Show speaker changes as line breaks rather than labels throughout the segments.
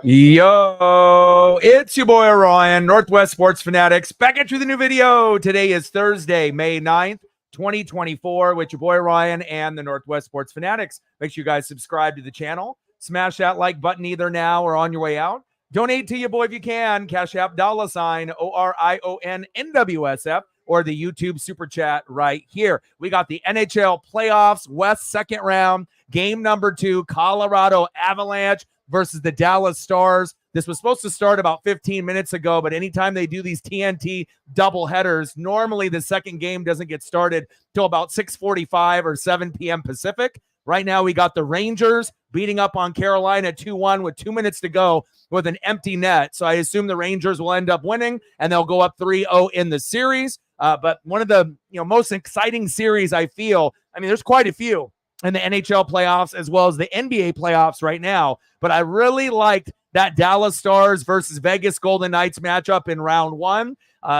Yo, it's your boy Ryan, Northwest Sports Fanatics, back at you with a new video. Today is Thursday, May 9th, 2024, with your boy Ryan and the Northwest Sports Fanatics. Make sure you guys subscribe to the channel. Smash that like button either now or on your way out. Donate to your boy if you can. Cash App $, ORION NWSF, or the YouTube Super Chat right here. We got the NHL Playoffs, West second round, game number 2, Colorado Avalanche versus the Dallas Stars. This was supposed to start about 15 minutes ago, but anytime they do these TNT doubleheaders, normally the second game doesn't get started till about 6:45 or 7 p.m. Pacific. Right now, we got the Rangers beating up on Carolina 2-1 with 2 minutes to go with an empty net. So I assume the Rangers will end up winning, and they'll go up 3-0 in the series. But one of the most exciting series I feel, there's quite a few in the NHL playoffs as well as the NBA playoffs right now. But I really liked that Dallas Stars versus Vegas Golden Knights matchup in round 1.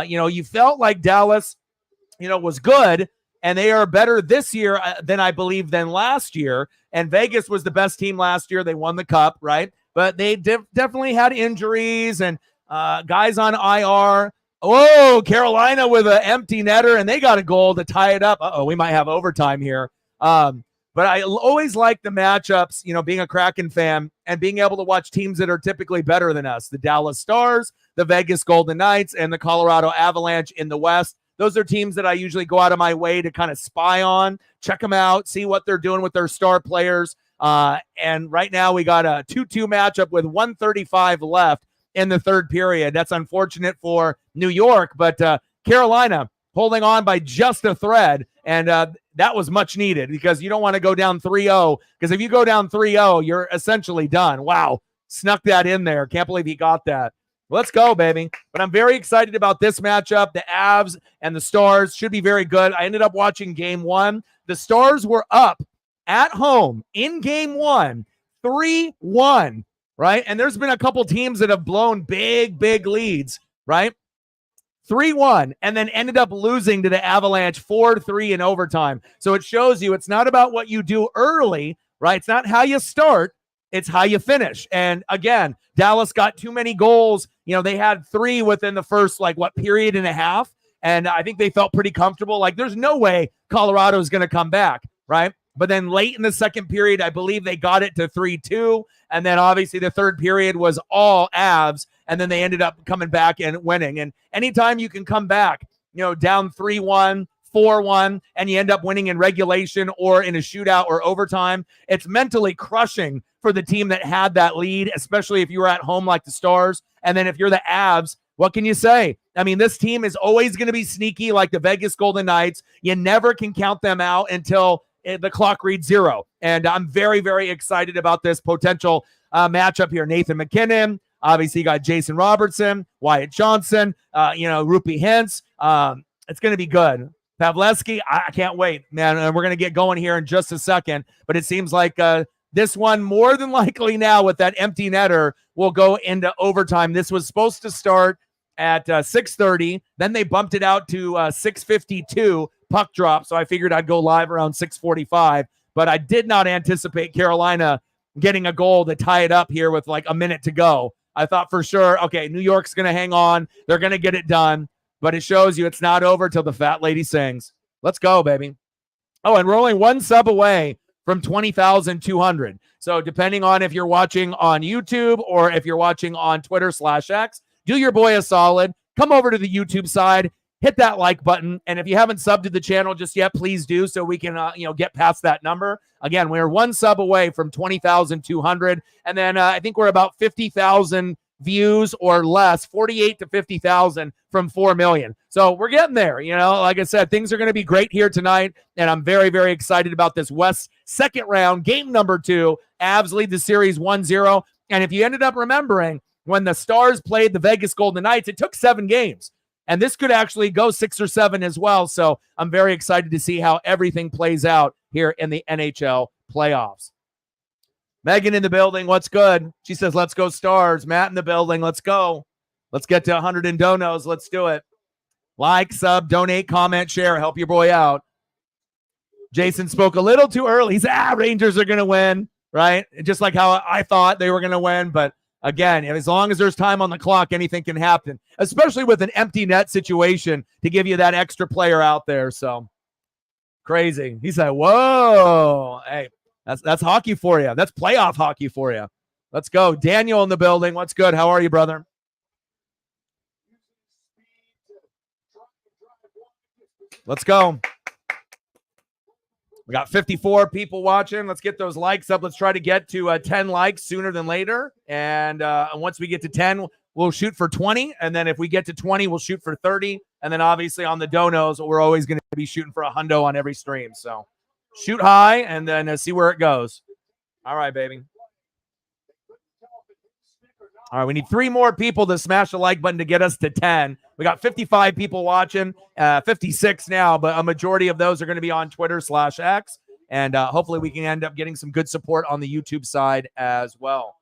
You felt like Dallas, was good, and they are better this year than I believe than last year. And Vegas was the best team last year. They won the cup, right? But they definitely had injuries and guys on IR. Oh, Carolina with an empty netter, and they got a goal to tie it up. We might have overtime here. But I always like the matchups, being a Kraken fan and being able to watch teams that are typically better than us. The Dallas Stars, the Vegas Golden Knights, and the Colorado Avalanche in the West. Those are teams that I usually go out of my way to kind of spy on, check them out, see what they're doing with their star players. And right now we got a 2-2 matchup with 1:35 left in the third period. That's unfortunate for New York, but Carolina holding on by just a thread. And that was much needed because you don't want to go down 3-0, because if you go down 3-0, you're essentially done. Wow, snuck that in there. Can't believe he got that. Let's go, baby. But I'm very excited about this matchup. The Avs and the Stars should be very good. I ended up watching game 1. The Stars were up at home in game 1, 3-1, right? And there's been a couple teams that have blown big leads, right? 3-1, and then ended up losing to the Avalanche 4-3 in overtime. So it shows you it's not about what you do early, right? It's not how you start, it's how you finish. And again, Dallas got too many goals. They had 3 within the first, period and a half. And I think they felt pretty comfortable. There's no way Colorado is going to come back, right? But then late in the second period, I believe they got it to 3-2. And then obviously the third period was all Avs. And then they ended up coming back and winning. And anytime you can come back, down 3-1, 4-1, and you end up winning in regulation or in a shootout or overtime, it's mentally crushing for the team that had that lead, especially if you were at home like the Stars. And then if you're the Avs, what can you say? This team is always going to be sneaky like the Vegas Golden Knights. You never can count them out until the clock reads 0. And I'm very, very excited about this potential matchup here. Nathan McKinnon, obviously you got Jason Robertson, Wyatt Johnson, Rupi Hintz. It's going to be good. Pavlevsky, I can't wait, man. And we're going to get going here in just a second. But it seems like this one, more than likely now with that empty netter, will go into overtime. This was supposed to start at 6:30. Then they bumped it out to 6:52 puck drop. So I figured I'd go live around 6:45. But I did not anticipate Carolina getting a goal to tie it up here with a minute to go. I thought for sure, okay, New York's going to hang on. They're going to get it done. But it shows you it's not over till the fat lady sings. Let's go, baby. Oh, and we're only one sub away from 20,200. So depending on if you're watching on YouTube or if you're watching on Twitter/X, do your boy a solid. Come over to the YouTube side, hit that like button. And if you haven't subbed to the channel just yet, please do so we can, get past that number. Again, we're one sub away from 20,200. And then I think we're about 50,000 views or less, 48 to 50,000 from 4 million. So we're getting there. Like I said, things are going to be great here tonight. And I'm very, very excited about this West second round, game number 2. Avs lead the series 1-0. And if you ended up remembering, when the Stars played the Vegas Golden Knights, it took 7 games. And this could actually go 6 or 7 as well. So I'm very excited to see how everything plays out here in the NHL playoffs. Megan in the building. What's good? She says, let's go Stars. Matt in the building. Let's go. Let's get to 100 in donos. Let's do it. Like, sub, donate, comment, share. Help your boy out. Jason spoke a little too early. He said, Rangers are going to win. right? Just like how I thought they were going to win. But again, as long as there's time on the clock, anything can happen, especially with an empty net situation to give you that extra player out there. So crazy. He said, whoa, hey, that's hockey for you. That's playoff hockey for you. Let's go. Daniel in the building. What's good? How are you, brother? Let's go. We got 54 people watching. Let's get those likes up. Let's try to get to 10 likes sooner than later. And once we get to 10, we'll shoot for 20. And then if we get to 20, we'll shoot for 30. And then obviously on the donos, we're always going to be shooting for a hundo on every stream. So shoot high and then see where it goes. All right, baby. All right, we need 3 more people to smash the like button to get us to 10. We got 55 people watching, 56 now, but a majority of those are going to be on Twitter/X. And hopefully we can end up getting some good support on the YouTube side as well.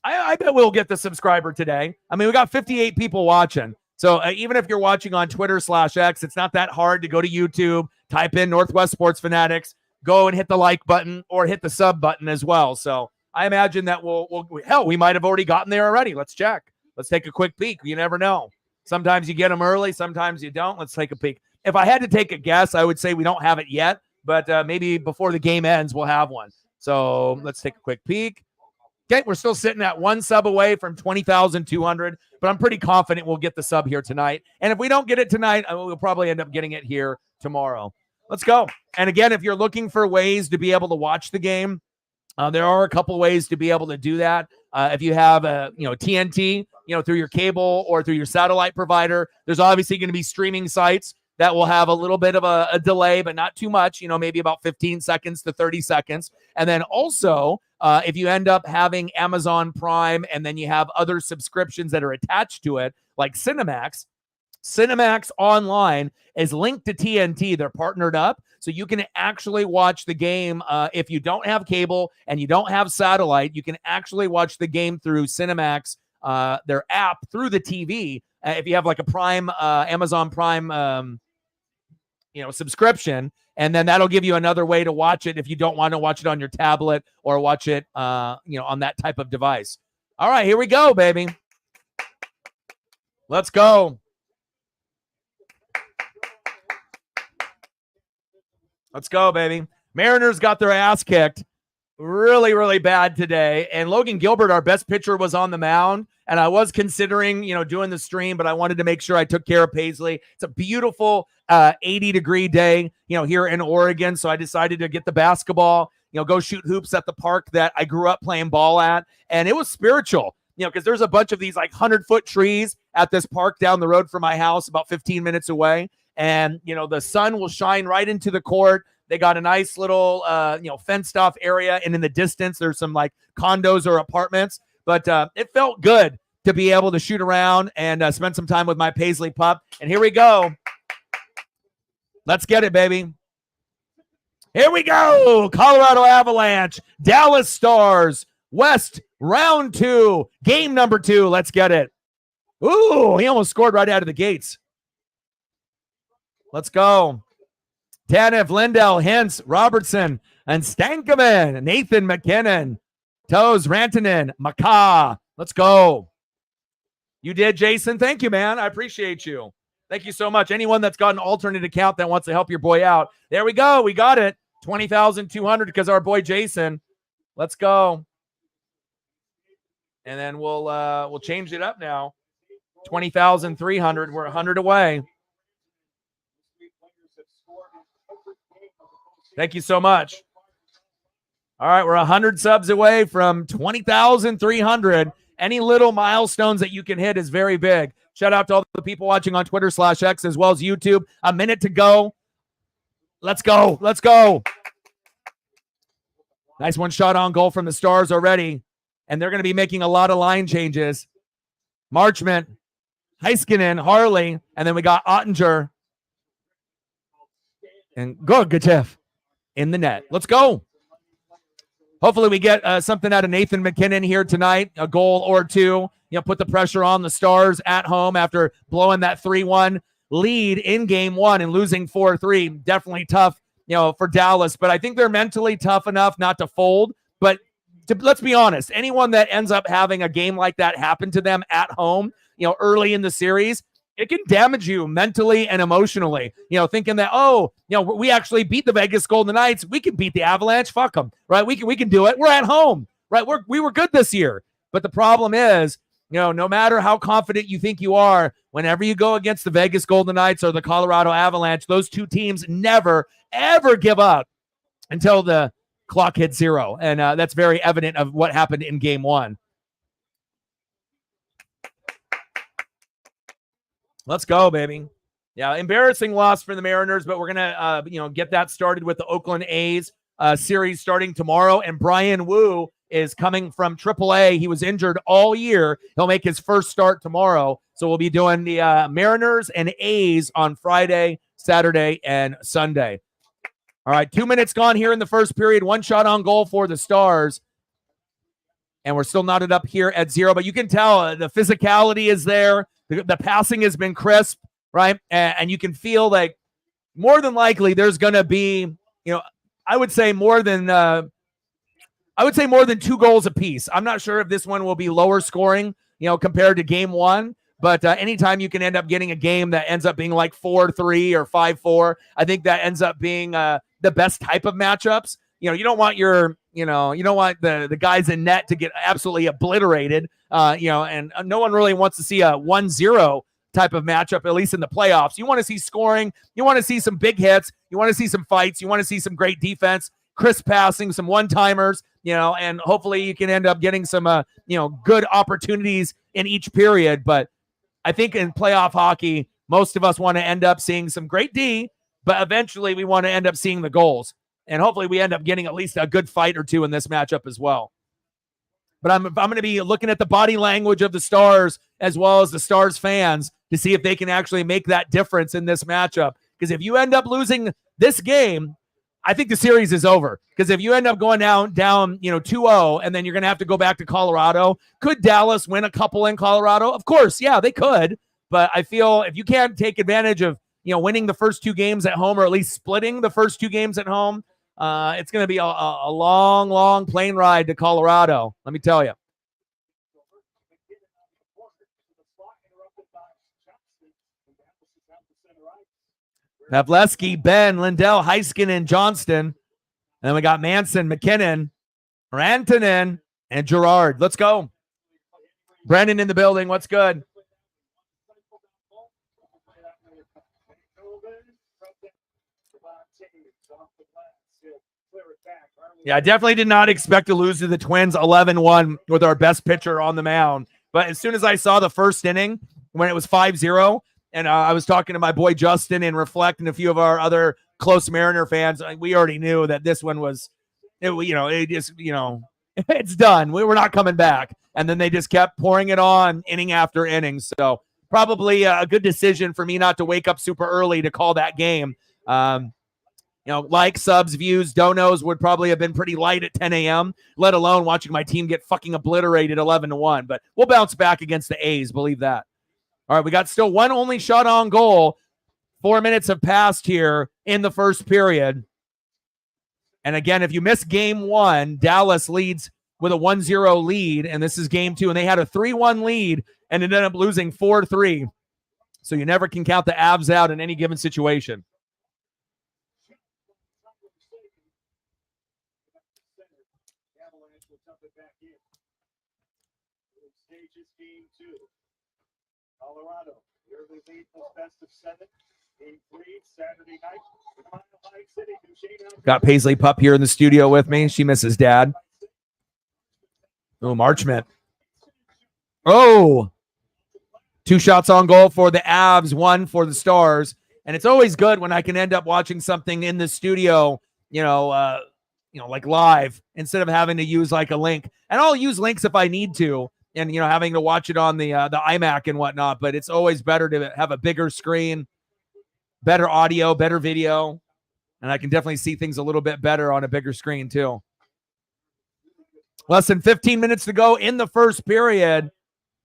I bet we'll get the subscriber today. I mean, we got 58 people watching. So even if you're watching on Twitter/X, it's not that hard to go to YouTube, type in Northwest Sports Fanatics, go and hit the like button or hit the sub button as well. So I imagine that we might have already gotten there already. Let's check. Let's take a quick peek. You never know. Sometimes you get them early. Sometimes you don't. Let's take a peek. If I had to take a guess, I would say we don't have it yet, but maybe before the game ends, we'll have one. So let's take a quick peek. Okay, we're still sitting at 1 sub away from 20,200, but I'm pretty confident we'll get the sub here tonight. And if we don't get it tonight, we'll probably end up getting it here tomorrow. Let's go. And again, if you're looking for ways to be able to watch the game, there are a couple ways to be able to do that. If you have TNT, through your cable or through your satellite provider, there's obviously going to be streaming sites that will have a little bit of a delay, but not too much, maybe about 15 seconds to 30 seconds. And then also, if you end up having Amazon Prime and then you have other subscriptions that are attached to it, like Cinemax Online is linked to TNT. They're partnered up. So you can actually watch the game. If you don't have cable and you don't have satellite, you can actually watch the game through Cinemax, their app, through the TV. If you have like a Prime, Amazon Prime, subscription, and then that'll give you another way to watch it if you don't want to watch it on your tablet or watch it, on that type of device. All right, here we go, baby. Let's go. Let's go, baby. Mariners got their ass kicked really, really bad today. And Logan Gilbert, our best pitcher, was on the mound. And I was considering, doing the stream, but I wanted to make sure I took care of Paisley. It's a beautiful 80-degree day, here in Oregon. So I decided to get the basketball, go shoot hoops at the park that I grew up playing ball at. And it was spiritual, because there's a bunch of these like 100-foot trees at this park down the road from my house, about 15 minutes away. And, the sun will shine right into the court. They got a nice little, fenced off area. And in the distance, there's some like condos or apartments. But it felt good to be able to shoot around and spend some time with my Paisley pup. And here we go. Let's get it, baby. Here we go. Colorado Avalanche, Dallas Stars, West, round 2, game number 2. Let's get it. Ooh, he almost scored right out of the gates. Let's go. Tanev, Lindell, Hintz, Robertson, and Stankoven, Nathan McKinnon, Toes, Rantanen, Maka. Let's go. You did, Jason. Thank you, man. I appreciate you. Thank you so much. Anyone that's got an alternate account that wants to help your boy out, there we go. We got it. 20,200 because our boy Jason. Let's go. And then we'll change it up now. 20,300. We're 100 away. Thank you so much. All right, we're 100 subs away from 20,300. Any little milestones that you can hit is very big. Shout out to all the people watching on Twitter/X as well as YouTube. A minute to go. Let's go. Let's go. Nice one shot on goal from the Stars already. And they're going to be making a lot of line changes. Marchment, Heiskanen, Harley, and then we got Ottinger. And Gorgachev in the net. Let's go. Hopefully we get something out of Nathan McKinnon here tonight, a goal or two. Put the pressure on the Stars at home after blowing that 3-1 lead in game 1 and losing 4-3. Definitely tough, for Dallas. But I think they're mentally tough enough not to fold. But let's be honest, anyone that ends up having a game like that happen to them at home, early in the series, it can damage you mentally and emotionally, thinking that, we actually beat the Vegas Golden Knights. We can beat the Avalanche. Fuck them, right? We can do it. We're at home, right? We were good this year. But the problem is, no matter how confident you think you are, whenever you go against the Vegas Golden Knights or the Colorado Avalanche, those two teams never, ever give up until the clock hits zero. And that's very evident of what happened in game one. Let's go, baby. Yeah, embarrassing loss for the Mariners, but we're going to, get that started with the Oakland A's series starting tomorrow. And Brian Wu is coming from AAA. He was injured all year. He'll make his first start tomorrow. So we'll be doing the Mariners and A's on Friday, Saturday, and Sunday. All right, 2 minutes gone here in the first period. One shot on goal for the Stars. And we're still knotted up here at 0. But you can tell the physicality is there. The passing has been crisp, right? And you can feel like more than likely there's going to be, I would say more than 2 goals apiece. I'm not sure if this one will be lower scoring, compared to game one. But anytime you can end up getting a game that ends up being like 4-3 or 5-4, I think that ends up being the best type of matchups. You don't want you don't want the guys in net to get absolutely obliterated, and no one really wants to see a 1-0 type of matchup, at least in the playoffs. You want to see scoring. You want to see some big hits. You want to see some fights. You want to see some great defense, crisp passing, some one-timers, and hopefully you can end up getting some, good opportunities in each period. But I think in playoff hockey, most of us want to end up seeing some great D, but eventually we want to end up seeing the goals. And hopefully we end up getting at least a good fight or two in this matchup as well. But I'm going to be looking at the body language of the Stars as well as the Stars fans to see if they can actually make that difference in this matchup. Because if you end up losing this game, I think the series is over. Because if you end up going down 2-0, and then you're going to have to go back to Colorado, could Dallas win a couple in Colorado? Of course, yeah, they could. But I feel if you can't take advantage of winning the first 2 games at home, or at least splitting the first 2 games at home, it's going to be a long, long plane ride to Colorado. Let me tell you. Pavleski, Ben, Lindell, Heiskanen, Johnston. And then we got Manson, McKinnon, Rantanen, and Gerard. Let's go. Brendan in the building. What's good? Yeah, I definitely did not expect to lose to the Twins 11-1 with our best pitcher on the mound. But as soon as I saw the first inning, when it was 5-0, and I was talking to my boy Justin and Reflect and a few of our other close Mariner fans, we already knew that this one was, it's done. We were not coming back. And then they just kept pouring it on inning after inning. So probably a good decision for me not to wake up super early to call that game. Like subs, views, donos would probably have been pretty light at 10 a.m., let alone watching my team get fucking obliterated 11-1. But we'll bounce back against the A's, believe that. All right, we got still one only shot on goal. 4 minutes have passed here in the first period. And again, if you miss game one, Dallas leads with a 1-0 lead, and this is game 2, and they had a 3-1 lead and ended up losing 4-3. So you never can count the Avs out in any given situation.
Colorado, here they lead for best of 7. Game 3, Saturday night.
Got Paisley Pup here in the studio with me. She misses Dad. Oh, Marchment. Oh, 2 shots on goal for the Avs, 1 for the Stars. And it's always good when I can end up watching something in the studio, like live, instead of having to use like a link. And I'll use links if I need to, and having to watch it on the iMac and whatnot. But it's always better to have a bigger screen, better audio, better video, and I can definitely see things a little bit better on a bigger screen too. Less than 15 minutes to go in the first period.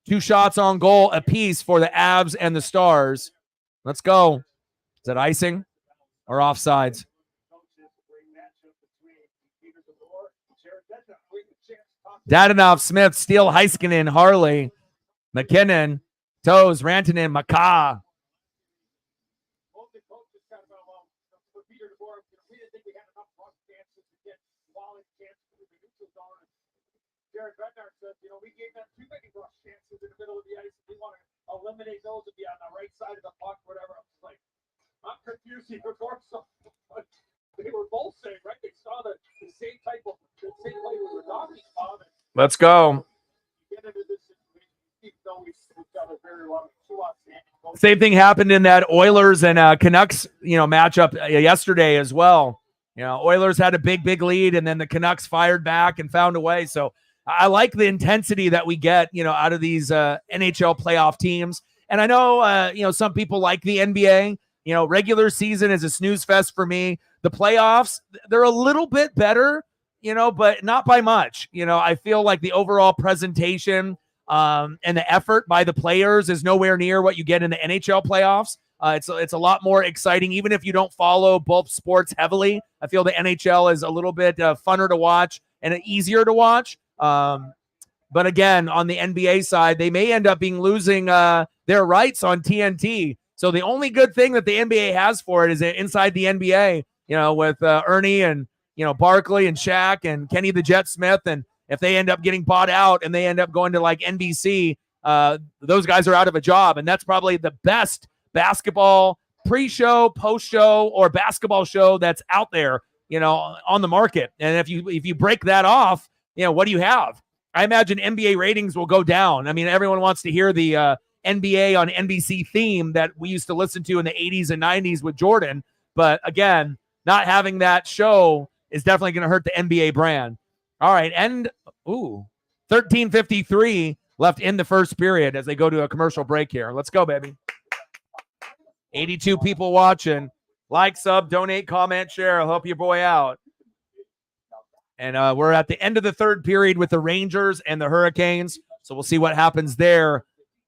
2 shots on goal apiece for the Avs and the Stars. Let's go. Is that icing or offsides? Dadonov, Smith, Steele, Heiskanen, Harley, McKinnon, Toes, Rantanen, McCaw.
Both the coaches kind of, for Peter DeBoer, we didn't think we had enough rush chances to get quality chances in the neutral zone. Jared Bednar said, we gave them too many rush chances in the middle of the ice, and we want to eliminate those and be on the right side of the puck, whatever. I was like, I'm confused here before, so they were both saying, right? They saw the same play we were talking about.
Let's go.
Get into this situation, keep knowing each other very well.
Same thing happened in that Oilers and Canucks, matchup yesterday as well. Oilers had a big lead, and then the Canucks fired back and found a way. So I like the intensity that we get, out of these NHL playoff teams. And I know, some people like the NBA. Regular season is a snooze fest for me. The playoffs, they're a little bit better, but not by much. I feel like the overall presentation and the effort by the players is nowhere near what you get in the NHL playoffs. It's a lot more exciting, even if you don't follow both sports heavily. I feel the NHL is a little bit funner to watch and easier to watch. But again, on the NBA side, they may end up losing their rights on TNT. So the only good thing that the NBA has for it is inside the NBA, with Ernie and, Barkley and Shaq and Kenny the Jet Smith. And if they end up getting bought out and they end up going to like NBC, those guys are out of a job. And that's probably the best basketball pre-show, post-show, or basketball show that's out there, on the market. And if you break that off, what do you have? I imagine NBA ratings will go down. I mean, everyone wants to hear the NBA on NBC theme that we used to listen to in the 80s and 90s with Jordan. But again, not having that show is definitely going to hurt the NBA brand. All right, 13:53 left in the first period as they go to a commercial break here. Let's go, baby. 82 people watching. Like, sub, donate, comment, share. I'll help your boy out. And we're at the end of the third period with the Rangers and the Hurricanes. So we'll see what happens there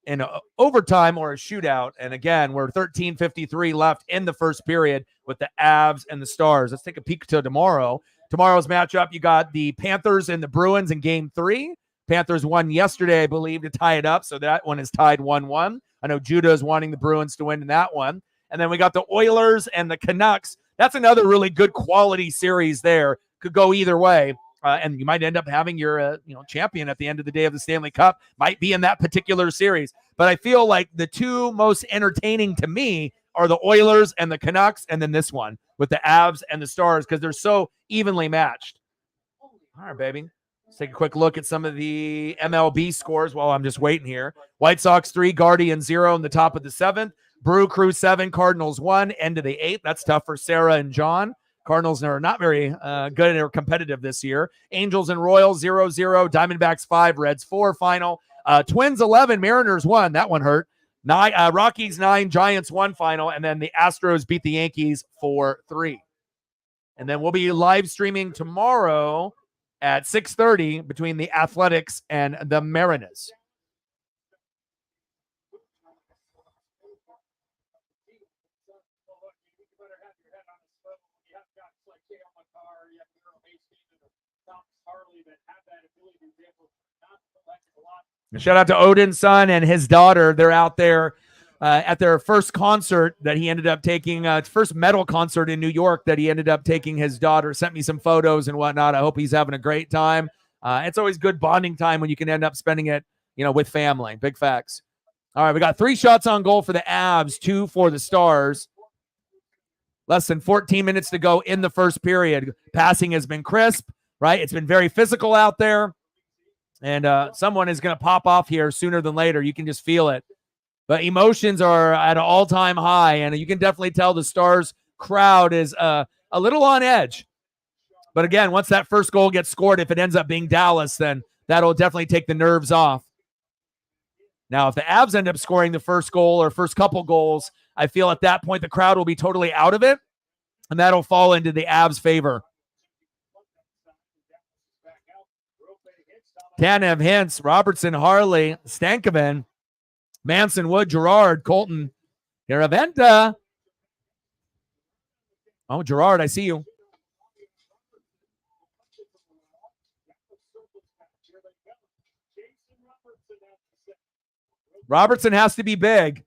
in overtime or a shootout. And again, we're 13:53 left in the first period with the Avs and the Stars. Let's take a peek to tomorrow. Tomorrow's matchup, you got the Panthers and the Bruins in Game 3. Panthers won yesterday, I believe, to tie it up. So that one is tied 1-1. I know Judah is wanting the Bruins to win in that one. And then we got the Oilers and the Canucks. That's another really good quality series there. Could go either way. And you might end up having your champion at the end of the day of the Stanley Cup might be in that particular series. But I feel like the two most entertaining to me are the Oilers and the Canucks, and then this one with the Avs and the Stars because they're so evenly matched. All right, baby. Let's take a quick look at some of the MLB scores while I'm just waiting here. White Sox 3, Guardians 0 in the top of the 7th. Brew Crew 7, Cardinals 1, end of the 8th. That's tough for Sarah and John. Cardinals are not very good or competitive this year. Angels and Royals 0-0. Diamondbacks 5, Reds 4 final. Twins 11, Mariners 1. That one hurt. Rockies 9, Giants 1 final. And then the Astros beat the Yankees 4-3. And then we'll be live streaming tomorrow at 6:30 between the Athletics and the Mariners. Shout out to Odin's son and his daughter. They're out there at their first concert that he ended up taking, first metal concert in New York that he ended up taking his daughter. Sent me some photos and whatnot. I hope he's having a great time. It's always good bonding time when you can end up spending it, with family. Big facts. All right, we got 3 shots on goal for the Avs, 2 for the Stars. Less than 14 minutes to go in the first period. Passing has been crisp, right? It's been very physical out there. And someone is going to pop off here sooner than later. You can just feel it. But emotions are at an all-time high, and you can definitely tell the Stars crowd is a little on edge. But again, once that first goal gets scored, if it ends up being Dallas, then that'll definitely take the nerves off. Now, if the Avs end up scoring the first goal or first couple goals, I feel at that point the crowd will be totally out of it, and that'll fall into the Avs' favor. Tanev, Hintz, Robertson, Harley, Stankoven, Manson, Wood, Gerard, Colton, Garaventa. Oh, Gerard, I see you. Robertson has to be big.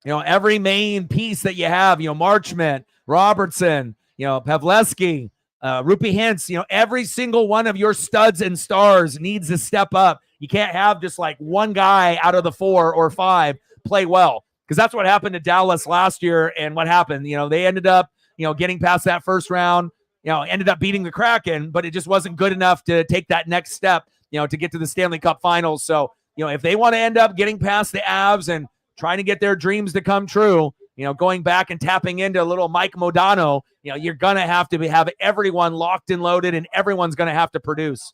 You know, every main piece that you have, you know, Marchment, Robertson, you know, Pavleski, Rupi Hintz, you know, every single one of your studs and stars needs to step up. You can't have just like one guy out of the 4 or 5 play well, because that's what happened to Dallas last year. And what happened, you know, they ended up, you know, getting past that first round, you know, ended up beating the Kraken, but it just wasn't good enough to take that next step, you know, to get to the Stanley Cup Finals. So, you know, if they want to end up getting past the Avs and trying to get their dreams to come true, you know, going back and tapping into a little Mike Modano, you know, you're going to have everyone locked and loaded, and everyone's going to have to produce.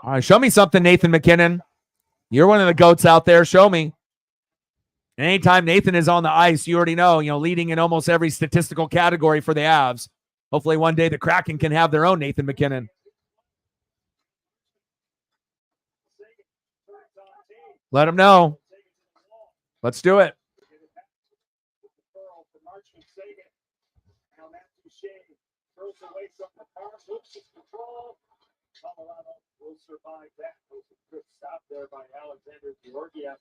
All right, show me something, Nathan MacKinnon. You're one of the GOATs out there. Show me. And anytime Nathan is on the ice, you already know, you know, leading in almost every statistical category for the Avs. Hopefully one day the Kraken can have their own Nathan MacKinnon. Let them know. Let's do it.
Will survive that. It was a good stop there by Alexander Georgiev.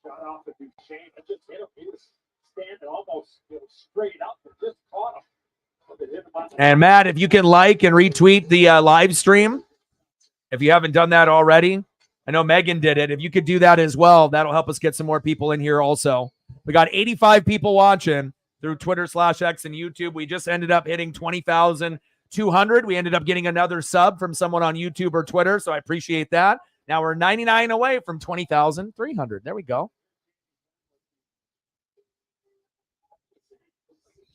Shot off at Duchesne. It just hit him. He was standing almost, you know, straight up and just caught him.
And Matt, if you can like and retweet the live stream, if you haven't done that already, I know Megan did it. If you could do that as well, that'll help us get some more people in here also. We got 85 people watching through Twitter/X and YouTube. We just ended up hitting 20,200. We ended up getting another sub from someone on YouTube or Twitter, so I appreciate that. Now we're 99 away from 20,300. There we go.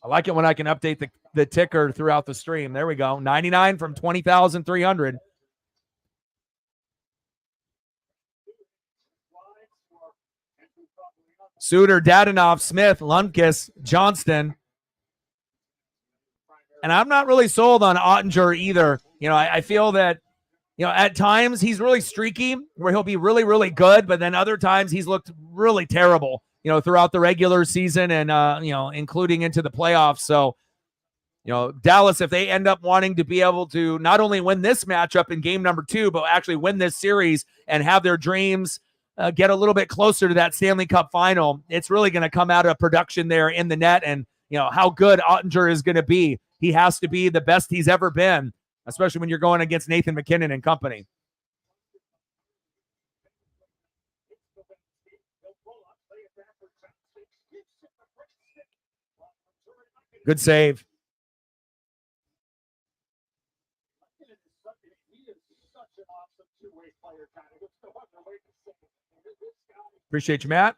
I like it when I can update the ticker throughout the stream. There we go. 99 from 20,300. Suter, Dadonov, Smith, Lundqvist, Johnston. And I'm not really sold on Ottinger either. You know, I feel that, you know, at times he's really streaky where he'll be really, really good, but then other times he's looked really terrible, you know, throughout the regular season and, you know, including into the playoffs. So, you know, Dallas, if they end up wanting to be able to not only win this matchup in game number 2, but actually win this series and have their dreams get a little bit closer to that Stanley Cup final, it's really going to come out of production there in the net and, you know, how good Ottinger is going to be. He has to be the best he's ever been, especially when you're going against Nathan MacKinnon and company. Good save. Appreciate you, Matt.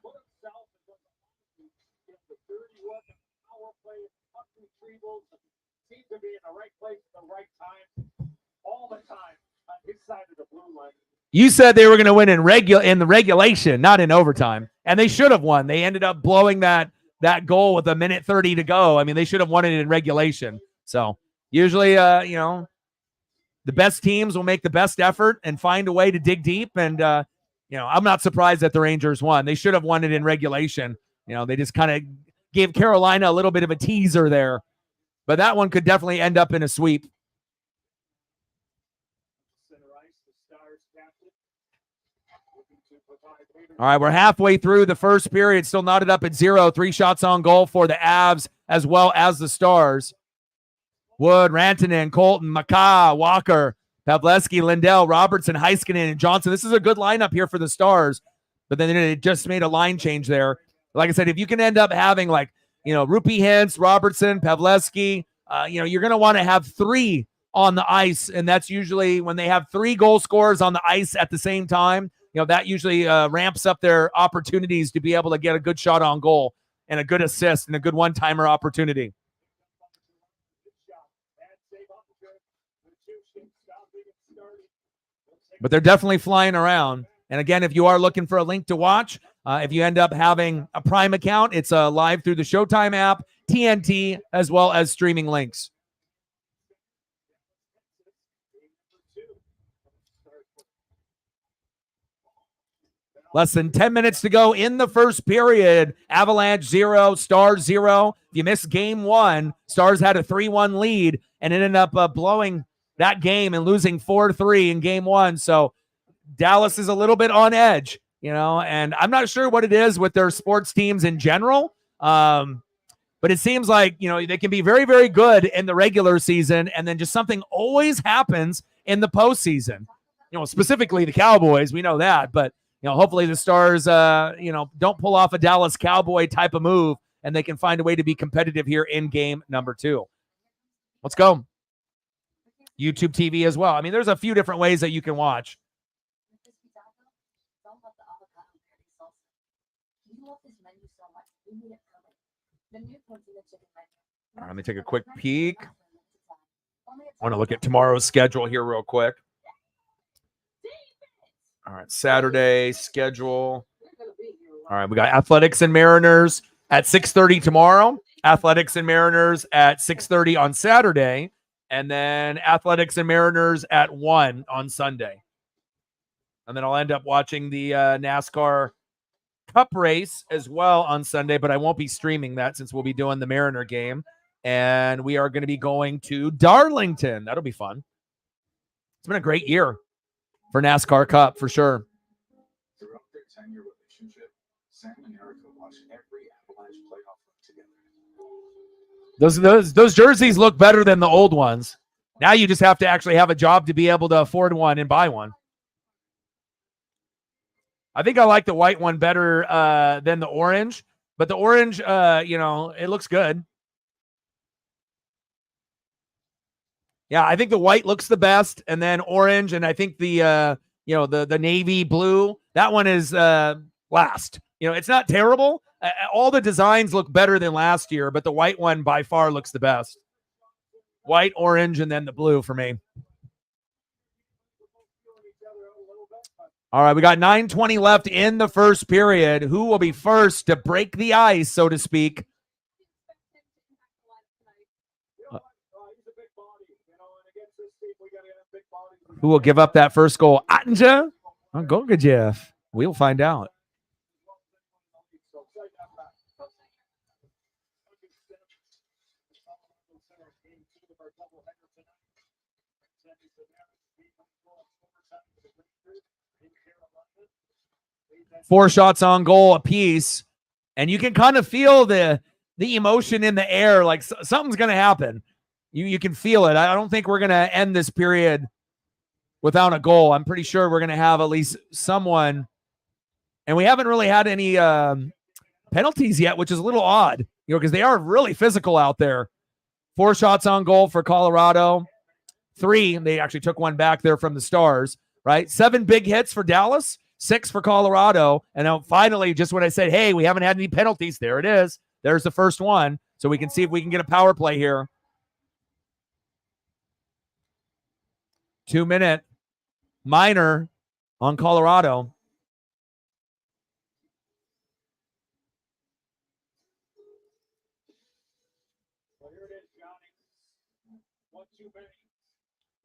Seems to be in the right place at the right time, all the time on his side of the blue line.
You said they were going to win in the regulation, not in overtime, and they should have won. They ended up blowing that goal with 1:30 to go. I mean, they should have won it in regulation. So usually, you know, the best teams will make the best effort and find a way to dig deep. And you know, I'm not surprised that the Rangers won. They should have won it in regulation. You know, they just kind of gave Carolina a little bit of a teaser there. But that one could definitely end up in a sweep. All right, we're halfway through the first period, still knotted up at 0. 3 shots on goal for the Avs as well as the Stars. Wood, Rantanen, Colton, Makar, Walker, Pavleski, Lindell, Robertson, Heiskanen, and Johnson. This is a good lineup here for the Stars, but then it just made a line change there. Like I said, if you can end up having like, you know, Rupi Hintz, Robertson, Pavleski, you know, you're going to want to have 3 on the ice, and that's usually when they have 3 goal scorers on the ice at the same time. You know, that usually ramps up their opportunities to be able to get a good shot on goal and a good assist and a good one-timer opportunity. But they're definitely flying around. And again, if you are looking for a link to watch, if you end up having a Prime account, it's live through the Showtime app, TNT, as well as streaming links. Less than 10 minutes to go in the first period. Avalanche 0, Stars 0. If you missed game one, Stars had a 3-1 lead and ended up blowing that game and losing 4-3 in game one. So Dallas is a little bit on edge, and I'm not sure what it is with their sports teams in general. But it seems like, they can be very, very good in the regular season, and then just something always happens in the postseason. Specifically the Cowboys, we know that, but hopefully the Stars, don't pull off a Dallas Cowboy type of move, and they can find a way to be competitive here in game number 2. Let's go. YouTube TV as well. I mean, there's a few different ways that you can watch. Let me take a quick peek. I want to look at tomorrow's schedule here real quick. All right, Saturday schedule. All right, we got Athletics and Mariners at 6:30 tomorrow. Athletics and Mariners at 6:30 on Saturday. And then Athletics and Mariners at 1 on Sunday. And then I'll end up watching the NASCAR Cup race as well on Sunday, but I won't be streaming that since we'll be doing the Mariner game. And we are going to be going to Darlington. That'll be fun. It's been a great year for NASCAR Cup, for sure.
Throughout their 10-year relationship, Sam and Erica watched every Avalanche playoff together.
Those jerseys look better than the old ones. Now you just have to actually have a job to be able to afford one and buy one. I think I like the white one better than the orange, but the orange, it looks good. Yeah, I think the white looks the best, and then orange, and I think the navy blue, that one is last. It's not terrible. All the designs look better than last year, but the white one by far looks the best. White, orange, and then the blue for me. All right, we got 9:20 left in the first period. Who will be first to break the ice, so to speak? Who will give up that first goal? Attinger? Oh, go good, Jeff. We'll find out. Four shots on goal apiece, and you can kind of feel the emotion in the air, like something's going to happen. You can feel it. I don't think we're going to end this period without a goal. I'm pretty sure we're going to have at least someone, and we haven't really had any penalties yet, which is a little odd, because they are really physical out there. 4 shots on goal for Colorado. 3, they actually took one back there from the Stars, right? 7 big hits for Dallas. 6 for Colorado. And now finally, just when I said, hey, we haven't had any penalties, there it is. There's the first one. So we can see if we can get a power play here. 2-minute minor on Colorado.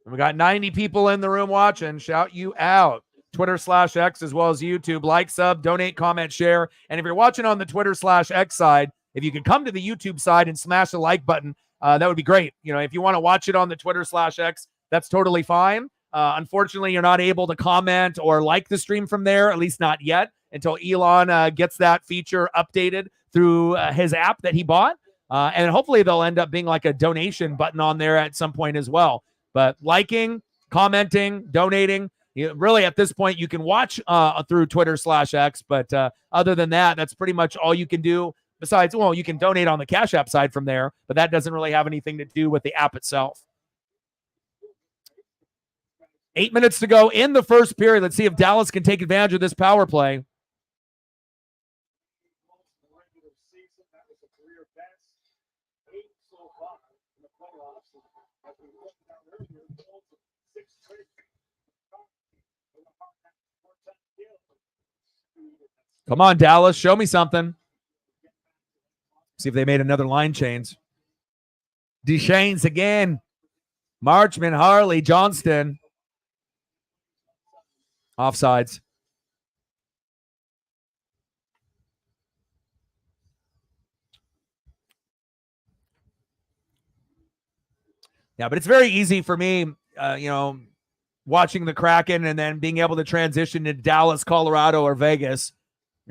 And we got 90 people in the room watching. Shout you out. Twitter/X as well as YouTube. Like, sub, donate, comment, share. And if you're watching on the Twitter/X side, if you could come to the YouTube side and smash the like button, that would be great. If you want to watch it on the Twitter/X, that's totally fine. Unfortunately, you're not able to comment or like the stream from there, at least not yet, until Elon gets that feature updated through his app that he bought. And hopefully they'll end up being like a donation button on there at some point as well. But liking, commenting, donating, really at this point you can watch through Twitter/X. But other than that, that's pretty much all you can do. Besides, well, you can donate on the Cash App side from there, but that doesn't really have anything to do with the app itself. 8 minutes to go in the first period. Let's see if Dallas can take advantage of this power play. Come on, Dallas. Show me something. See if they made another line change. Deshanes again. Marchman, Harley, Johnston. Offsides. Yeah, but it's very easy for me, watching the Kraken and then being able to transition to Dallas, Colorado, or Vegas.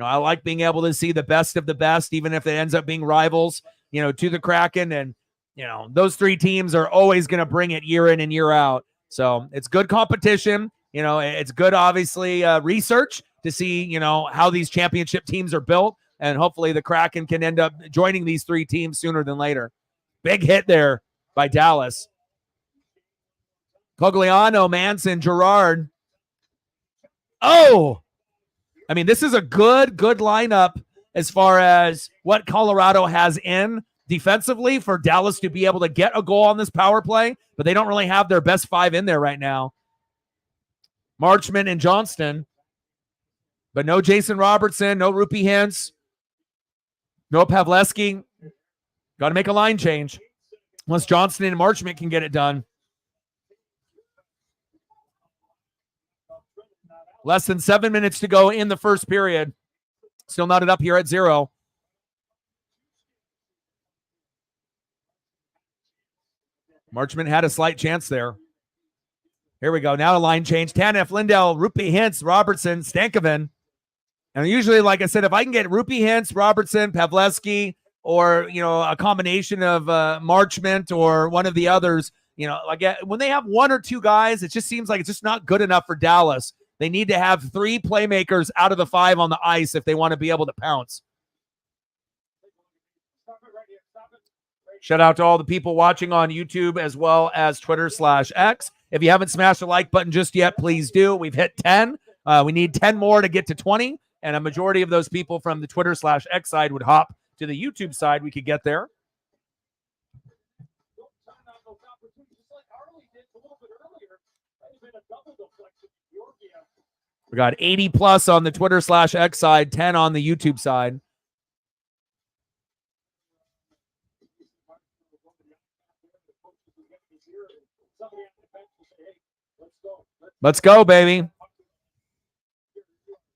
I like being able to see the best of the best, even if it ends up being rivals, to the Kraken. And, those three teams are always going to bring it year in and year out. So it's good competition. It's good, obviously, research to see, how these championship teams are built. And hopefully the Kraken can end up joining these three teams sooner than later. Big hit there by Dallas. Cogliano, Manson, Gerard. Oh, I mean, this is a good lineup as far as what Colorado has in defensively for Dallas to be able to get a goal on this power play, but they don't really have their best five in there right now. Marchment and Johnston, but no Jason Robertson, no Rupi Hintz, no Pavleski. Got to make a line change unless Johnston and Marchment can get it done. Less than 7 minutes to go in the first period. Still knotted up here at 0. Marchment had a slight chance there. Here we go. Now a line change. Tanev, Lindell, Rupi Hintz, Robertson, Stankoven. And usually, like I said, if I can get Rupi Hintz, Robertson, Pavleski, or, a combination of Marchment or one of the others, when they have one or two guys, it just seems like it's just not good enough for Dallas. They need to have three playmakers out of the five on the ice if they want to be able to pounce. Shout out to all the people watching on YouTube as well as Twitter/X. If you haven't smashed the like button just yet, please do. We've hit 10. We need 10 more to get to 20. And a majority of those people from the Twitter/X side would hop to the YouTube side. We could get there. We got 80 plus on the Twitter/X side, 10 on the YouTube side. Let's go, baby.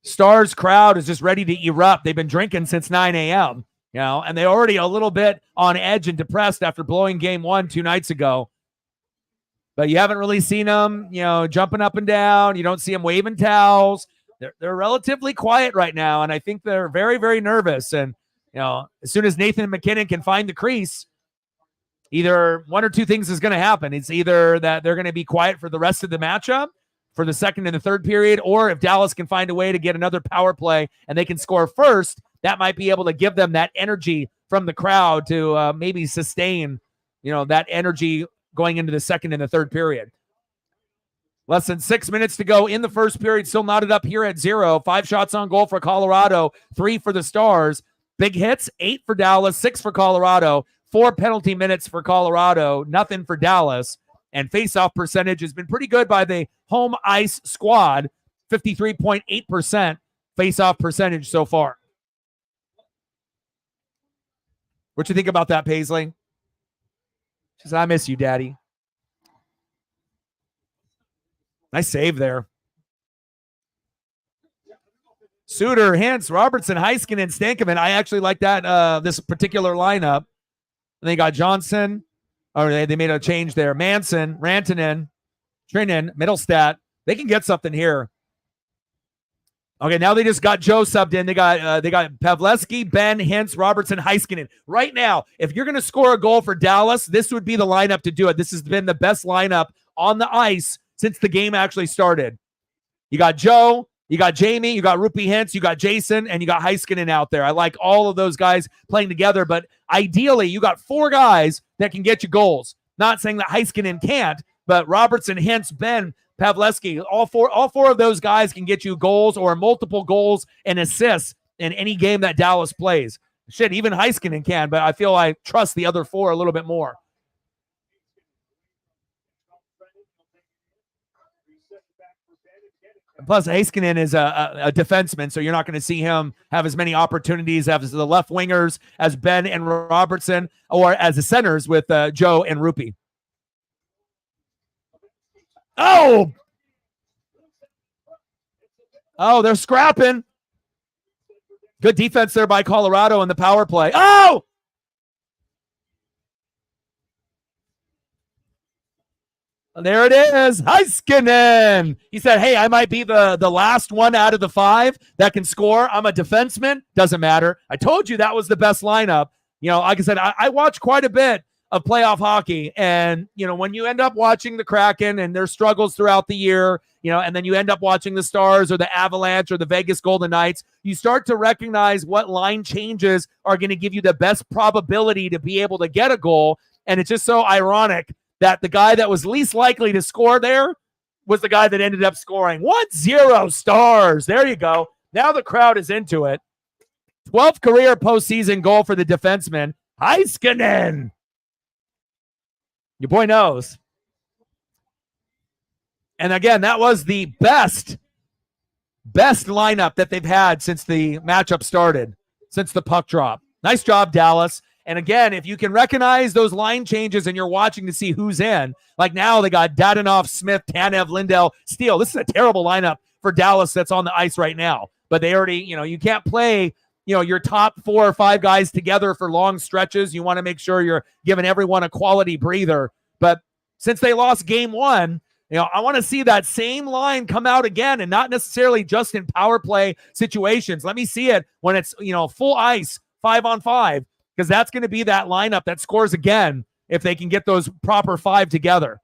Stars crowd is just ready to erupt. They've been drinking since 9 a.m., and they're already a little bit on edge and depressed after blowing game 1 2 nights ago. But you haven't really seen them, jumping up and down. You don't see them waving towels. They're relatively quiet right now, and I think they're very, very nervous. And, as soon as Nathan McKinnon can find the crease, either one or two things is going to happen. It's either that they're going to be quiet for the rest of the matchup for the second and the third period, or if Dallas can find a way to get another power play and they can score first, that might be able to give them that energy from the crowd to maybe sustain, that energy going into the second and the third period. Less than 6 minutes to go in the first period. Still knotted up here at 0. 5 shots on goal for Colorado, 3 for the Stars. Big hits, 8 for Dallas, 6 for Colorado. 4 penalty minutes for Colorado, nothing for Dallas. And faceoff percentage has been pretty good by the home ice squad, 53.8% faceoff percentage so far. What you think about that, Paisley? She says, I miss you, Daddy. Nice save there. Suter, Hintz, Robertson, Heiskanen, Stankoven. I actually like that, this particular lineup. And they got Johnson. Or they made a change there. Manson, Rantanen, Trinan, Middlestat. They can get something here. Okay, now they just got Joe subbed in. They got Pavleski, Ben, Hintz, Robertson, Heiskanen. Right now, if you're going to score a goal for Dallas, this would be the lineup to do it. This has been the best lineup on the ice since the game actually started. You got Joe, you got Jamie, you got Rupi Hintz, you got Jason, and you got Heiskanen out there. I like all of those guys playing together, but ideally, you got 4 guys that can get you goals. Not saying that Heiskanen can't, but Robertson, Hintz, Ben, Pavleski, all four of those guys can get you goals or multiple goals and assists in any game that Dallas plays. Shit, even Heiskanen can, but I feel I trust the other 4 a little bit more. Plus, Heiskanen is a defenseman, so you're not going to see him have as many opportunities as the left wingers, as Ben and Robertson, or as the centers with Joe and Rupi. Oh, they're scrapping. Good defense there by Colorado in the power play. Oh! There it is. Heiskanen. He said, hey, I might be the last one out of the 5 that can score. I'm a defenseman. Doesn't matter. I told you that was the best lineup. Like I said, I watch quite a bit of playoff hockey. And, when you end up watching the Kraken and their struggles throughout the year, and then you end up watching the Stars or the Avalanche or the Vegas Golden Knights, you start to recognize what line changes are going to give you the best probability to be able to get a goal. And it's just so ironic that the guy that was least likely to score there was the guy that ended up scoring. 1-0 Stars. There you go. Now the crowd is into it. 12th career postseason goal for the defenseman, Heiskanen. Your boy knows. And again, that was the best lineup that they've had since the matchup started, since the puck drop. Nice job, Dallas. And again, if you can recognize those line changes and you're watching to see who's in, like now they got Dadonov, Smith, Tanev, Lindell, Steele. This is a terrible lineup for Dallas that's on the ice right now. But they already, you can't play, your top 4 or 5 guys together for long stretches. You want to make sure you're giving everyone a quality breather. But since they lost game 1, I want to see that same line come out again, and not necessarily just in power play situations. Let me see it when it's, full ice, 5-on-5. Because that's going to be that lineup that scores again if they can get those proper 5 together.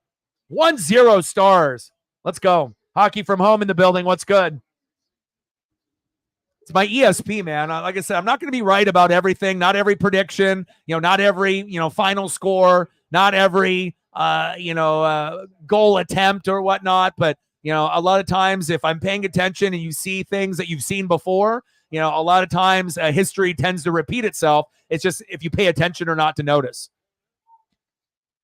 1-0 Stars. Let's go. Hockey from home in the building. What's good? It's my ESP, man. Like I said, I'm not going to be right about everything. Not every prediction. Not every final score. Not every goal attempt or whatnot. But a lot of times, if I'm paying attention and you see things that you've seen before, a lot of times history tends to repeat itself. It's just if you pay attention or not to notice.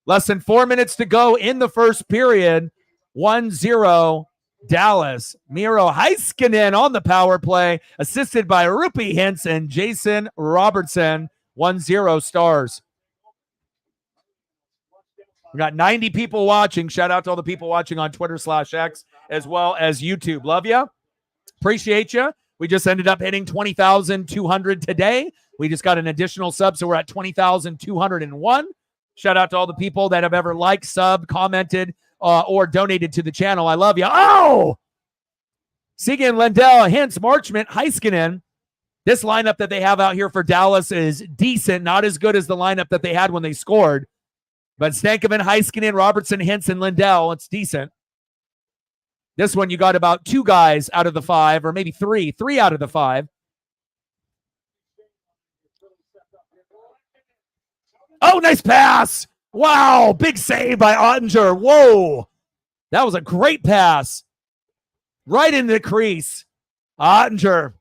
Less than 4 minutes to go in the first period. 1-0 Dallas. Miro Heiskanen on the power play, assisted by Rupi Hintz and Jason Robertson. 1-0 Stars. We got 90 people watching. Shout out to all the people watching on Twitter/X as well as YouTube. Love you. Appreciate you. We just ended up hitting 20,200 today. We just got an additional sub, so we're at 20,201. Shout out to all the people that have ever liked, sub, commented, or donated to the channel. I love you. Oh! Seguin, Lindell, Hintz, Marchment, Heiskanen. This lineup that they have out here for Dallas is decent, not as good as the lineup that they had when they scored. But Stankoven, Heiskanen, Robertson, Hintz, and Lindell, it's decent. This one, you got about 2 guys out of the 5, or maybe 3 out of the 5. Oh, nice pass. Wow, big save by Ottinger. Whoa, that was a great pass. Right into the crease. Ottinger.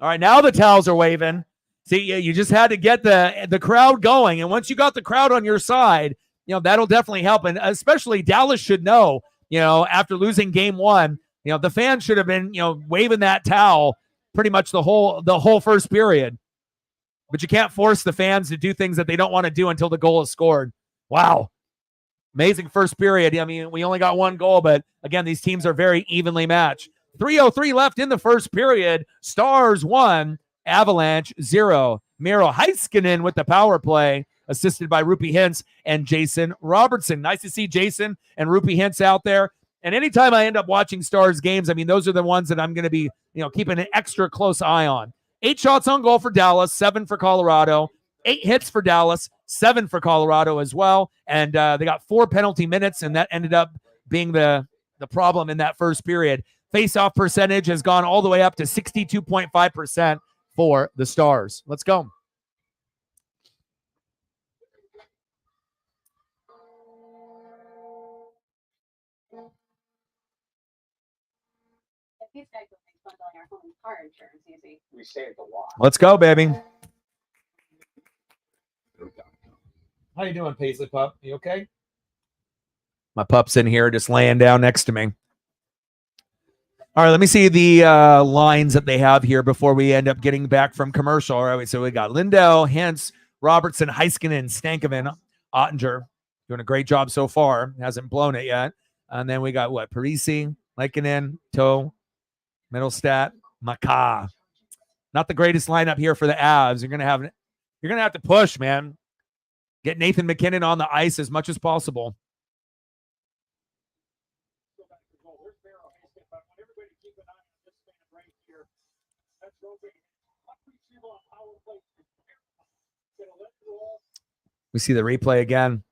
All right, now the towels are waving. See, you just had to get the crowd going. And once you got the crowd on your side, that'll definitely help. And especially Dallas should know, after losing game 1, the fans should have been, waving that towel pretty much the whole first period. But you can't force the fans to do things that they don't want to do until the goal is scored. Wow. Amazing first period. I mean, we only got 1 goal, but again, these teams are very evenly matched. 3:03 left in the first period. Stars 1, Avalanche 0. Miro Heiskanen with the power play, assisted by Rupi Hintz and Jason Robertson. Nice to see Jason and Rupi Hintz out there. And anytime I end up watching Stars games, I mean, those are the ones that I'm going to be, keeping an extra close eye on. 8 shots on goal for Dallas, 7 for Colorado. 8 hits for Dallas, 7 for Colorado as well. And they got 4 penalty minutes, and that ended up being the problem in that first period. Face-off percentage has gone all the way up to 62.5% for the Stars. Let's go.
These guys will make bundling our home and car insurance easy.
We saved a lot.
Let's go, baby. How you doing, Paisley pup? You okay? My pup's in here just laying down next to me. All right, let me see the lines that they have here before we end up getting back from commercial. All right, so we got Lindell, Hintz, Robertson, Heiskanen, Stankoven, Ottinger. Doing a great job so far. Hasn't blown it yet. And then we got what? Parisi, Heiskanen, Toe, Middlestat, Maka. Not the greatest lineup here for the Avs. You're gonna have to push, man. Get Nathan McKinnon on the ice as much as possible.
go back to goal. There's Barrow Haskin, but I want everybody to keep an eye on this man right here. That's roping. Puck retrieval on power play. Gonna let it roll.
We see the replay again.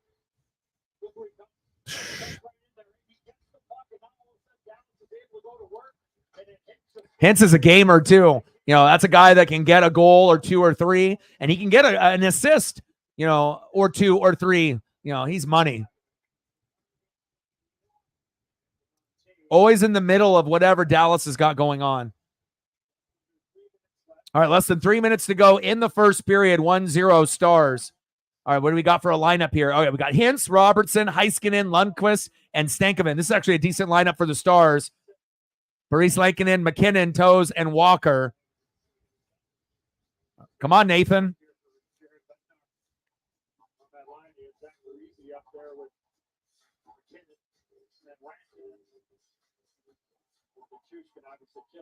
Look where he comes. Comes right in there. He gets the puck, and now all of a sudden Dallas is able to go to work, and it hits the
Hintz is a gamer too. You know, that's a guy that can get a goal or two or three, and he can get an assist, you know, or two or three. You know, he's money. Always in the middle of whatever Dallas has got going on. All right, less than 3 minutes to go in the first period, 1-0 Stars. All right, what do we got for a lineup here? Okay, we got Hintz, Robertson, Heiskanen, Lundqvist, and Stankoven. This is actually a decent lineup for the Stars. Parise Lankinen, McKinnon, Toes, and Walker. Come on, Nathan.
that line. It's exactly easy up there with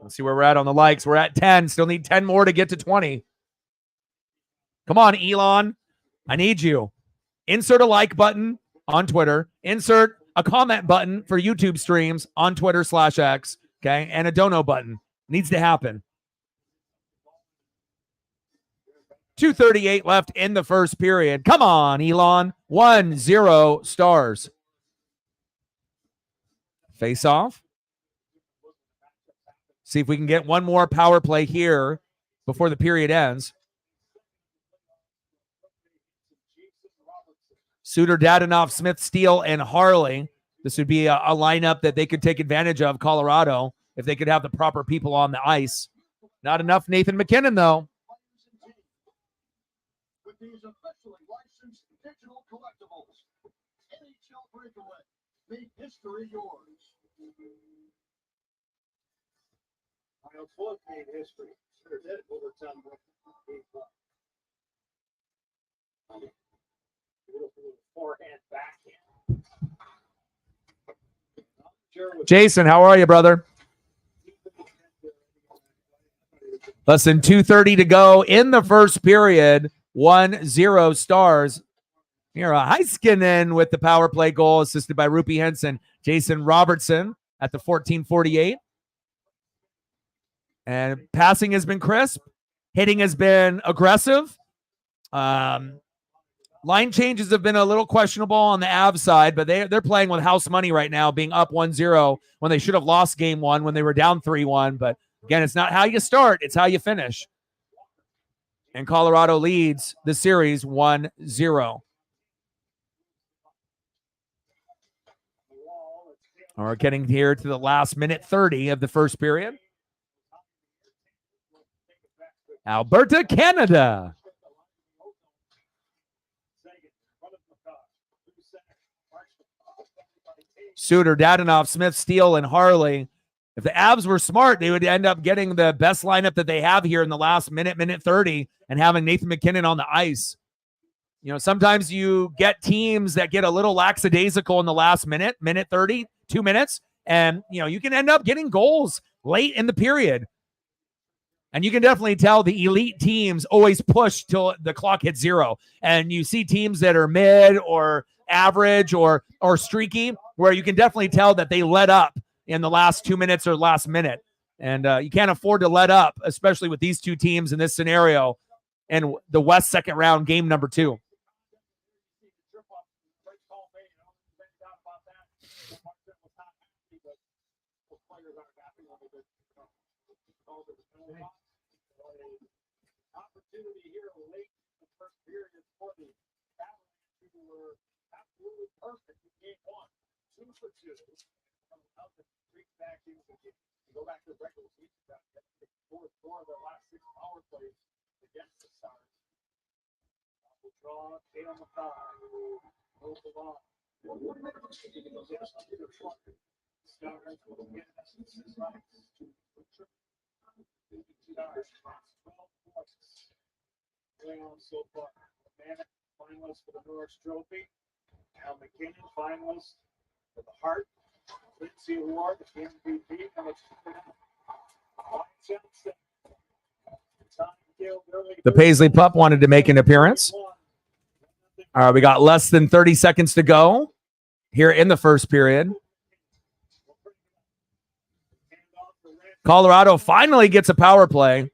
Let's see where we're at on the likes. We're at 10. Still need 10 more to get to 20. Come on, Elon. I need you. Insert a like button on Twitter. Insert a comment button for YouTube streams on Twitter/X. Okay. And a dono button. Needs to happen. 2:38 left in the first period. Come on, Elon. 1-0 Stars. Face off. See if we can get one more power play here before the period ends. Suter, Dadonov, Smith, Steele, and Harley. This would be a lineup that they could take advantage of, Colorado, if they could have the proper people on the ice. Not enough Nathan McKinnon, though.
With these officially licensed digital collectibles, NHL Breakaway, make history yours. Miles Wood made history. Sure did. Overtime with beautiful forehand backhand.
Jason, how are you, brother? Less than 2:30 to go in the first period. 1-0 Stars. Here, Heiskanen with the power play goal, assisted by Rupi Henson. Jason Robertson at the 14:48. And passing has been crisp. Hitting has been aggressive. Line changes have been a little questionable on the Avs side, but they're playing with house money right now, being up 1-0 when they should have lost game one when they were down 3-1. But again, it's not how you start, it's how you finish. And Colorado leads the series 1-0. We're getting here to the last minute 30 of the first period. Alberta, Canada. Suter, Dadonov, Smith, Steele, and Harley. If the Avs were smart, they would end up getting the best lineup that they have here in the last minute 30, and having Nathan McKinnon on the ice. You know, sometimes you get teams that get a little lackadaisical in the last minute 30, 2 minutes, and, you know, you can end up getting goals late in the period. And you can definitely tell the elite teams always push till the clock hits 0. And you see teams that are mid or average or streaky, where you can definitely tell that they let up in the last 2 minutes or last minute. And you can't afford to let up, especially with these two teams in this scenario and the West second round game number 2.
Opportunity here late in the first period for the Avalanche, who were absolutely perfect in game 1, 2 for 2. Out the streak back in, go back to the regular season, got the fourth score of their last 6 power plays against the Stars. Will draw Tatum McCarr, move the ball. Stars will get his rights. So far, Manic finalist for the Norris Trophy. Al McKinnon finalist for the Hart Lindsay Award, the MVP.
The Paisley Pup wanted to make an appearance. All right, we got less than 30 seconds to go here in the first period. Colorado finally gets a power play.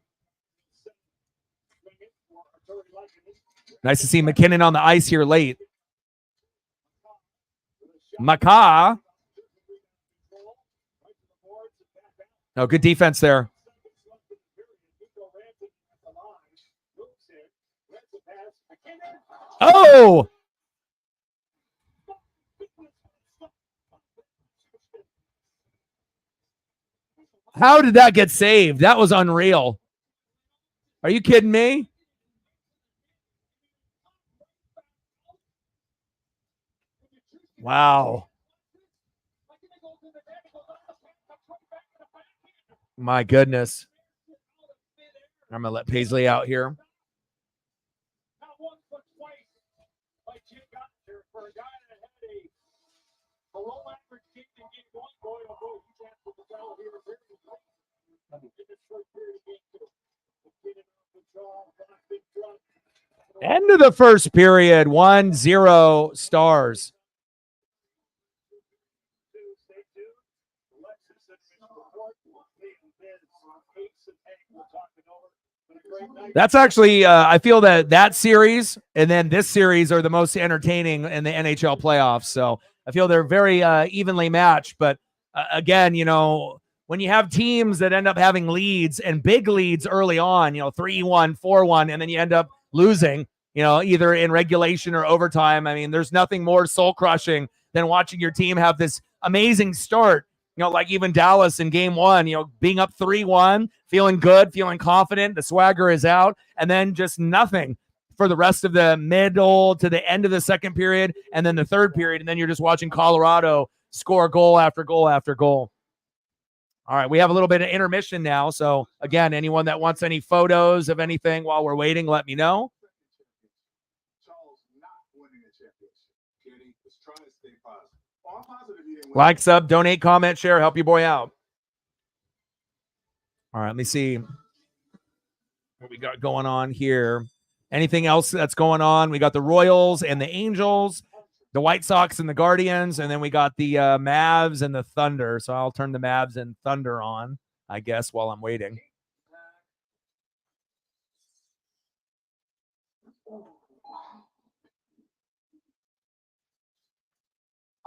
Nice to see McKinnon on the ice here late. Maka. Oh, good defense there. Oh! How did that get saved? That was unreal. Are you kidding me? Wow. My goodness. I'm going to let Paisley out here. End of the first period, 1-0 Stars. That's actually, I feel that series and then this series are the most entertaining in the NHL playoffs. So I feel they're very evenly matched. But again, you know, when you have teams that end up having leads and big leads early on, you know, 3-1, 4-1, and then you end up losing, you know, either in regulation or overtime. I mean, there's nothing more soul crushing than watching your team have this amazing start. You know, like even Dallas in game one, you know, being up 3-1, feeling good, feeling confident, the swagger is out, and then just nothing for the rest of the middle to the end of the second period and then the third period. And then you're just watching Colorado score goal after goal after goal. All right, we have a little bit of intermission now. So, again, anyone that wants any photos of anything while we're waiting, let me know. Like, sub, donate, comment, share, help your boy out. All right, let me see what we got going on here. Anything else that's going on? We got the Royals and the Angels, the White Sox and the Guardians, and then we got the Mavs and the Thunder. So I'll turn the Mavs and Thunder on, I guess, while I'm waiting.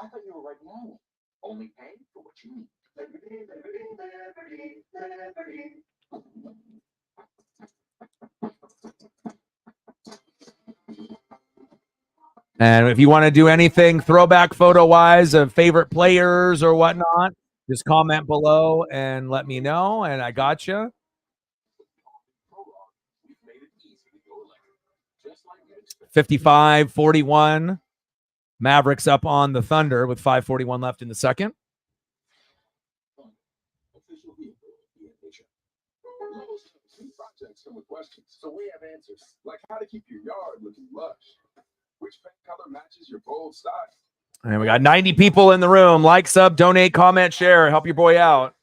I thought you were right now. Only pay for what you need.
And if you want to do anything throwback photo wise of favorite players or whatnot, just comment below and let me know. And I got you. 55-41. Mavericks up on the Thunder with 5:41 left in the second.
So we have answers, like how to keep your yard looking lush. Which paint color matches your bold style?
And we got 90 people in the room. Like, sub, donate, comment, share. Help your boy out.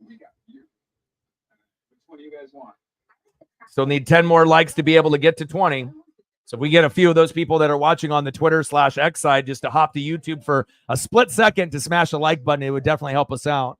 We got you. Which one do you guys want?
Still need 10 more likes to be able to get to 20. So if we get a few of those people that are watching on the Twitter/X side just to hop to YouTube for a split second to smash the like button, it would definitely help us out.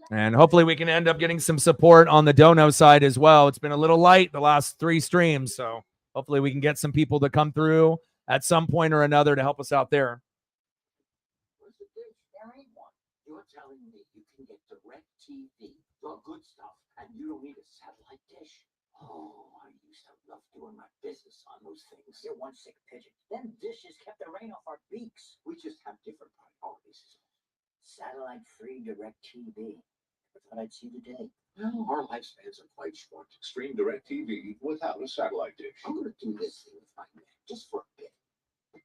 And hopefully we can end up getting some support on the Dono side as well. It's been a little light the last 3 streams, so hopefully we can get some people to come through at some point or another to help us out there.
You're telling me you can get direct TV, the good stuff, and you don't need a satellite dish? Oh, I used to love doing my business on those things. You're one sick pigeon. Them dishes kept the rain off our beaks. We just have different priorities. Satellite-free direct TV. I thought I'd see the day.
Well, our lifespans are quite short. Stream direct TV without a satellite dish.
I'm going to do this thing with my man, just for a bit.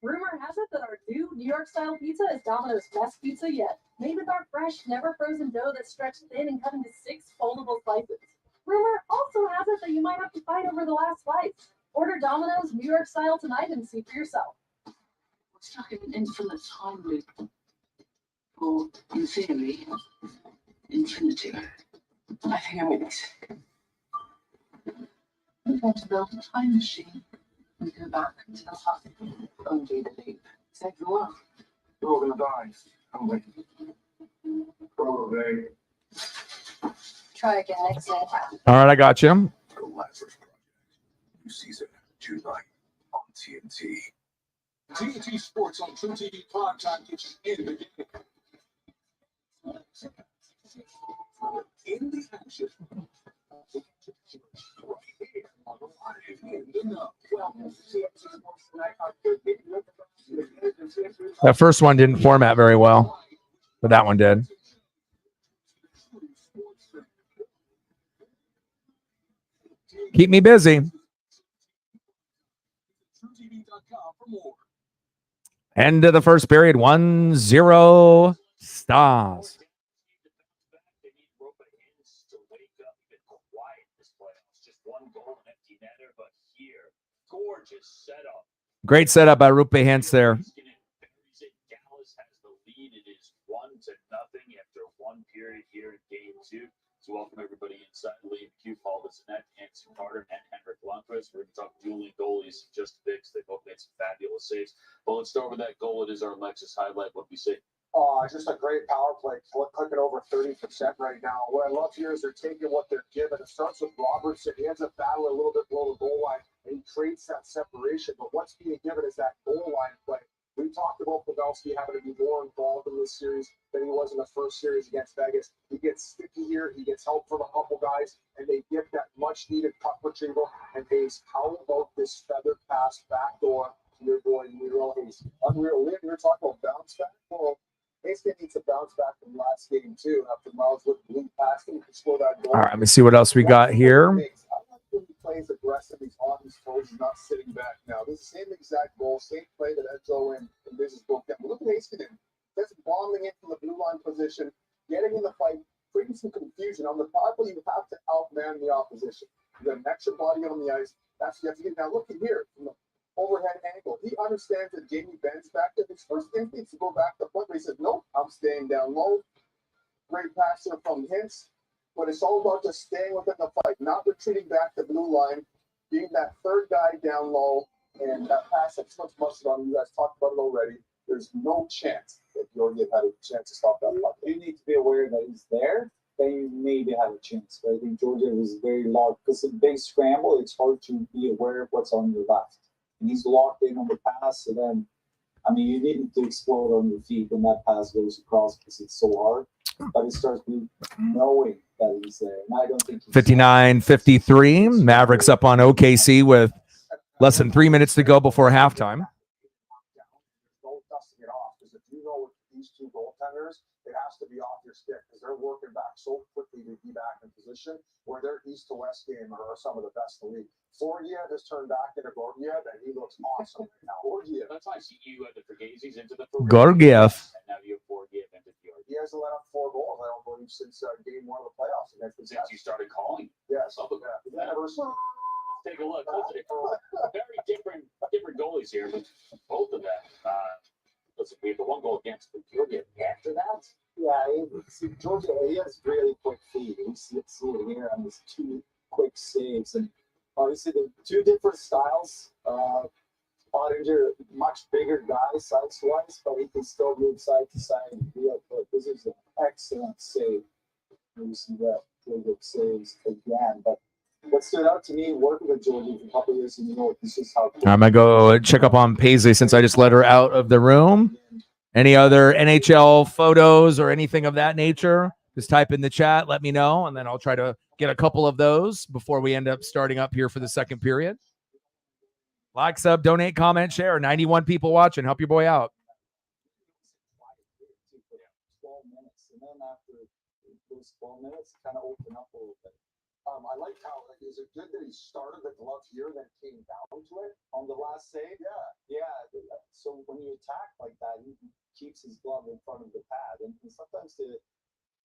Rumor has it that our new New York style pizza is Domino's best pizza yet. Made with our fresh, never frozen dough that's stretched thin and cut into 6 foldable slices. Rumor also has it that you might have to fight over the last slice. Order Domino's New York style tonight and see for yourself.
It's like an infinite time loop. Or, in theory, infinity. I think I'm with it. I'm about to build a time machine. We go back to the hut. Undo the loop. Save the world.
We're all gonna die. I'm like, probably.
Try again next day.
All right, I got you.
The Lazarus Project. New season, July on TNT. TNT Sports on True TV Primetime gets you in the game. In the action. Right here on the live in the know. Welcome to TNT Sports tonight.
That first one didn't format very well, but that one did. Keep me busy. End of the first period, 1-0 Stars. Great setup by Rupe Hintz there.
So welcome everybody inside. Lee McHugh, Paul Bissonnette, Hanson Carter, and Henrik Lundqvist. We're going to talk dueling goalies just fixed. They both made some fabulous saves. But let's start with that goal. It is our Alexis highlight. What we say?
Just a great power play. Clicking over 30% right now. What I love here is they're taking what they're given. It starts with Robertson. He ends up battling a little bit below the goal line, and he creates that separation. But what's being given is that goal line play. We talked about Pavelski having to be more involved in this series than he was in the first series against Vegas. He gets sticky here. He gets help from a couple guys, and they get that much-needed puck retrieval. And Hayes, how about this feather pass backdoor to your boy, Miguel Hayes? Unreal. You're talking about bounce back? Well, Hayes needs to bounce back from last game, too, after Miles with blue past him to score that goal.
All right, let me see what else we got here.
He plays aggressive. He's on his toes. He's not sitting back now. This is the same exact goal, same play that Edzo and Business broke down. But look at Heiskanen. That's bombing in from the blue line position, getting in the fight, creating some confusion. On the power play, you have to outman the opposition. You got an extra body on the ice. That's what you have to get. Now, look at here from the overhead angle. He understands that Jamie Benn's back there. His first instinct is to go back to the point, but he says, nope, I'm staying down low. Great passer from Hintz. But it's all about just staying within the fight, not retreating back to blue line, being that third guy down low, and that pass that's much mustard on. You guys talked about it already. There's no chance that Georgiev had a chance to stop that puck.
You need to be aware that he's there, then you maybe have a chance. But I think Georgiev is very locked because in a big scramble, it's hard to be aware of what's on your left. And he's locked in on the pass, so then, I mean, you need to explode on your feet when that pass goes across because it's so hard. But it starts with knowing that he's there. And I don't think
59-53. Mavericks up on OKC with less than 3 minutes to go before halftime.
Don't dusting it off, because if you know with these two goaltenders, it has to be off your stick because they're working back so quickly to be back in position where their east to west game are some of the best in the league. Georgiev has turned back into Georgiev, and he looks awesome right now. Georgiev.
That's why I see you had the Fugazi's into the
Georgiev.
And now you have Georgiev into Georgiev.
He hasn't let up 4 goals, I don't believe, since game 1 of the playoffs against the
Since you started calling.
Yes.
Love it.
Yeah.
Take a look. Very different goalies here, but both of them. Listen, we have the one goal against Georgiev. After that,
yeah, Georgia, he has really quick feet. We see it here on his 2 quick saves. And obviously, the 2 different styles. Pottinger, much bigger guy size-wise, but he can still move side to side. This is an excellent save. You see that Georgia saves again. But what stood out to me, working with Georgia for a couple of years in New York, this is how.
I'm going to go check up on Paisley since I just let her out of the room. Any other NHL photos or anything of that nature? Just type in the chat, let me know, and then I'll try to get a couple of those before we end up starting up here for the second period. Like, sub, donate, comment, share. 91 people watching. Help your boy out.
12 minutes, and then after those 12 minutes, kind of open up a little bit.
I like how, is it good that he started the glove here, then came down to it?
On the last save, yeah. So when you attack like that, he keeps his glove in front of the pad, and sometimes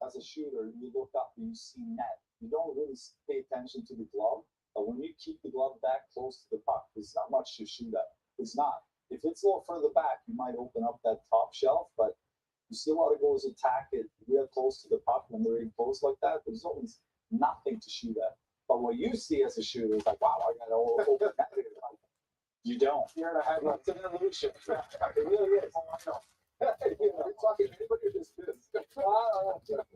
as a shooter, you look up and you see net. You don't really pay attention to the glove, but when you keep the glove back close to the puck, there's not much to shoot at. It's not. If it's a little further back, you might open up that top shelf, but you see a lot of goals attack it real close to the puck when they're in close like that. There's always nothing to shoot at. But what you see as a shooter is like, wow, I got to open that.
You don't.
You're in a headline. It's an evolution. It really is. Oh, I know. You know, talking to anybody in this business. I would have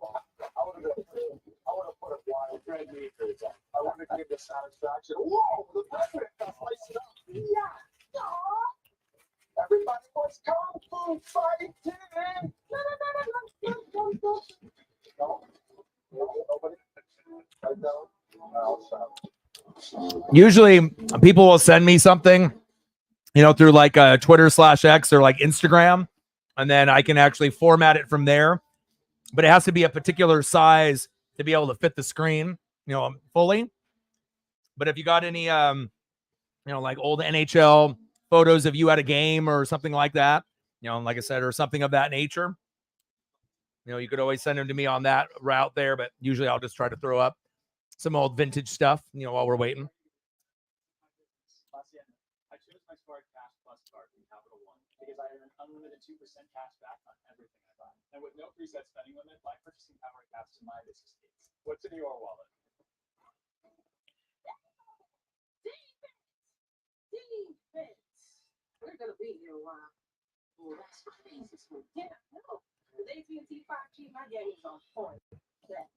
put a wild red meters on. I would have given the satisfaction. Whoa, the president got sliced up. Yeah. Aw. Everybody was kung fu fighting. No, nobody. Right down. No, stop.
Usually people will send me something, through like Twitter/X or like Instagram, and then I can actually format it from there. But it has to be a particular size to be able to fit the screen, fully. But if you got any, like old NHL photos of you at a game or something like that, like I said, or something of that nature, you could always send them to me on that route there. But usually I'll just try to throw up some old vintage stuff, while we're waiting.
I chose my Smart Cash Plus card from Capital One because I earn unlimited 2% cash back on everything I buy. And with no preset spending limit, my purchasing power caps to my business needs. What's in your wallet?
Defense. We're gonna be here a while. Well, that's crazy. Yeah, no. With AT&T 5G, my game is on point. Yeah.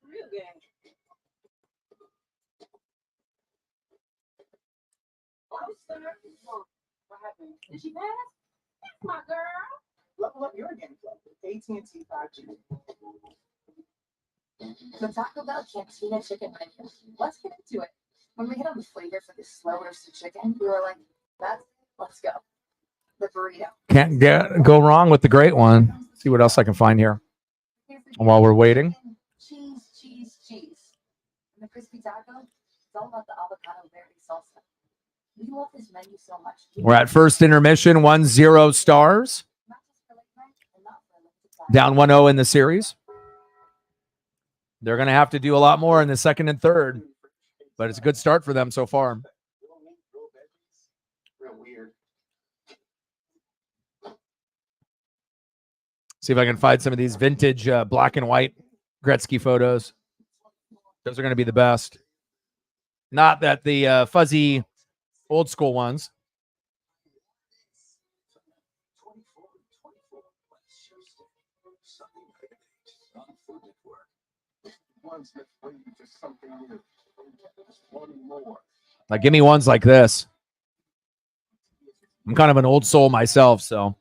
Real game. Oh, sir. What happened? Did she pass? That's my girl.
Level up your game club with AT&T 5G.
The Taco Bell Cantina Chicken Menu. Let's get into it. When we hit on the flavor for the slow roasted chicken, we were like, that's it. Let's go. The burrito.
Can't go wrong with the great one. See what else I can find here while we're waiting.
Cheese, cheese, cheese. And the crispy taco, it's all about the avocado berry salsa. We love this menu so much.
We're at first intermission, 1-0 stars.
Not just for late night and not for a limited time.
Down 1-0 in the series. They're going to have to do a lot more in the second and third, but it's a good start for them so far.
Real weird.
See if I can find some of these vintage black and white Gretzky photos. Those are going to be the best. Not that the fuzzy old school ones. Like, give me ones like this. I'm kind of an old soul myself, so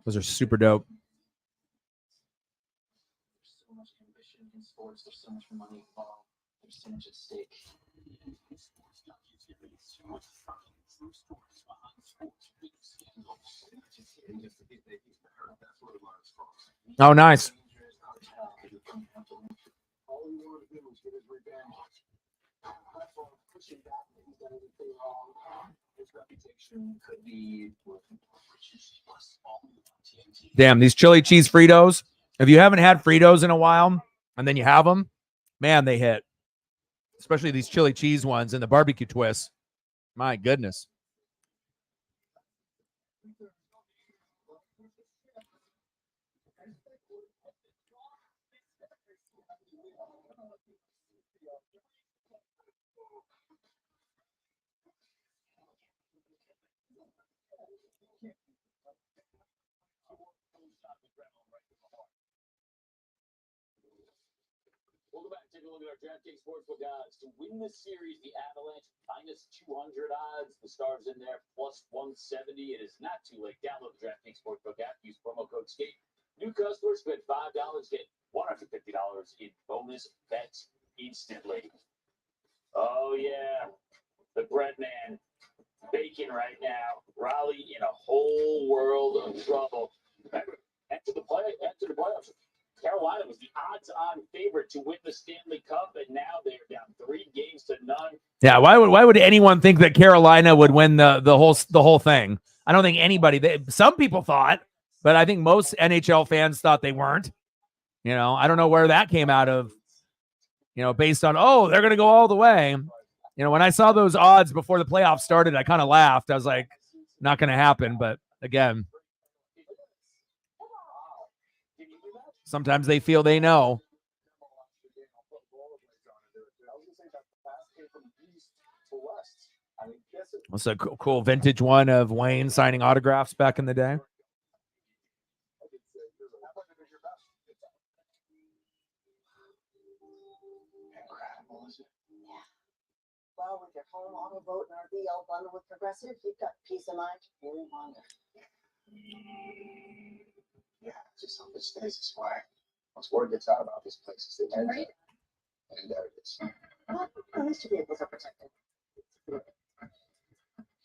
those are super dope.
There's so much ambition in sports. There's so much money involved. There's so much at stake.
Oh, nice.
All he wanted to do was get his revenge. That's all pushing back that he's done anything wrong. His reputation could be worth
Damn, these chili cheese Fritos. If you haven't had Fritos in a while and then you have them, man, they hit. Especially these chili cheese ones and the barbecue twists. My goodness.
Welcome back. Take a look at our DraftKings Sportsbook odds. To win this series, the Avalanche minus 200 odds. The Stars in there plus 170. It is not too late. Download the DraftKings Sportsbook app. Use promo code SKATE. New customers spend $5. Get $150 in bonus bets instantly. Oh, yeah. The bread man baking right now. Raleigh in a whole world of trouble. Remember, after the playoffs, Carolina was the odds-on favorite to win the Stanley Cup, and now they're down 3-0.
Yeah, why would anyone think that Carolina would win the whole thing? I don't think anybody. Some people thought, but I think most NHL fans thought they weren't. I don't know where that came out of. Based on they're going to go all the way. When I saw those odds before the playoffs started, I kind of laughed. I was like, not going to happen. But again, sometimes they feel they know. Was a cool vintage one of Wayne signing autographs back in the day.
Incredible, isn't it?
Well, with your home auto vote and RVL bundle with Progressive, you've got peace of mind for longer.
Yeah, just hope it stays this way. Once word gets out about these places, they tend to. And there it is.
Well, at least your vehicles are protected.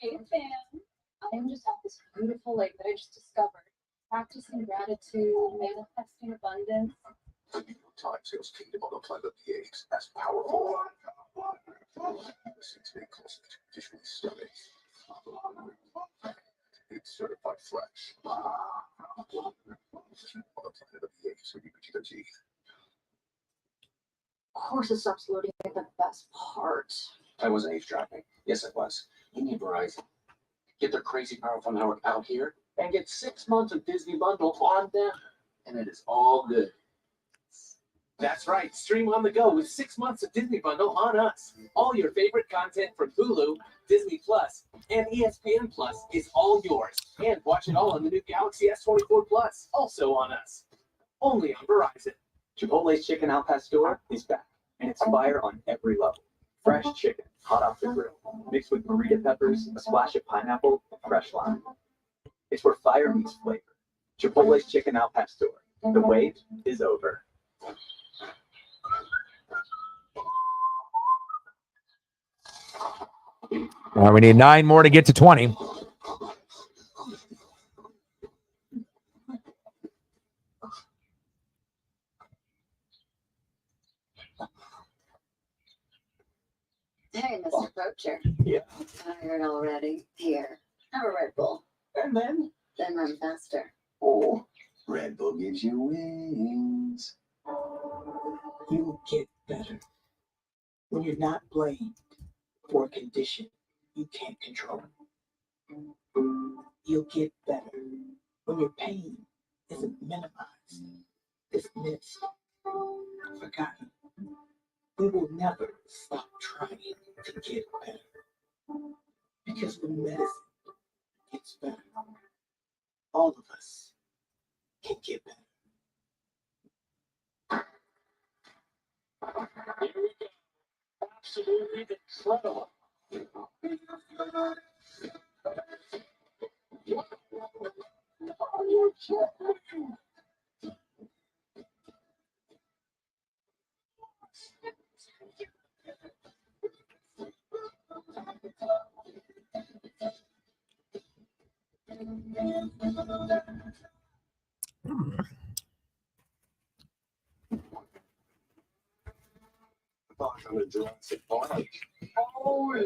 Hey, fam. I'm just at this beautiful lake that I just discovered. Practicing gratitude, manifesting abundance.
Time sales kingdom on the planet PAs as powerful. Listen to me closely. Visually stunning. It's certified fresh. On the planet of PAs, so you can G.
Of course, it stops loading at the best part.
I wasn't eavesdropping. Yes, I was. You need Verizon. Get their crazy powerful network out here and get 6 months of Disney bundle on them. And it is all good. That's right. Stream on the go with 6 months of Disney bundle on us. All your favorite content from Hulu, Disney Plus, and ESPN Plus is all yours. And watch it all on the new Galaxy S24 Plus, also on us. Only on Verizon.
Chipotle's Chicken Al Pastor is back, and it's fire on every level. Fresh chicken, hot off the grill, mixed with burrito peppers, a splash of pineapple, and fresh lime. It's where fire meets flavor. Chipotle's Chicken Al Pastor. The wait is over.
All right, we need 9 more to get to 20.
Hey, Mr. Poacher.
Yeah.
Tired already? Here, have a Red Bull.
And then,
Then run faster.
oh, Red Bull gives you wings. You get better when you're not blamed for a condition you can't control. You'll get better when your pain isn't minimized, dismissed, forgotten. We will never stop trying to get better. Because when medicine gets better, all of us can get better. Here we go. Absolutely incredible. Back on the Jurassic Park. Holy.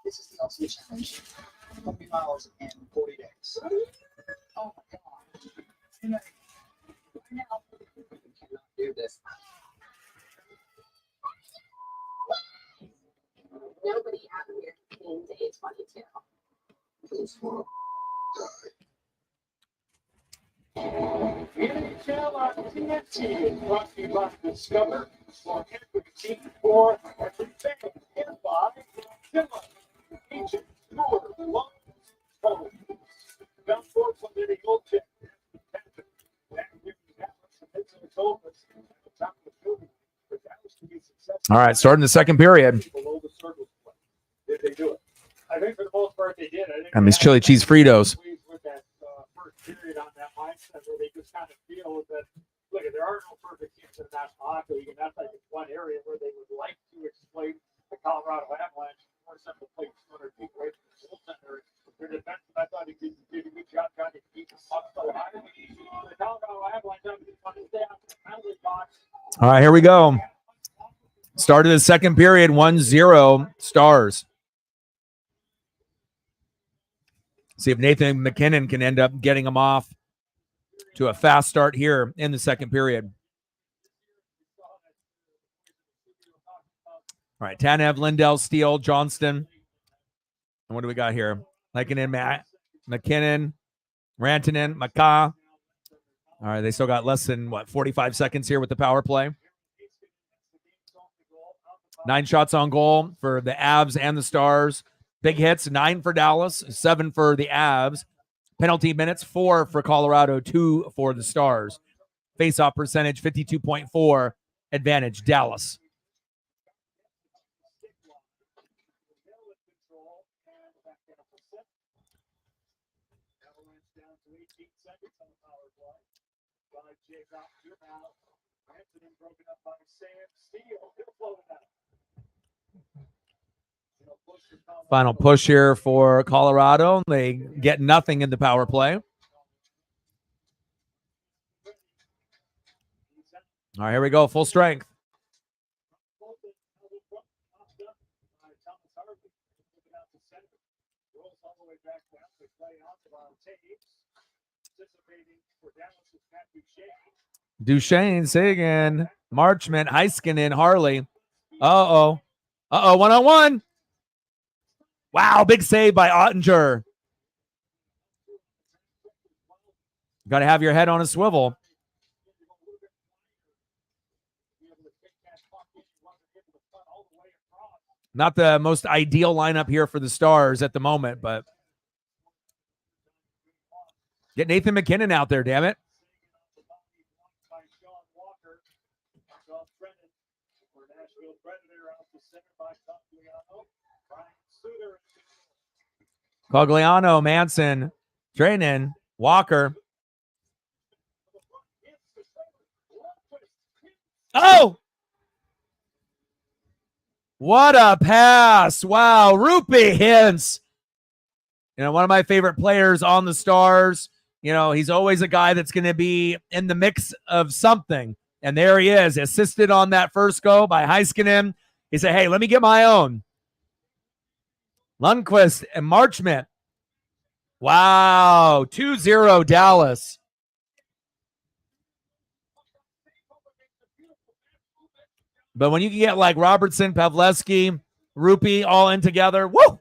This is the ultimate challenge.
20 miles in 40 days.
Oh my god.
You cannot do this.
Nobody out here can day 22.
This one.
NHL on TNT is brought to you by Discover. For every for everything. And by Zilla. Ancient Tour. Long total. Down forward from the old jet.
All right, starting the second period.
Below the circle split. Did they do it? I think for the most part they did. I think
And these chili cheese Fritos.
with that first period on that mindset where they just kind of feel that look, there are no perfect teams in the National Hockey League, and that's like one area where they would like to exploit the Colorado Avalanche. More simple play 200 feet away from the goal center. Their defenseman, I thought he did a good job trying to keep the puck alive. The Colorado Avalanche obviously want to stay out of the penalty box.
All right, here we go. Started the second period, 1-0 Stars. See if Nathan McKinnon can end up getting them off to a fast start here in the second period. All right, Tanev, Lindell, Steele, Johnston. And what do we got here? Lehkonen, Matt, McKinnon, Rantanen, McCaw. All right, they still got less than, 45 seconds here with the power play. 9 shots on goal for the Avs and the Stars. Big hits, 9 for Dallas, 7 for the Avs. Penalty minutes, 4 for Colorado, 2 for the Stars. Face-off percentage, 52.4, advantage Dallas.
Avalanche down to 18 seconds on the power play. By Jacob, you're out. Anthony broken up by Sam Steele. He'll float it out.
Final push here for Colorado. They get nothing in the power play. All right, here we go. Full strength. Duchesne, Sagan, Marchment, Heiskanen, Harley. Uh-oh. Uh-oh, one-on-one. Wow, big save by Ottinger. Got to have your head on a swivel. Not the most ideal lineup here for the Stars at the moment, but get Nathan McKinnon out there, damn it. Cogliano, Manson, Trainin, Walker. Oh! What a pass. Wow. Rupi Hintz. You know, one of my favorite players on the Stars. You know, he's always a guy that's going to be in the mix of something. And there he is, assisted on that first go by Heiskanen. He said, hey, let me get my own. Lundqvist and Marchment. Wow. 2-0 Dallas. But when you can get like Robertson, Pavlevsky, Rupi all in together, woo!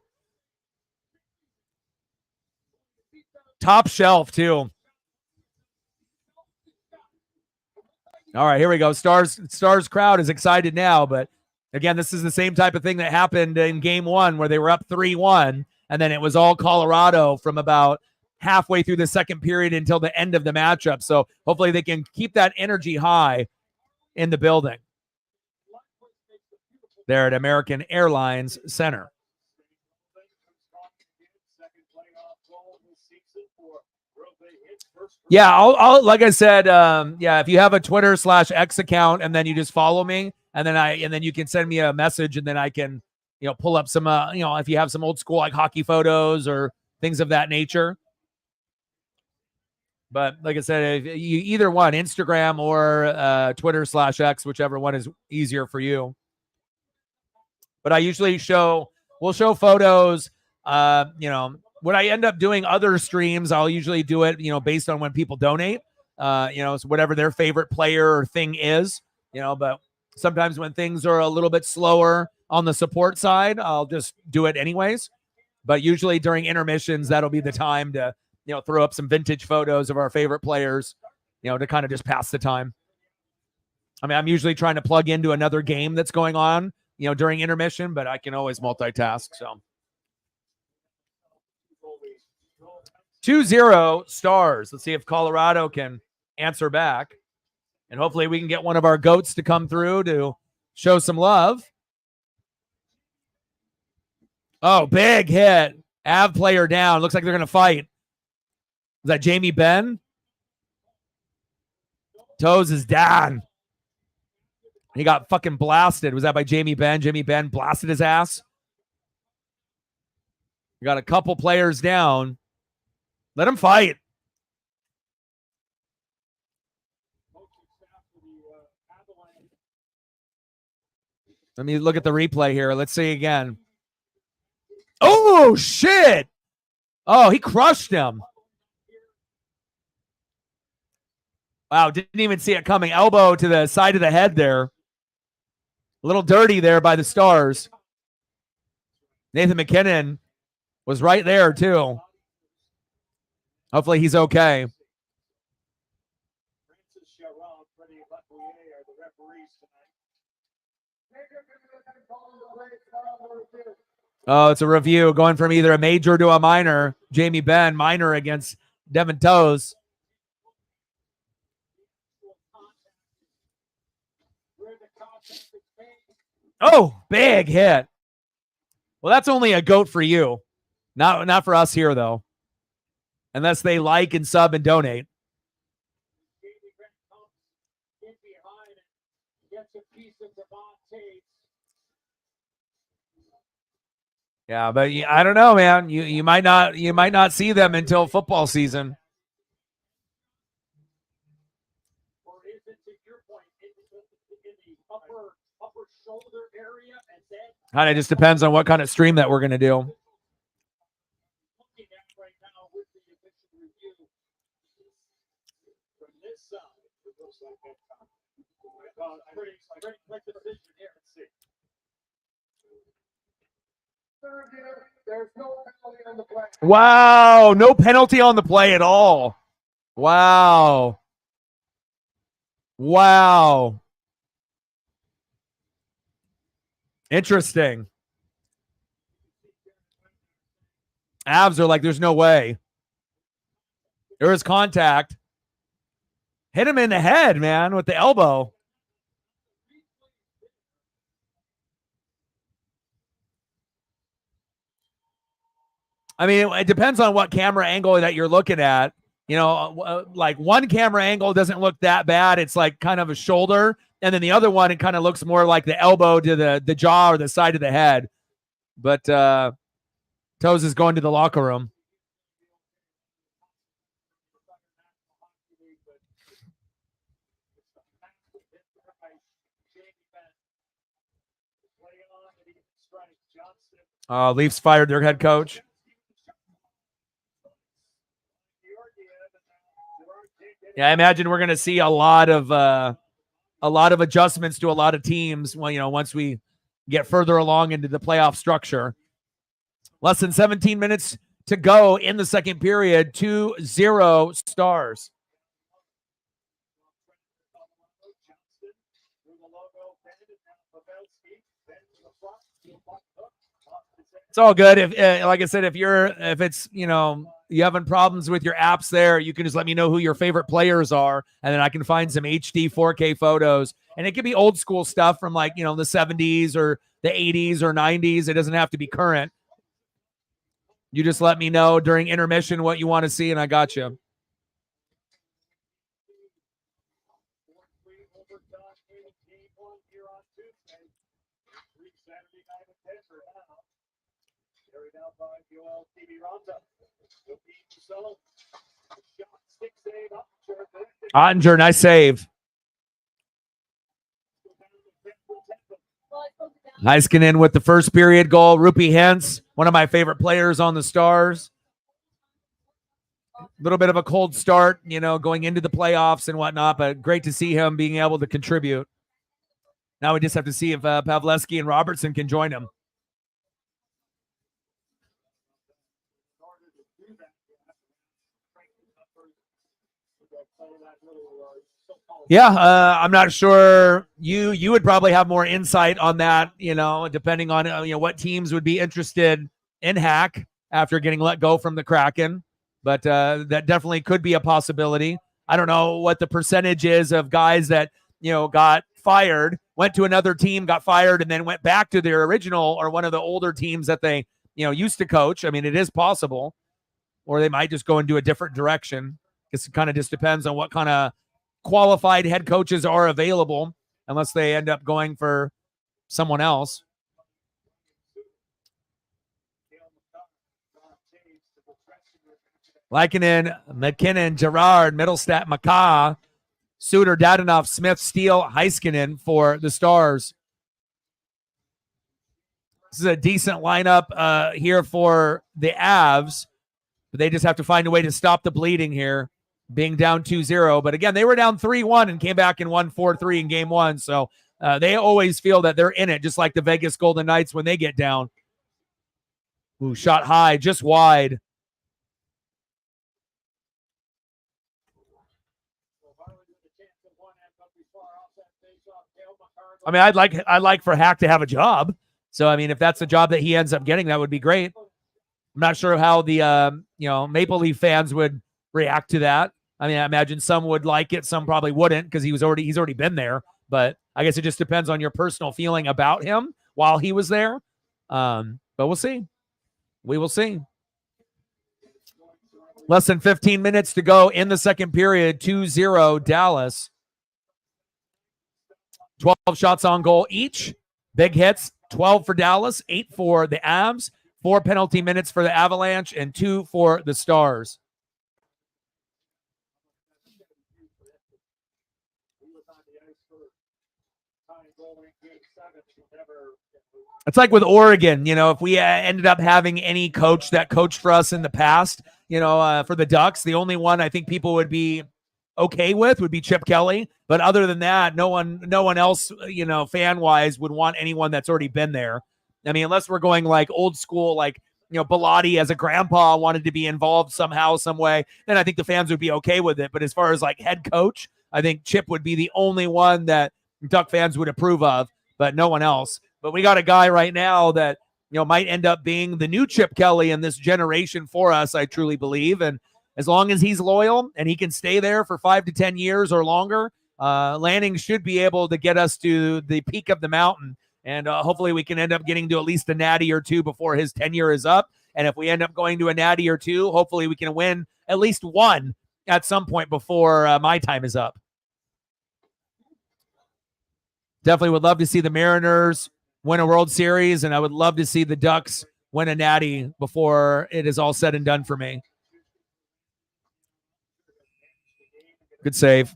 Top shelf, too. All right, here we go. Stars crowd is excited now, but again, this is the same type of thing that happened in game 1 where they were up 3-1, and then it was all Colorado from about halfway through the second period until the end of the matchup. So hopefully they can keep that energy high in the building. There at American Airlines Center. Yeah, I'll like I said, yeah, if you have a Twitter/X account and then you just follow me and then you can send me a message and then I can, you know, pull up some, you know, if you have some old school like hockey photos or things of that nature. But like I said, if you either one, Instagram or Twitter/X, whichever one is easier for you. But I usually we'll show photos. You know, when I end up doing other streams, I'll usually do it, you know, based on when people donate, you know, so whatever their favorite player or thing is, you know, but sometimes when things are a little bit slower on the support side, I'll just do it anyways. But usually during intermissions, that'll be the time to, you know, throw up some vintage photos of our favorite players, you know, to kind of just pass the time. I mean, I'm usually trying to plug into another game that's going on, you know, during intermission, but I can always multitask. So 2-0 Stars. Let's see if Colorado can answer back. And hopefully we can get one of our goats to come through to show some love. Oh, big hit. Av player down. Looks like they're going to fight. Is that Jamie Benn? Toes is down. He got fucking blasted. Was that by Jamie Benn? Jamie Benn blasted his ass. We got a couple players down. Let him fight. Let me look at the replay here. Let's see again. Oh, shit. Oh, he crushed him. Wow, didn't even see it coming. Elbow to the side of the head there. A little dirty there by the Stars. Nathan McKinnon was right there, too. Hopefully he's okay. Oh, it's a review going from either a major to a minor. Jamie Benn, minor against Devin Toes. Oh, big hit. Well, that's only a goat for you. Not for us here, though. Unless they like and sub and donate. Yeah, but I don't know, man. You might not see them until football season. Kind of just depends on what kind of stream that we're going to do. Wow, no penalty on the play at all. Wow. Wow. Interesting. Avs are like, there's no way. There is contact. Hit him in the head, man, with the elbow. I mean, it depends on what camera angle that you're looking at. You know, like one camera angle doesn't look that bad. It's like kind of a shoulder. And then the other one, it kind of looks more like the elbow to the jaw or the side of the head. But Toes is going to the locker room. Leafs fired their head coach. Yeah, I imagine we're going to see a lot of adjustments to a lot of teams. Well, you know, once we get further along into the playoff structure. Less than 17 minutes to go in the second period. 2-0 Stars. It's all good. If like I said, if it's, you know, you having problems with your apps there, you can just let me know who your favorite players are, and then I can find some HD 4K photos. And it could be old school stuff from, like, you know, the 70s or the 80s or 90s. It doesn't have to be current. You just let me know during intermission what you want to see, and I got you. Ottinger, nice save. Heiskanen with the first period goal. Rupi Hentz, one of my favorite players on the Stars. A little bit of a cold start, you know, going into the playoffs and whatnot, but great to see him being able to contribute. Now we just have to see if Pavleski and Robertson can join him. Yeah, I'm not sure. You would probably have more insight on that, you know, depending on you know, what teams would be interested in Hack after getting let go from the Kraken. But that definitely could be a possibility. I don't know what the percentage is of guys that, you know, got fired, went to another team, got fired, and then went back to their original or one of the older teams that they, you know, used to coach. I mean, it is possible. Or they might just go into a different direction. It kind of just depends on what kind of qualified head coaches are available, unless they end up going for someone else. Likinen, McKinnon, Gerard, Middlestat, McCaw, Suter, Dadonov, Smith, Steele, Heiskanen for the Stars. This is a decent lineup here for the Avs, but they just have to find a way to stop the bleeding here, being down 2-0. But again, they were down 3-1 and came back and won 4-3 in game one. So they always feel that they're in it, just like the Vegas Golden Knights when they get down. Ooh, shot high, just wide. I mean, I'd like for Hack to have a job. So I mean, if that's the job that he ends up getting, that would be great. I'm not sure how the Maple Leaf fans would react to that. I mean, I imagine some would like it, some probably wouldn't because he's already been there. But I guess it just depends on your personal feeling about him while he was there. But we'll see. We will see. Less than 15 minutes to go in the second period. 2-0 Dallas. 12 shots on goal each. Big hits. 12 for Dallas, 8 for the Avs, 4 penalty minutes for the Avalanche, and 2 for the Stars. It's like with Oregon, if we ended up having any coach that coached for us in the past, for the Ducks, the only one I think people would be okay with would be Chip Kelly. But other than that, no one else, fan-wise would want anyone that's already been there. I mean, unless we're going like old school, like, Bilotti as a grandpa wanted to be involved somehow, some way, then I think the fans would be okay with it. But as far as like head coach, I think Chip would be the only one that Duck fans would approve of, but no one else. But we got a guy right now that, might end up being the new Chip Kelly in this generation for us, I truly believe. And as long as he's loyal and he can stay there for 5 to 10 years or longer, Lanning should be able to get us to the peak of the mountain. And hopefully we can end up getting to at least a natty or two before his tenure is up. And if we end up going to a natty or two, hopefully we can win at least one at some point before my time is up. Definitely would love to see the Mariners win a World Series, and I would love to see the Ducks win a natty before it is all said and done for me. Good save.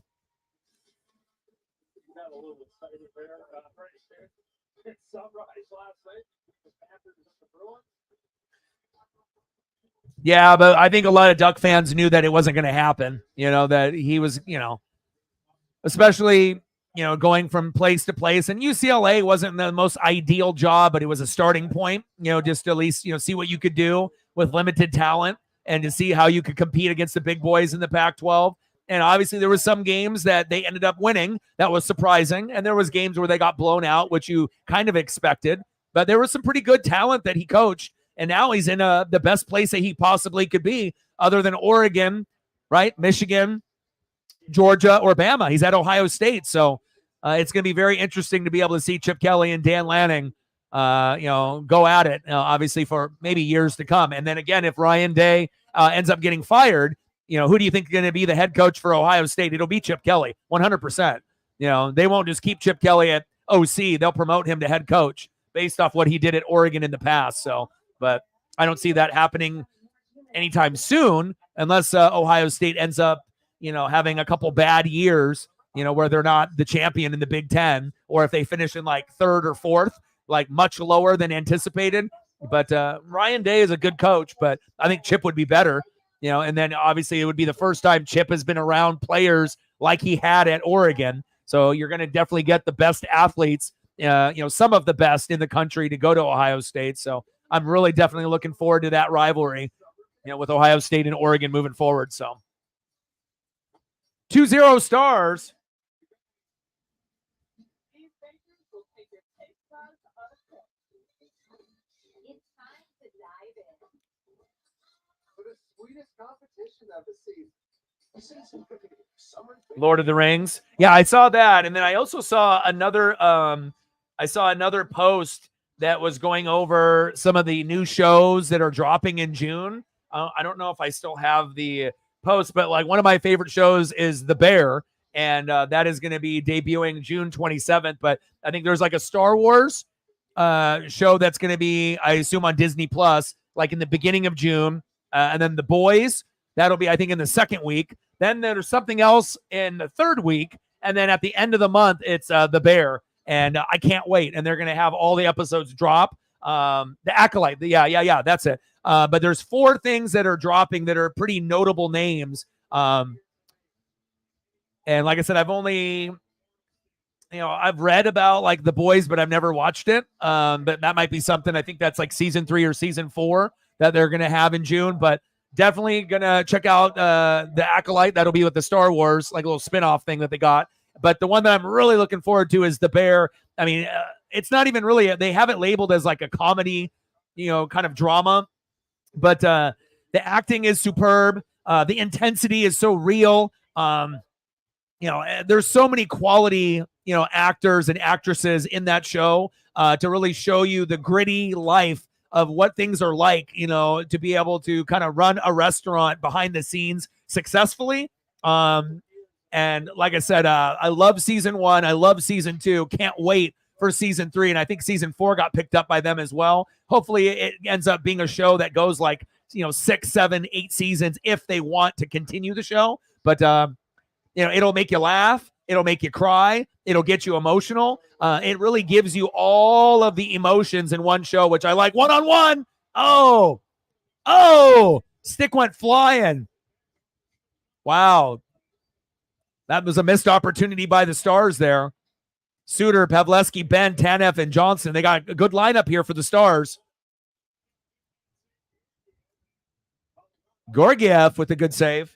Yeah, but I think a lot of Duck fans knew that it wasn't going to happen. That he was, especially, going from place to place. And UCLA wasn't the most ideal job, but it was a starting point, just to at least, see what you could do with limited talent and to see how you could compete against the big boys in the Pac-12. And obviously there was some games that they ended up winning. That was surprising. And there was games where they got blown out, which you kind of expected. But there was some pretty good talent that he coached. And now he's in the best place that he possibly could be, other than Oregon, right? Michigan, Georgia, or Bama. He's at Ohio State. So it's going to be very interesting to be able to see Chip Kelly and Dan Lanning, go at it, obviously for maybe years to come. And then again, if Ryan Day ends up getting fired, who do you think is going to be the head coach for Ohio State? It'll be Chip Kelly, 100%. They won't just keep Chip Kelly at OC. They'll promote him to head coach based off what he did at Oregon in the past. So, but I don't see that happening anytime soon unless Ohio State ends up, having a couple bad years, where they're not the champion in the Big Ten, or if they finish in like 3rd or 4th, like much lower than anticipated. But Ryan Day is a good coach, but I think Chip would be better, and then obviously it would be the first time Chip has been around players like he had at Oregon. So you're going to definitely get the best athletes, some of the best in the country to go to Ohio State. So I'm really definitely looking forward to that rivalry, with Ohio State and Oregon moving forward. So 2-0 Stars. Lord of the Rings. Yeah, I saw that. And then I also saw another post that was going over some of the new shows that are dropping in June. I don't know if I still have the post, but like one of my favorite shows is The Bear, and that is going to be debuting June 27th. But I think there's like a Star Wars show that's going to be, I assume, on Disney Plus, like in the beginning of June. And then The Boys, that'll be, I think, in the second week. Then there's something else in the third week. And then at the end of the month, it's The Bear. And I can't wait. And they're going to have all the episodes drop. The Acolyte. Yeah, that's it. But there's 4 things that are dropping that are pretty notable names. And like I said, I've only, I've read about like The Boys, but I've never watched it. But that might be something. I think that's like season 3 or season 4 that they're going to have in June. But definitely gonna check out the Acolyte. That'll be with the Star Wars, like a little spin-off thing that they got. But the one that I'm really looking forward to is The Bear. I mean, it's not even really, they have it labeled as like a comedy, kind of drama, but the acting is superb. The intensity is so real. There's so many quality, actors and actresses in that show to really show you the gritty life of what things are like, to be able to kind of run a restaurant behind the scenes successfully. And like I said, I love season 1. I love season 2. Can't wait for season 3. And I think season 4 got picked up by them as well. Hopefully it ends up being a show that goes like, 6, 7, 8 seasons if they want to continue the show. But, it'll make you laugh. It'll make you cry. It'll get you emotional. It really gives you all of the emotions in one show, which I like. One-on-one. Oh, stick went flying. Wow. That was a missed opportunity by the Stars there. Suter, Pavleski, Ben, Tanev, and Johnson. They got a good lineup here for the Stars. Gorgiev with a good save.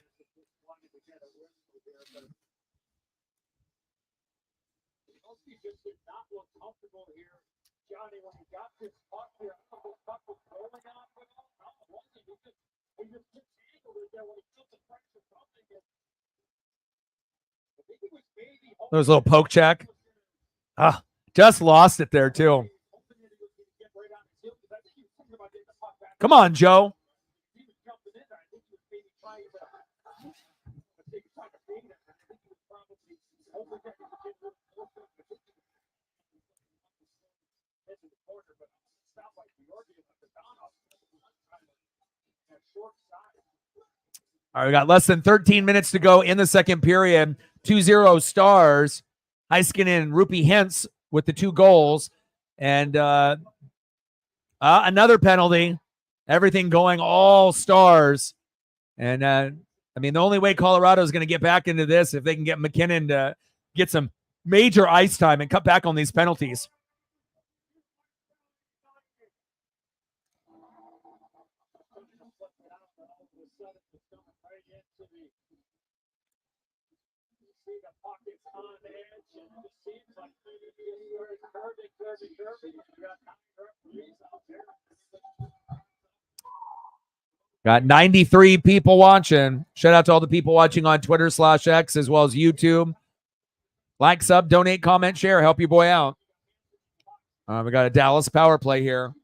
There was a little poke check. Just lost it there, too. Come on, Joe. All right, we got less than 13 minutes to go in the second period. 2-0 Stars. Heiskanen and Rupi Hintz with the 2 goals. And another penalty. Everything going all Stars. And, the only way Colorado is going to get back into this if they can get McKinnon to get some major ice time and cut back on these penalties. Got 93 people watching. Shout out to all the people watching on Twitter/X as well as YouTube. Like, sub, donate, comment, share. Help your boy out. We got a Dallas power play here.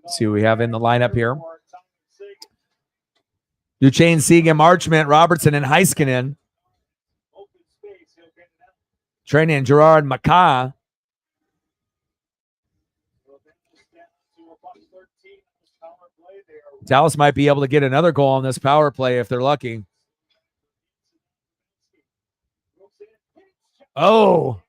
Let's see what we have in the lineup here. Duchesne, Seguin, Marchment, Robertson, and Heiskanen. Training Gerard Maca. Dallas might be able to get another goal on this power play if they're lucky. Oh.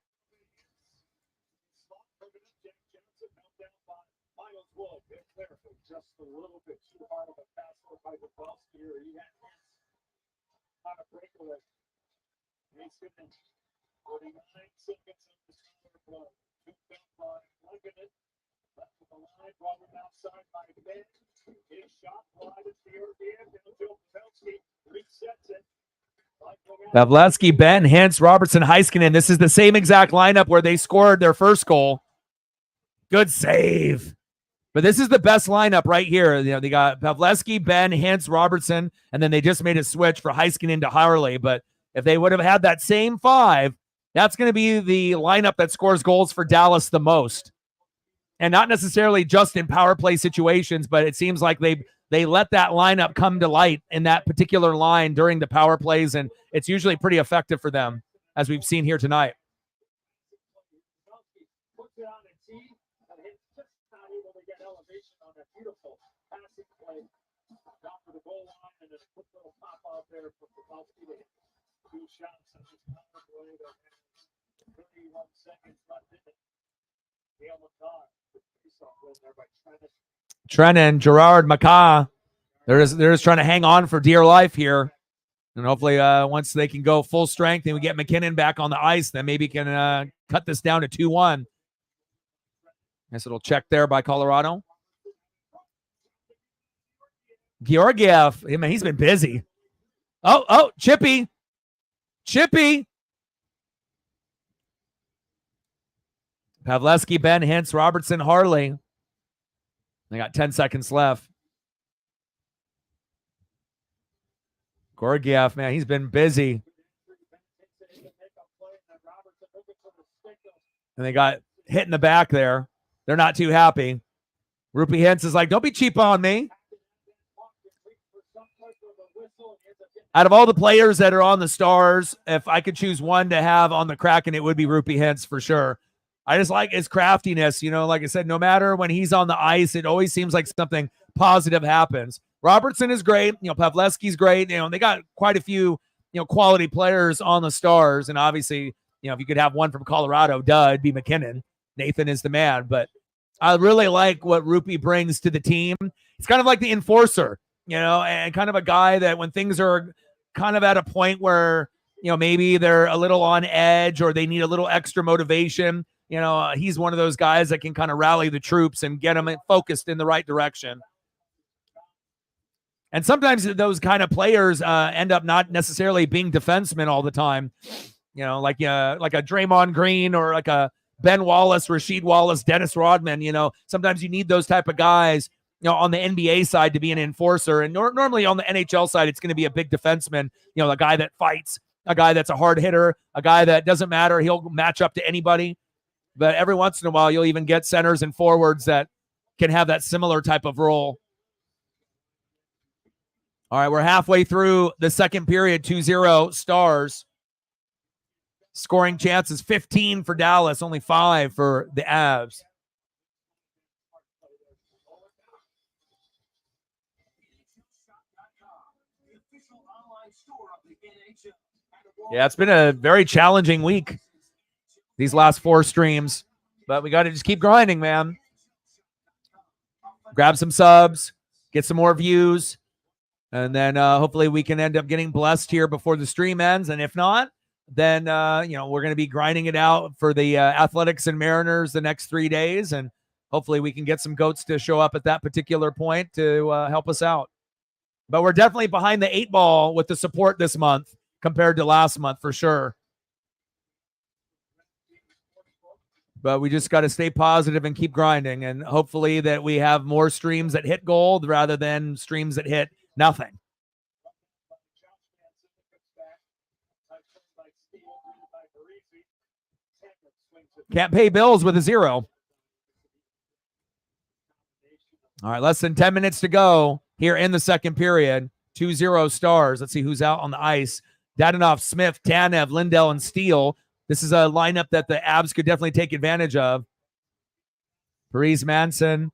Pavleski, Ben, Hintz, Robertson, Heiskanen. This is the same exact lineup where they scored their first goal. Good save. But this is the best lineup right here. They got Pavleski, Ben, Hintz, Robertson, and then they just made a switch for Heiskanen to Harley. But if they would have had that same 5, that's going to be the lineup that scores goals for Dallas the most. And not necessarily just in power play situations, but it seems like they let that lineup come to light in that particular line during the power plays, and it's usually pretty effective for them, as we've seen here tonight.
31 seconds left in it. Dale McCaw. Face-off win there by Trennan.
Trennan, Gerard McCaw. They're just trying to hang on for dear life here. And hopefully once they can go full strength and we get McKinnon back on the ice, then maybe can cut this down to 2-1. Nice little check there by Colorado. Georgiev, I mean, he's been busy. Oh, Chippy. Pavleski, Ben, Hintz, Robertson, Harley. They got 10 seconds left. Georgiev, man, he's been busy. And they got hit in the back there. They're not too happy. Rupee Hintz is like, don't be cheap on me. Out of all the players that are on the Stars, if I could choose one to have on the Kraken, it would be Rupee Hintz for sure. I just like his craftiness. You know, like I said, no matter when he's on the ice, it always seems like something positive happens. Robertson is great. You know, Pavleski's great. You know, they got quite a few, you know, quality players on the Stars. And obviously, you know, if you could have one from Colorado, it'd be McKinnon. Nathan is the man. But I really like what Rupee brings to the team. It's kind of like the enforcer, you know, and kind of a guy that when things are kind of at a point where, you know, maybe they're a little on edge or they need a little extra motivation, you know, he's one of those guys that can kind of rally the troops and get them focused in the right direction. And sometimes those kind of players end up not necessarily being defensemen all the time, you know, like a Draymond Green or like a Ben Wallace, Rasheed Wallace, Dennis Rodman. You know, sometimes you need those type of guys, you know, on the NBA side to be an enforcer. And normally on the NHL side, it's going to be a big defenseman, you know, a guy that fights, a guy that's a hard hitter, a guy that doesn't matter. He'll match up to anybody. But every once in a while, you'll even get centers and forwards that can have that similar type of role. All right, we're halfway through the second period, 2-0 Stars. Scoring chances, 15 for Dallas, only 5 for the Avs. Yeah, it's been a very challenging week, these last 4 streams. But we got to just keep grinding, man. Grab some subs, get some more views. And then hopefully we can end up getting blessed here before the stream ends. And if not, then, you know, we're going to be grinding it out for the Athletics and Mariners the next 3 days. And hopefully we can get some goats to show up at that particular point to help us out. But we're definitely behind the 8 ball with the support this month compared to last month for sure. But we just got to stay positive and keep grinding. And hopefully that we have more streams that hit gold rather than streams that hit nothing. Can't pay bills with a 0. All right, less than 10 minutes to go here in the second period. 2-0 Stars. Let's see who's out on the ice. Dadonov, Smith, Tanev, Lindell, and Steele. This is a lineup that the Avs could definitely take advantage of. Parise, Manson,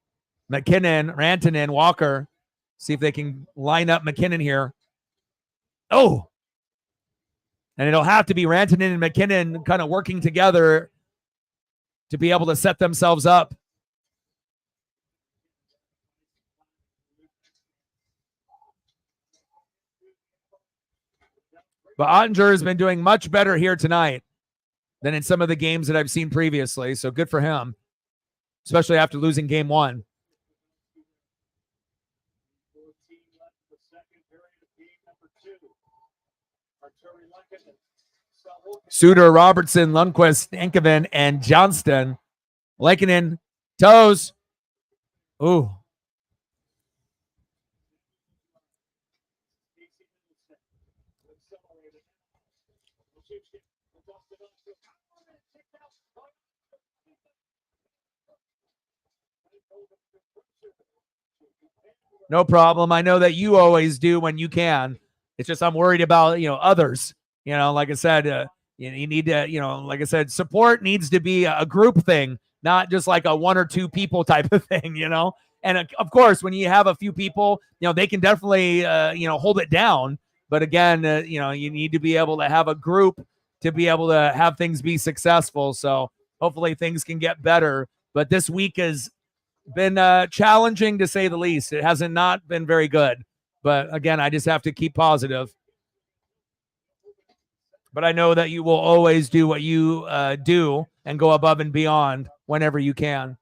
McKinnon, Rantanen, Walker. See if they can line up McKinnon here. Oh! And it'll have to be Rantanen and McKinnon kind of working together to be able to set themselves up. But Ottinger has been doing much better here tonight than in some of the games that I've seen previously. So good for him, especially after losing game 1. Suter, Robertson, Lundqvist, Enkoven, and Johnston. Lankinen, toes. Ooh. No problem. I know that you always do when you can. It's just I'm worried about, you know, others. You know, like I said, you need to, you know, like I said, support needs to be a group thing, not just like a 1 or 2 people type of thing, you know. And of course, when you have a few people, you know, they can definitely, you know, hold it down. But again, you know, you need to be able to have a group to be able to have things be successful. So hopefully things can get better. But this week has been challenging to say the least. It hasn't not been very good. But again, I just have to keep positive. But I know that you will always do what you do and go above and beyond whenever you can.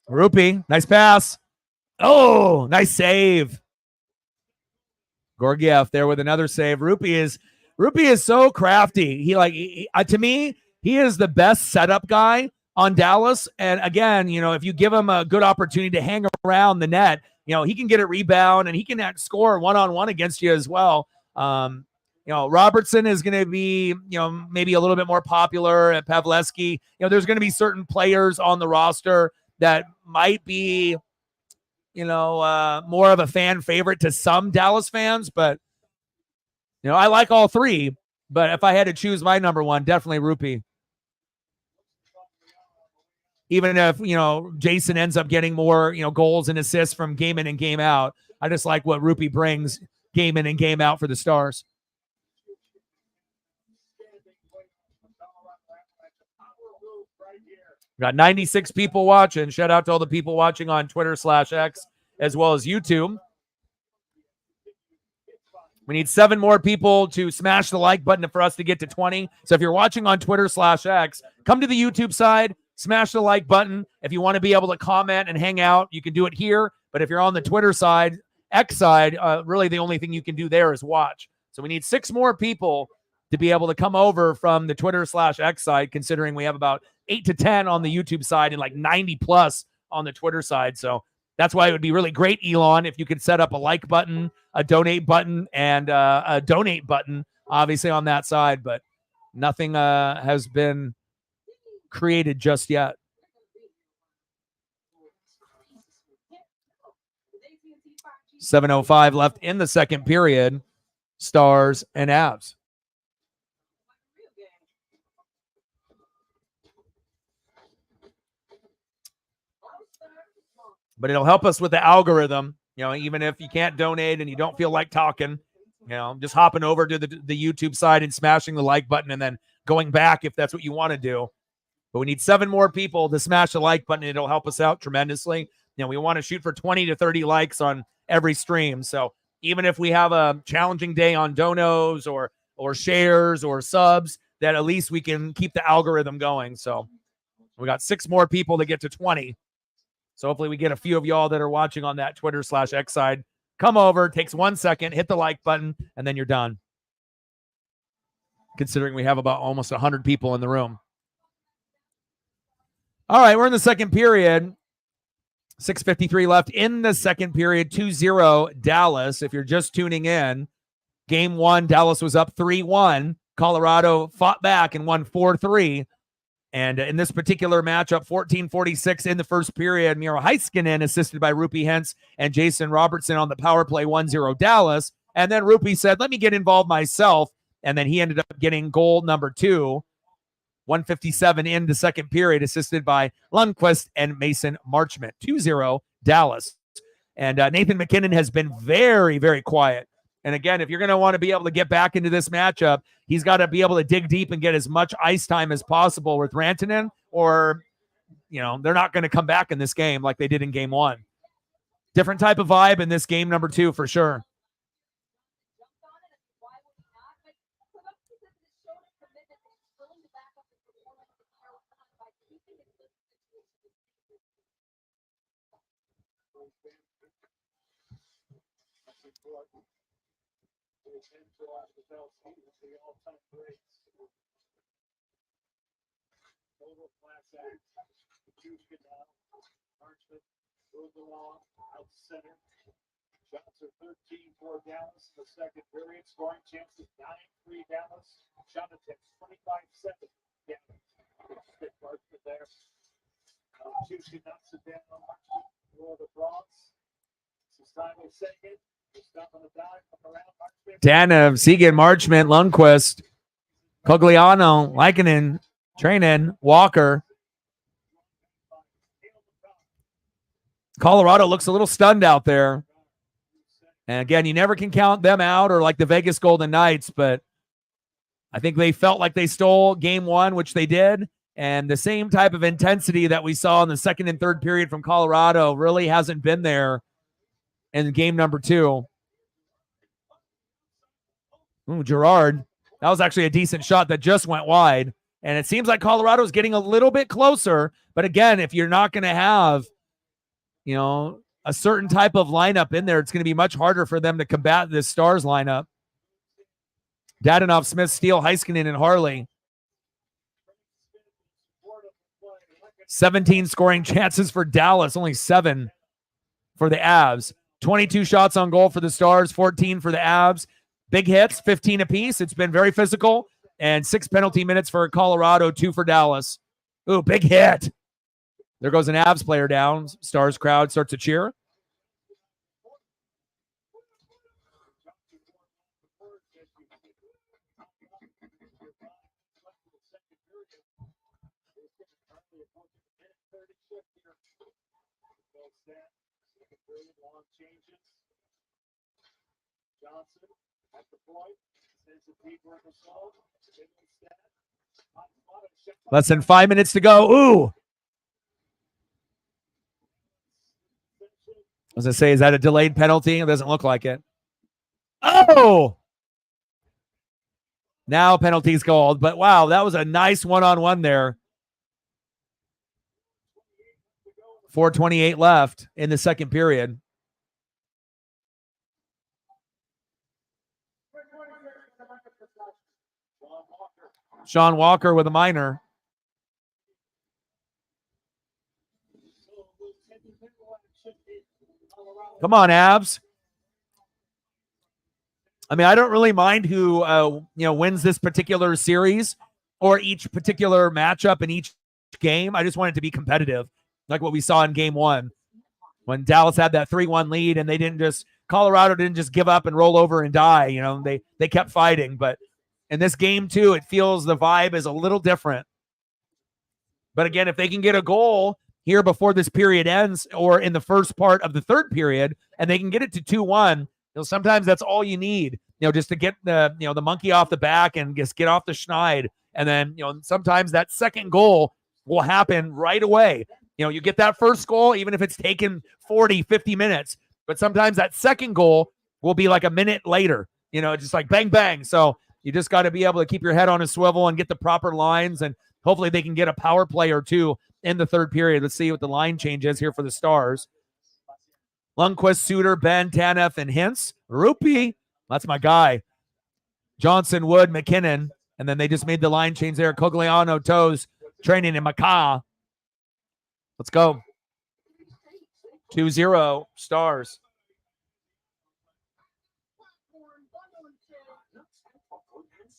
Rupee, nice pass. Oh, nice save. Gorgiev there with another save. Rupee is so crafty. To me, he is the best setup guy on Dallas. And again, if you give him a good opportunity to hang around the net, he can get a rebound and he can score one-on-one against you as well. Robertson is going to be, maybe a little bit more popular at Pavlevsky. There's going to be certain players on the roster that might be, more of a fan favorite to some Dallas fans, but I like all three. But if I had to choose my number one, definitely Rupee. Even if Jason ends up getting more goals and assists from game in and game out, I just like what Rupee brings game in and game out for the Stars. Got 96 people watching. Shout out to all the people watching on Twitter/X as well as YouTube. We need 7 more people to smash the like button for us to get to 20. So if you're watching on Twitter/X, come to the YouTube side, smash the like button. If you want to be able to comment and hang out, you can do it here. But if you're on the Twitter side, X side, really the only thing you can do there is watch. So we need 6 more people to be able to come over from the Twitter/X side, considering we have about 8 to 10 on the YouTube side and like 90 plus on the Twitter side. So that's why it would be really great, Elon, if you could set up a like button, a donate button, and a donate button, obviously, on that side. But nothing has been created just yet. .705 left in the second period. Stars and Avs. But it'll help us with the algorithm, even if you can't donate and you don't feel like talking, just hopping over to the YouTube side and smashing the like button and then going back if that's what you want to do. But we need 7 more people to smash the like button. It'll help us out tremendously. We want to shoot for 20 to 30 likes on every stream. So even if we have a challenging day on donos or shares or subs, that at least we can keep the algorithm going. So we got 6 more people to get to 20. So hopefully we get a few of y'all that are watching on that Twitter/X side. Come over, takes 1 second, hit the like button, and then you're done. Considering we have about almost 100 people in the room. All right, we're in the second period. 6:53 left in the second period. 2-0 Dallas. If you're just tuning in, game 1, Dallas was up 3-1. Colorado fought back and won 4-3. And in this particular matchup, 14:46 in the first period, Miro Heiskanen assisted by Rupee Hentz and Jason Robertson on the power play, 1-0 Dallas. And then Rupee said, let me get involved myself. And then he ended up getting goal number 2, 1:57 in the second period, assisted by Lundqvist and Mason Marchment. 2-0 Dallas. And Nathan MacKinnon has been very, very quiet. And again, if you're going to want to be able to get back into this matchup, he's got to be able to dig deep and get as much ice time as possible with Rantanen, or, they're not going to come back in this game like they did in game 1. Different type of vibe in this game number 2 for sure.
Total class act. Marchment goes along, out center. Shots are 13 for Dallas in the second period. Scoring chances 9-3 Dallas. Shot attempts 25-7 Dallas. Stick Marchment there. Tuchkin knocks it down for the Bronx. This is time of second. Stop on the dive, come around. Marchment.
Tanev, Seguin, Marchment, Lundqvist, Cogliano, Lankinen, Training, Walker. Colorado looks a little stunned out there. And again, you never can count them out or like the Vegas Golden Knights, but I think they felt like they stole game one, which they did. And the same type of intensity that we saw in the second and third period from Colorado really hasn't been there in game number two. Ooh, Gerard. That was actually a decent shot that just went wide. And it seems like Colorado's getting a little bit closer. But again, if you're not going to have, a certain type of lineup in there, it's going to be much harder for them to combat this Stars lineup. Dadonov, Smith, Steele, Heiskanen, and Harley. 17 scoring chances for Dallas, only 7 for the Avs. 22 shots on goal for the Stars, 14 for the Avs. Big hits, 15 apiece. It's been very physical. And 6 penalty minutes for Colorado, 2 for Dallas. Ooh, big hit. There goes an Avs player down. Stars crowd starts to cheer. Less than 5 minutes to go. Ooh. I was going to say, is that a delayed penalty? It doesn't look like it. Oh! Now penalty's called. But wow, that was a nice one-on-one there. 4:28 left in the second period. Sean Walker with a minor. Come on, Avs. I mean, I don't really mind who wins this particular series or each particular matchup in each game. I just want it to be competitive, like what we saw in game one when Dallas had that 3-1 lead and Colorado didn't just give up and roll over and die. They kept fighting. But in this game too, it feels the vibe is a little different. But again, if they can get a goal here before this period ends or in the first part of the third period, and they can get it to 2-1, sometimes that's all you need, just to get the monkey off the back and just get off the schneid. And then, sometimes that second goal will happen right away. You get that first goal, even if it's taken 40, 50 minutes, but sometimes that second goal will be like a minute later, just like bang, bang. So you just got to be able to keep your head on a swivel and get the proper lines. And hopefully they can get a power play or two in the third period. Let's see what the line change is here for the Stars. Lundqvist, Suter, Ben, Tanev, and Hintz. Rupi, that's my guy. Johnson, Wood, McKinnon. And then they just made the line change there. Cogliano, Toes, Training, and Maka. Let's go. 2-0 Stars.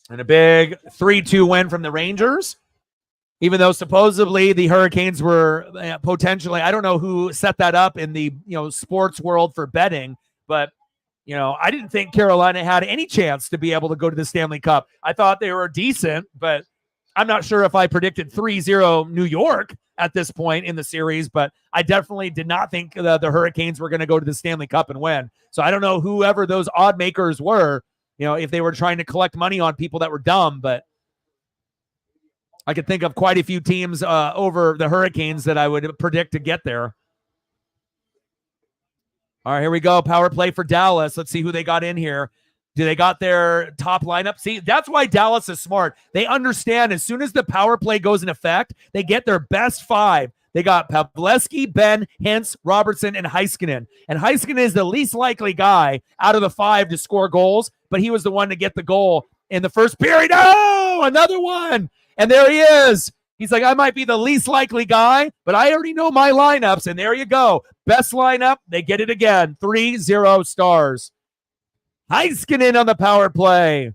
And a big 3-2 win from the Rangers. Even though supposedly the Hurricanes were potentially, I don't know who set that up in the sports world for betting, but I didn't think Carolina had any chance to be able to go to the Stanley Cup. I thought they were decent, but I'm not sure if I predicted 3-0 New York at this point in the series, but I definitely did not think the Hurricanes were going to go to the Stanley Cup and win. So I don't know whoever those odd makers were, if they were trying to collect money on people that were dumb, but I could think of quite a few teams over the Hurricanes that I would predict to get there. All right, here we go. Power play for Dallas. Let's see who they got in here. Do they got their top lineup? See, that's why Dallas is smart. They understand as soon as the power play goes in effect, they get their best 5. They got Pavelski, Ben, Hintz, Robertson, and Heiskanen. And Heiskanen is the least likely guy out of the 5 to score goals, but he was the one to get the goal in the first period. Oh, another one. And there he is. He's like, I might be the least likely guy, but I already know my lineups. And there you go. Best lineup. They get it again. 3-0 Stars. Heiskanen on the power play.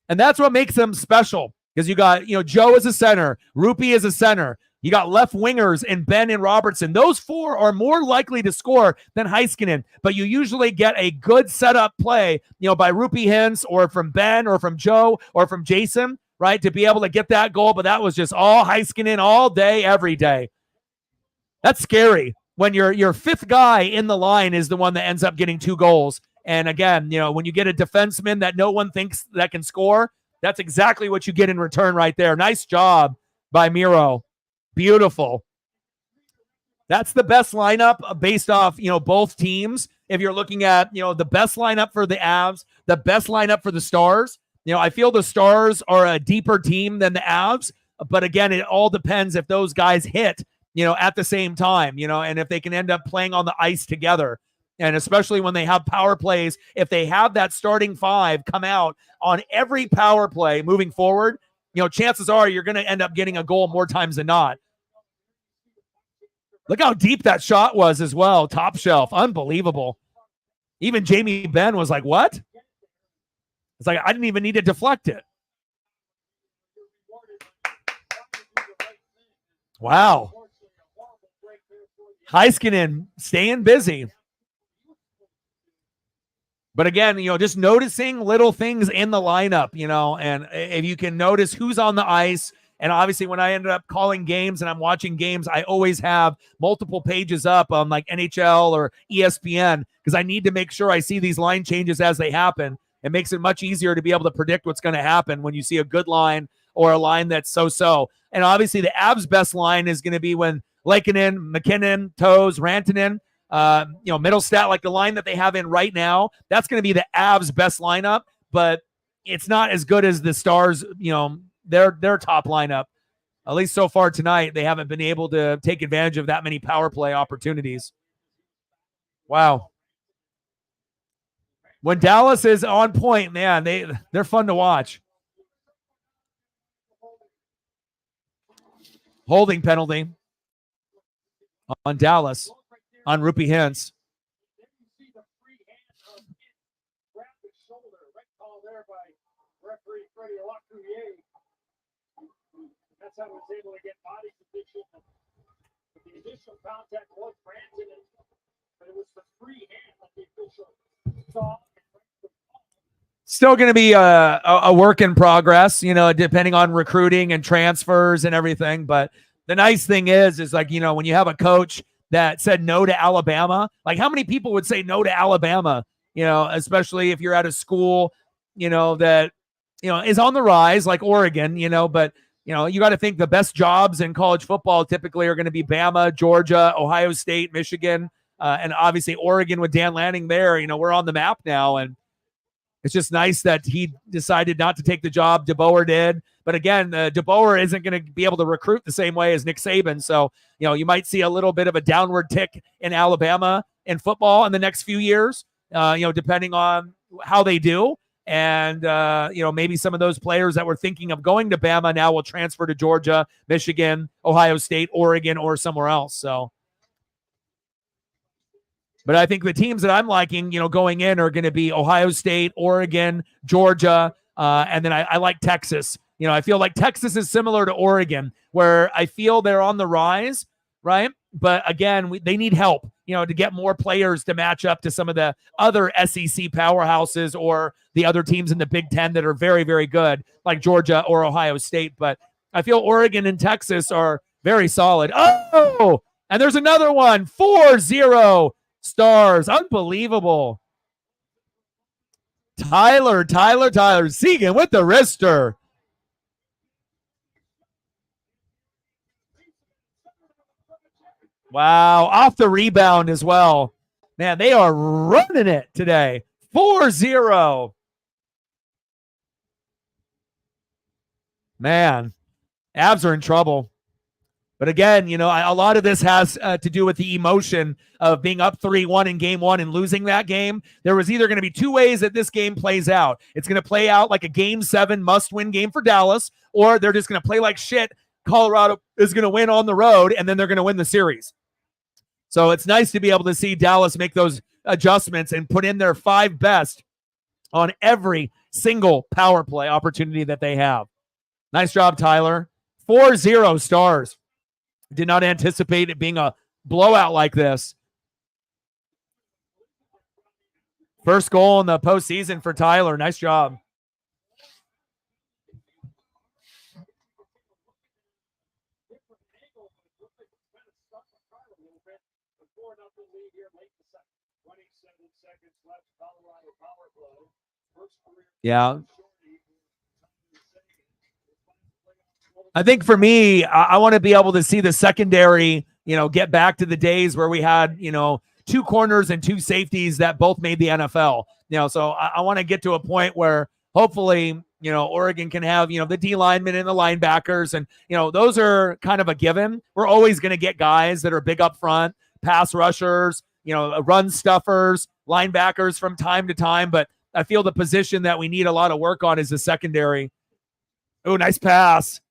And that's what makes them special. Because you got, Joe as a center. Rupi as a center. You got left wingers in Ben and Robertson. Those 4 are more likely to score than Heiskanen. But you usually get a good setup play, by Rupi Hintz or from Ben or from Joe or from Jason. right, to be able to get that goal, but that was just all Heiskanen all day, every day. That's scary when your fifth guy in the line is the one that ends up getting 2 goals. And again, when you get a defenseman that no one thinks that can score, that's exactly what you get in return right there. Nice job by Miro. Beautiful. That's the best lineup based off, both teams. If you're looking at, the best lineup for the Avs, the best lineup for the Stars, I feel the Stars are a deeper team than the Avs. But again, it all depends if those guys hit, at the same time, and if they can end up playing on the ice together. And especially when they have power plays, if they have that starting 5 come out on every power play moving forward, chances are you're going to end up getting a goal more times than not. Look how deep that shot was as well. Top shelf. Unbelievable. Even Jamie Benn was like, what? It's like, I didn't even need to deflect it. Wow. Heiskanen staying busy. But again, just noticing little things in the lineup, and if you can notice who's on the ice. And obviously when I ended up calling games and I'm watching games, I always have multiple pages up on like NHL or ESPN because I need to make sure I see these line changes as they happen. It makes it much easier to be able to predict what's going to happen when you see a good line or a line that's so-so. And obviously the Avs' best line is going to be when Lankinen, McKinnon, Toews, Rantanen, Middlestat, like the line that they have in right now, that's going to be the Avs' best lineup, but it's not as good as the Stars, their top lineup. At least so far tonight, they haven't been able to take advantage of that many power play opportunities. Wow. When Dallas is on point, man, they're fun to watch. Holding penalty on Dallas on Rupi Hintz.
That's how he was able to get body position. The initial contact was Branson, but it was the free hand that the official saw.
Still going to be a work in progress, depending on recruiting and transfers and everything. But the nice thing is like, when you have a coach that said no to Alabama, like how many people would say no to Alabama, especially if you're at a school, that, is on the rise like Oregon, but you got to think the best jobs in college football typically are going to be Bama, Georgia, Ohio State, Michigan, and obviously Oregon with Dan Lanning there. We're on the map now, and it's just nice that he decided not to take the job. DeBoer did. But again, DeBoer isn't going to be able to recruit the same way as Nick Saban. So, you might see a little bit of a downward tick in Alabama in football in the next few years, depending on how they do. And, maybe some of those players that were thinking of going to Bama now will transfer to Georgia, Michigan, Ohio State, Oregon, or somewhere else. So, but I think the teams that I'm liking, going in are going to be Ohio State, Oregon, Georgia, and then I like Texas. I feel like Texas is similar to Oregon, where I feel they're on the rise, right? But again, they need help, to get more players to match up to some of the other SEC powerhouses or the other teams in the Big Ten that are very, very good, like Georgia or Ohio State. But I feel Oregon and Texas are very solid. Oh, and there's another one, 4-0 Stars. Unbelievable. Tyler Seguin with the wrister. Wow, off the rebound as well. Man, they are running it today. 4-0. Man, Avs are in trouble. But again, a lot of this has to do with the emotion of being up 3-1 in game one and losing that game. There was either going to be two ways that this game plays out. It's going to play out like a game 7 must-win game for Dallas, or they're just going to play like shit. Colorado is going to win on the road, and then they're going to win the series. So it's nice to be able to see Dallas make those adjustments and put in their 5 best on every single power play opportunity that they have. Nice job, Tyler. 4-0 Stars. Did not anticipate it being a blowout like this. First goal in the postseason for Tyler. Nice job.
here late in the second. 27 seconds left. Colorado power play. First career.
Yeah. I think for me, I want to be able to see the secondary, get back to the days where we had, two corners and two safeties that both made the NFL. So I want to get to a point where hopefully, Oregon can have, the D linemen and the linebackers. And, those are kind of a given. We're always going to get guys that are big up front, pass rushers, run stuffers, linebackers from time to time. But I feel the position that we need a lot of work on is the secondary. Oh, nice pass.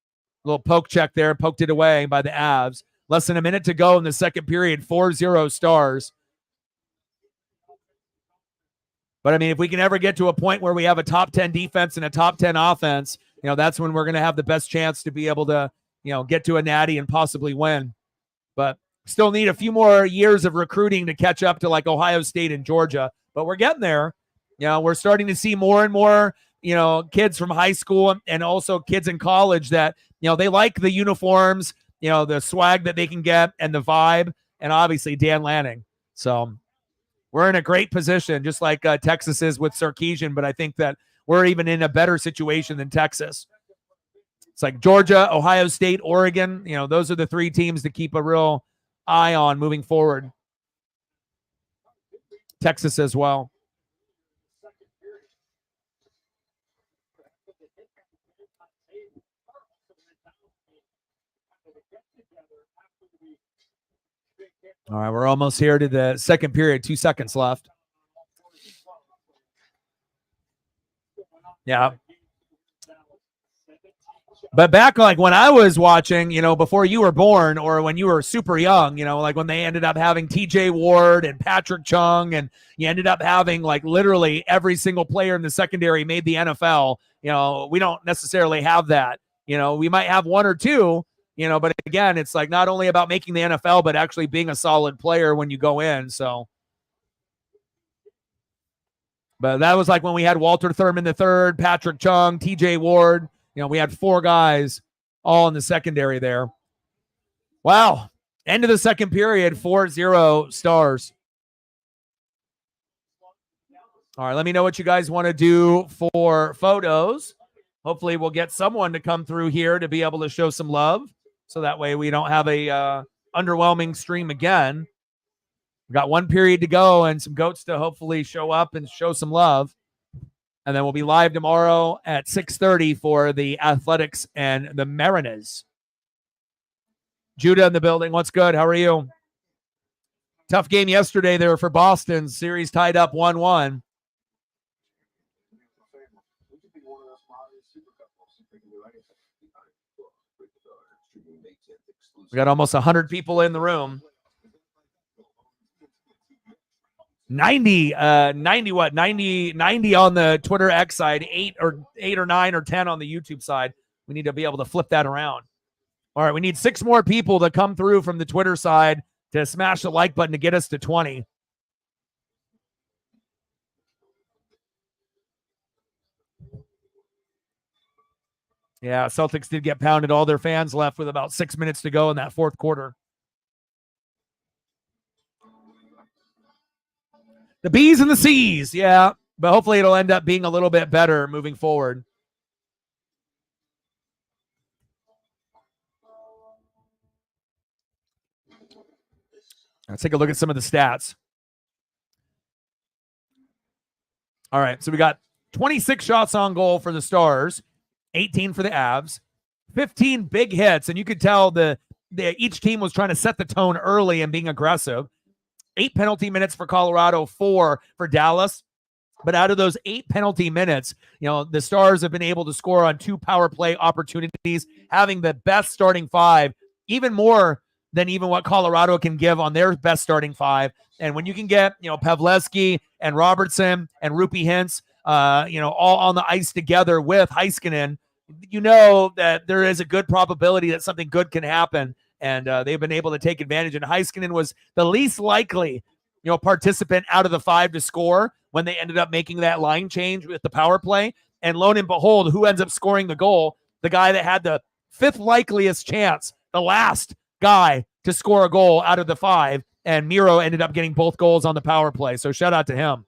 Little poke check there, poked it away by the Avs. Less than a minute to go in the second period, 4-0 Stars. But, I mean, if we can ever get to a point where we have a top 10 defense and a top 10 offense, that's when we're going to have the best chance to be able to, get to a natty and possibly win. But still need a few more years of recruiting to catch up to like Ohio State and Georgia. But we're getting there. We're starting to see more and more, kids from high school and also kids in college that, they like the uniforms, the swag that they can get and the vibe, and obviously Dan Lanning. So we're in a great position, just like Texas is with Sarkisian, but I think that we're even in a better situation than Texas. It's like Georgia, Ohio State, Oregon. Those are the three teams to keep a real eye on moving forward. Texas as well. All right, we're almost here to the second period. 2 seconds left. Yeah. But back like when I was watching, before you were born or when you were super young, like when they ended up having TJ Ward and Patrick Chung, and you ended up having like literally every single player in the secondary made the NFL. We don't necessarily have that. We might have one or two, but again, it's like not only about making the NFL, but actually being a solid player when you go in. So, but that was like when we had Walter Thurman III, Patrick Chung, TJ Ward. We had four guys all in the secondary there. Wow. End of the second period, 4-0 Stars. All right, let me know what you guys want to do for photos. Hopefully we'll get someone to come through here to be able to show some love. So that way we don't have a underwhelming stream again. We've got one period to go and some goats to hopefully show up and show some love. And then we'll be live tomorrow at 6:30 for the Athletics and the Mariners. Judah in the building. What's good? How are you? Tough game yesterday there for Boston. Series tied up 1-1. We got almost 100 people in the room. 90 on the Twitter X side, 8 or 9 or 10 on the YouTube side. We need to be able to flip that around. All right, we need 6 more people to come through from the Twitter side to smash the like button to get us to 20. Yeah, Celtics did get pounded. All their fans left with about 6 minutes to go in that fourth quarter. The B's and the C's, yeah. But hopefully it'll end up being a little bit better moving forward. Let's take a look at some of the stats. All right, so we got 26 shots on goal for the Stars, 18 for the Avs, 15 big hits, and you could tell each team was trying to set the tone early and being aggressive. 8 penalty minutes for Colorado, 4 for Dallas. But out of those 8 penalty minutes, the Stars have been able to score on 2 power play opportunities, having the best starting 5, even more than even what Colorado can give on their best starting 5. And when you can get, Pavlevsky and Robertson and Rupi Hintz, all on the ice together with Heiskanen, that there is a good probability that something good can happen. And they've been able to take advantage. And Heiskanen was the least likely, participant out of the 5 to score when they ended up making that line change with the power play. And lo and behold, who ends up scoring the goal? The guy that had the 5th likeliest chance, the last guy to score a goal out of the 5, and Miro ended up getting both goals on the power play. So shout out to him.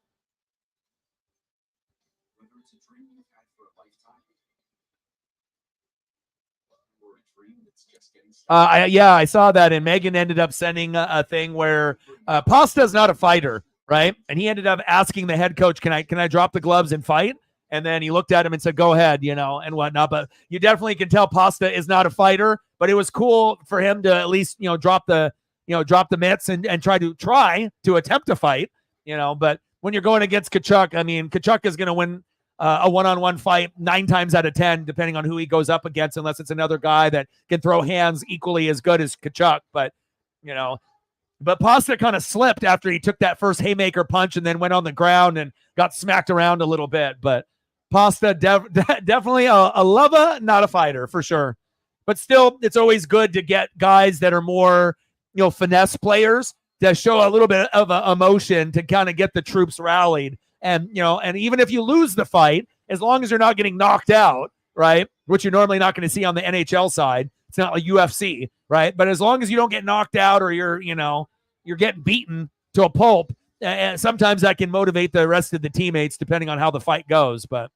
Whether it's a dream you've had for a lifetime or a dream that's just getting started.
I saw that, and Megan ended up sending a thing where Pasta's not a fighter, right? And he ended up asking the head coach, "Can I drop the gloves and fight?" And then he looked at him and said, "Go ahead," and whatnot. But you definitely can tell Pasta is not a fighter. But it was cool for him to at least drop the mitts and try to attempt to fight. But when you're going against Tkachuk, I mean, Tkachuk is going to win a one-on-one fight 9 times out of 10, depending on who he goes up against, unless it's another guy that can throw hands equally as good as Tkachuk. But Pasta kind of slipped after he took that first haymaker punch and then went on the ground and got smacked around a little bit. But Pasta definitely a lover, not a fighter for sure. But still, it's always good to get guys that are more, finesse players that show a little bit of emotion to kind of get the troops rallied. And even if you lose the fight, as long as you're not getting knocked out, right, which you're normally not going to see on the NHL side, it's not like UFC, right? But as long as you don't get knocked out or you're getting beaten to a pulp, and sometimes that can motivate the rest of the teammates depending on how the fight goes. But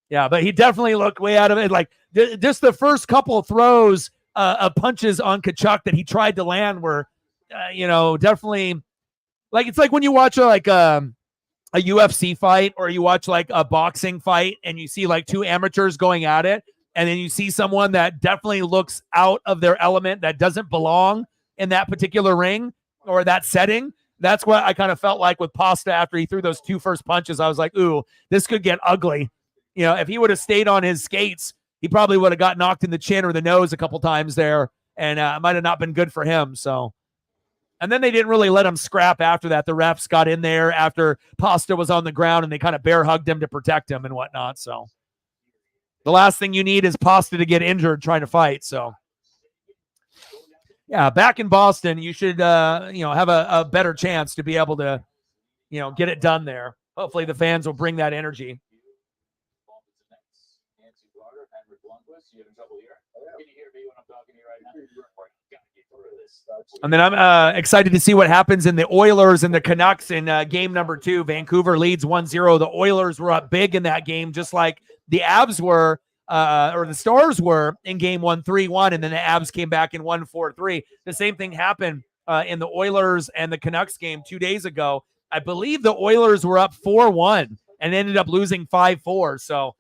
yeah, but he definitely looked way out of it. Like just the first couple of throws of punches on Tkachuk that he tried to land were, definitely like, it's like when you watch a UFC fight or you watch like a boxing fight and you see like two amateurs going at it, and then you see someone that definitely looks out of their element, that doesn't belong in that particular ring or that setting. That's what I kind of felt like with Pasta after he threw those 2 first punches. I was like, ooh, this could get ugly. If he would have stayed on his skates, he probably would have got knocked in the chin or the nose a couple times there, and it might have not been good for him. So, and then they didn't really let him scrap after that. The refs got in there after Pasta was on the ground, and they kind of bear hugged him to protect him and whatnot. So the last thing you need is Pasta to get injured trying to fight. So yeah, back in Boston, you should have a better chance to be able to get it done there. Hopefully the fans will bring that energy. And then I'm excited to see what happens in the Oilers and the Canucks in game number 2. Vancouver leads 1-0. The Oilers were up big in that game, just like the Avs were, or the Stars were in game 1, 3-1, and then the Avs came back and won 4-3. The same thing happened in the Oilers and the Canucks game 2 days ago. I believe the Oilers were up 4-1 and ended up losing 5-4. So,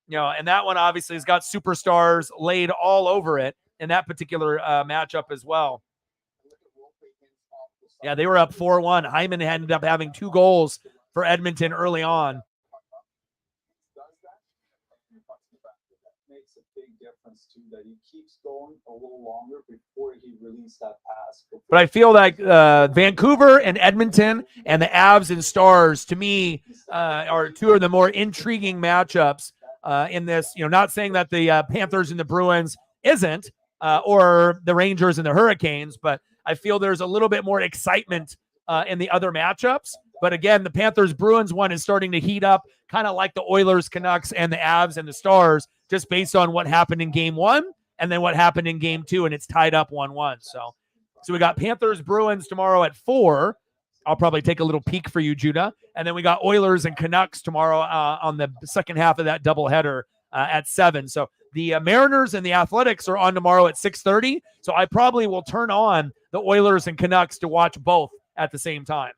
and that one obviously has got superstars laid all over it in that particular matchup as well. Yeah, they were up 4-1. Hyman ended up having 2 goals for Edmonton early on.
Makes a big difference too, that he keeps going a little longer before he released that pass.
But I feel like Vancouver and Edmonton and the Avs and Stars, to me, are 2 of the more intriguing matchups in this. Not saying that the Panthers and the Bruins isn't, or the Rangers and the Hurricanes, but I feel there's a little bit more excitement in the other matchups. But again, the Panthers-Bruins one is starting to heat up, kind of like the Oilers, Canucks, and the Avs and the Stars, just based on what happened in game 1 and then what happened in game 2, and it's tied up 1-1. So we got Panthers-Bruins tomorrow at 4. I'll probably take a little peek for you, Judah. And then we got Oilers and Canucks tomorrow on the second half of that doubleheader at 7. So the Mariners and the Athletics are on tomorrow at 6:30. So I probably will turn on the Oilers and Canucks to watch both at the same time.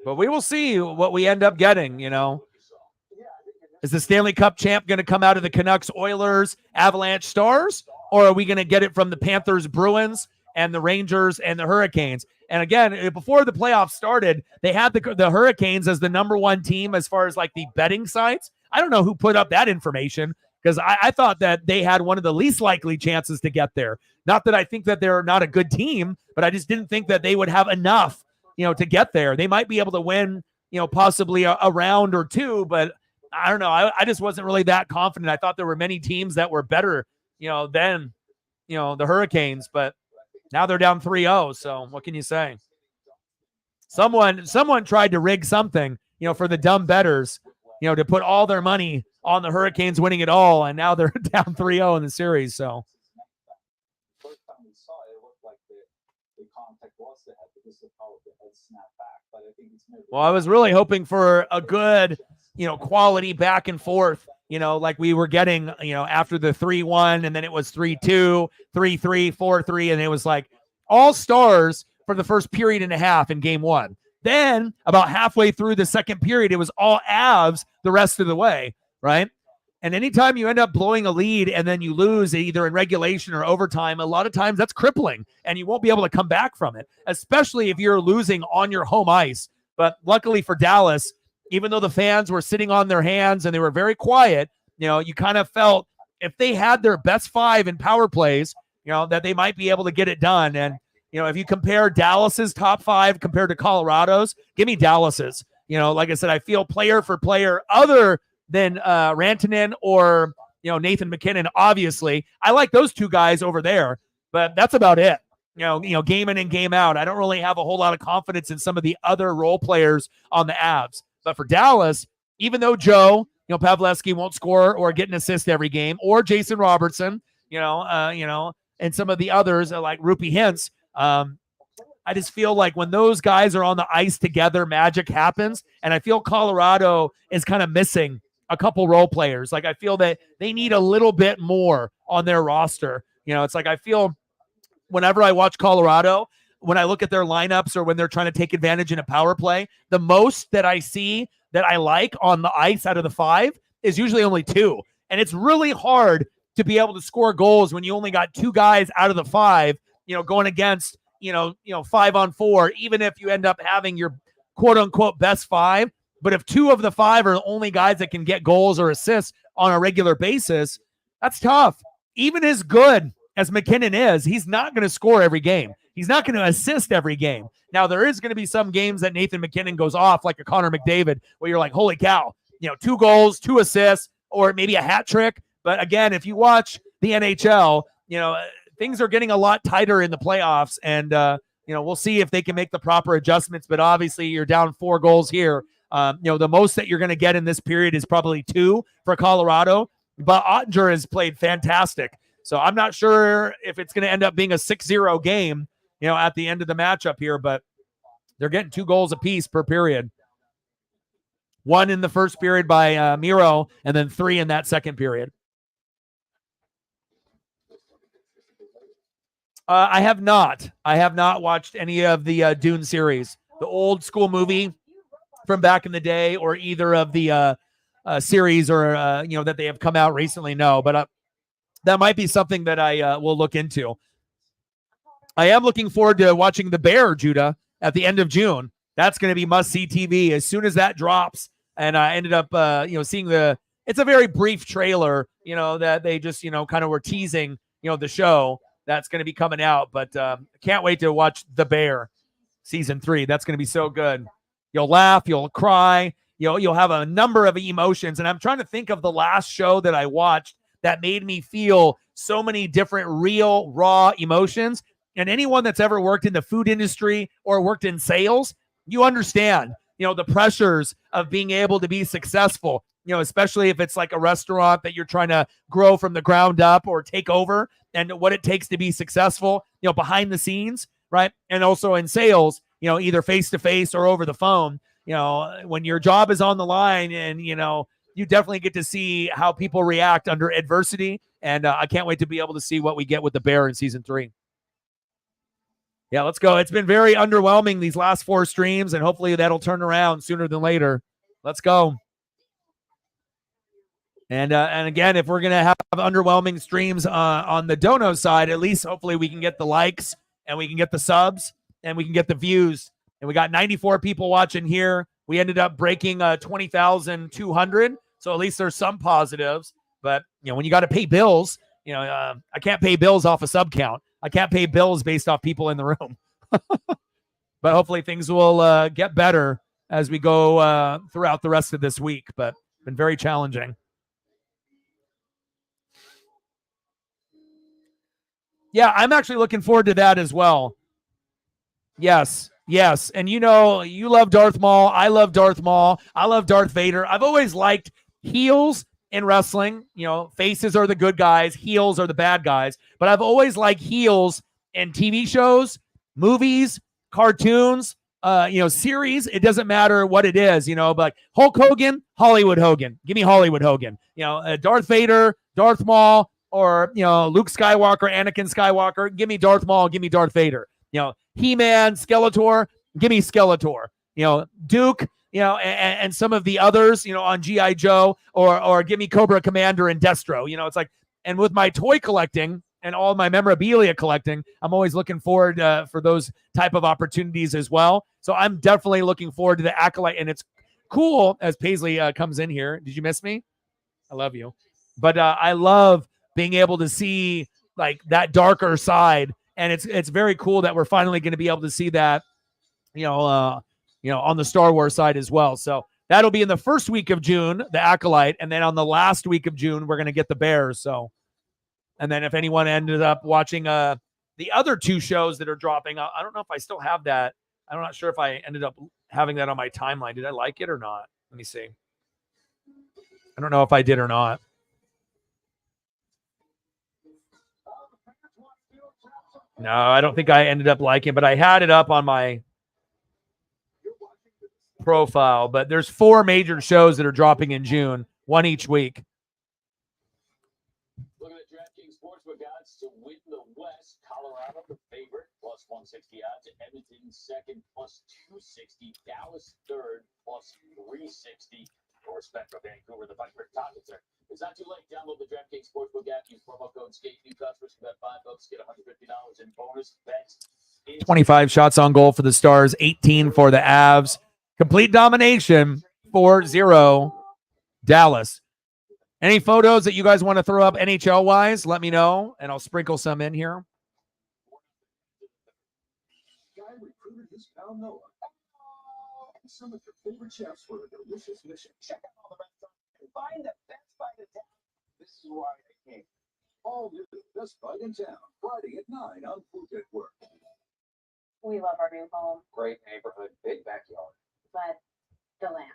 But we will see what we end up getting, Is the Stanley Cup champ going to come out of the Canucks, Oilers, Avalanche, Stars? Or are we going to get it from the Panthers, Bruins, and the Rangers and the Hurricanes? And again, before the playoffs started, they had the Hurricanes as the number 1 team as far as like the betting sites. I don't know who put up that information, because I thought that they had one of the least likely chances to get there. Not that I think that they're not a good team, but I just didn't think that they would have enough, to get there. They might be able to win, possibly a round or 2, but I don't know. I just wasn't really that confident. I thought there were many teams that were better, than, the Hurricanes, but now they're down 3-0. So what can you say? Someone tried to rig something, for the dumb bettors, to put all their money on the Hurricanes winning it all, and now they're down 3-0 in the series. So
First time we saw it, it looked like the contact was the head, because of how the head snapped back. But I think it's maybe.
well, I was really hoping for a good, quality back and forth, like we were getting, after the 3-1, and then it was 3-2, 3-3, 4-3, and it was like all stars for the first period and a half in game one. Then about halfway through the second period, it was all Avs the rest of the way, right? And anytime you end up blowing a lead and then you lose either in regulation or overtime, a lot of times that's crippling and you won't be able to come back from it, especially if you're losing on your home ice. But luckily for Dallas, even though the fans were sitting on their hands and they were very quiet, you kind of felt if they had their best five in power plays, that they might be able to get it done. And if you compare Dallas's top five compared to Colorado's, give me Dallas's. Like I said, I feel player for player other than Rantanen or, Nathan McKinnon, obviously. I like those two guys over there, but that's about it. Game in and game out. I don't really have a whole lot of confidence in some of the other role players on the Avs. But for Dallas, even though Joe, Pavlevsky won't score or get an assist every game, or Jason Robertson, and some of the others like Rupi Hintz, I just feel like when those guys are on the ice together, magic happens. And I feel Colorado is kind of missing a couple role players. Like I feel that they need a little bit more on their roster. It's like I feel whenever I watch Colorado, when I look at their lineups or when they're trying to take advantage in a power play, the most that I see that I like on the ice out of the five is usually only two. And it's really hard to be able to score goals when you only got two guys out of the five, going against 5-on-4, even if you end up having your quote unquote best five. But if two of the five are the only guys that can get goals or assists on a regular basis, that's tough. Even as good as McKinnon is, he's not going to score every game. He's not going to assist every game. Now, there is going to be some games that Nathan McKinnon goes off, like a Connor McDavid, where you're like, holy cow, 2 goals, 2 assists, or maybe a hat trick. But again, if you watch the NHL, things are getting a lot tighter in the playoffs, and we'll see if they can make the proper adjustments. But obviously, you're down 4 goals here. The most that you're going to get in this period is probably 2 for Colorado. But Ottinger has played fantastic, so I'm not sure if it's going to end up being a 6-0 game, at the end of the matchup here. But they're getting 2 goals apiece per period. 1 in the first period by Miro, and then 3 in that second period. I have not watched any of the Dune series, the old school movie from back in the day, or either of the series or that they have come out recently. No, but that might be something that I will look into. I am looking forward to watching The Bear, Judah, at the end of June. That's going to be must-see TV as soon as that drops. And I ended up seeing it's a very brief trailer, that they just kind of were teasing the show that's going to be coming out. But can't wait to watch The Bear season 3. That's going to be so good. You'll laugh, you'll cry, you'll have a number of emotions. And I'm trying to think of the last show that I watched that made me feel so many different real raw emotions. And anyone that's ever worked in the food industry or worked in sales, you understand, the pressures of being able to be successful, especially if it's like a restaurant that you're trying to grow from the ground up or take over, and what it takes to be successful, behind the scenes, right? And also in sales, either face-to-face or over the phone, when your job is on the line, and, you definitely get to see how people react under adversity. And I can't wait to be able to see what we get with The Bear in season 3. Yeah, let's go. It's been very underwhelming these last 4 streams, and hopefully that'll turn around sooner than later. Let's go. And again, if we're going to have underwhelming streams on the Dono side, at least hopefully we can get the likes, and we can get the subs, and we can get the views. And we got 94 people watching here. We ended up breaking 20,200. So at least there's some positives. But, when you got to pay bills, I can't pay bills off a sub count. I can't pay bills based off people in the room. But hopefully things will get better as we go throughout the rest of this week. But it's been very challenging. Yeah, I'm actually looking forward to that as well. Yes. And you love Darth Maul. I love Darth Maul. I love Darth Vader. I've always liked heels in wrestling. You know, faces are the good guys, heels are the bad guys. But I've always liked heels in TV shows, movies, cartoons, series. It doesn't matter what it is, but Hulk Hogan, Hollywood Hogan. Give me Hollywood Hogan. Darth Vader, Darth Maul, or, Luke Skywalker, Anakin Skywalker. Give me Darth Maul, give me Darth Vader. He-Man, Skeletor, give me Skeletor. Duke, and some of the others, on G.I. Joe, or give me Cobra Commander and Destro. It's like, and with my toy collecting and all my memorabilia collecting, I'm always looking forward for those type of opportunities as well. So I'm definitely looking forward to the Acolyte, and it's cool as Paisley comes in here. Did you miss me? I love you. But I love being able to see like that darker side, and it's very cool that we're finally going to be able to see that, on the Star Wars side as well. So that'll be in the first week of June, the Acolyte, and then on the last week of June, we're going to get the Bears. So, and then if anyone ended up watching the other two shows that are dropping, I don't know if I still have that. I'm not sure if I ended up having that on my timeline. Did I like it or not? Let me see. I don't know if I did or not. No, I don't think I ended up liking it, but I had it up on my profile. But there's 4 major shows that are dropping in June, one each week.
Looking at DraftKings Sportsbook odds to win the West. Colorado, the favorite, plus 160 odds. Edmonton, second, plus 260. Dallas, third, plus 360. For Spectrum, Vancouver, the fight for targets there. It's not too late. Download the DraftKings Sportsbook app. Use promo code SKATE. New customers can bet $5, get $150 in bonus bets.
25 shots on goal for the Stars, 18 for the Avs. Complete domination, 4-0 Dallas. Any photos that you guys want to throw up NHL-wise, let me know, and I'll sprinkle some in here.
Guy recruited his pal Noah. Some of your favorite chefs for a delicious mission. Check out all the restaurants and find the best bite in town. This is why I came. All new Best Bite in Town, Friday at 9 on Food Network.
We love our new home,
Great neighborhood, big backyard.
but the lamp.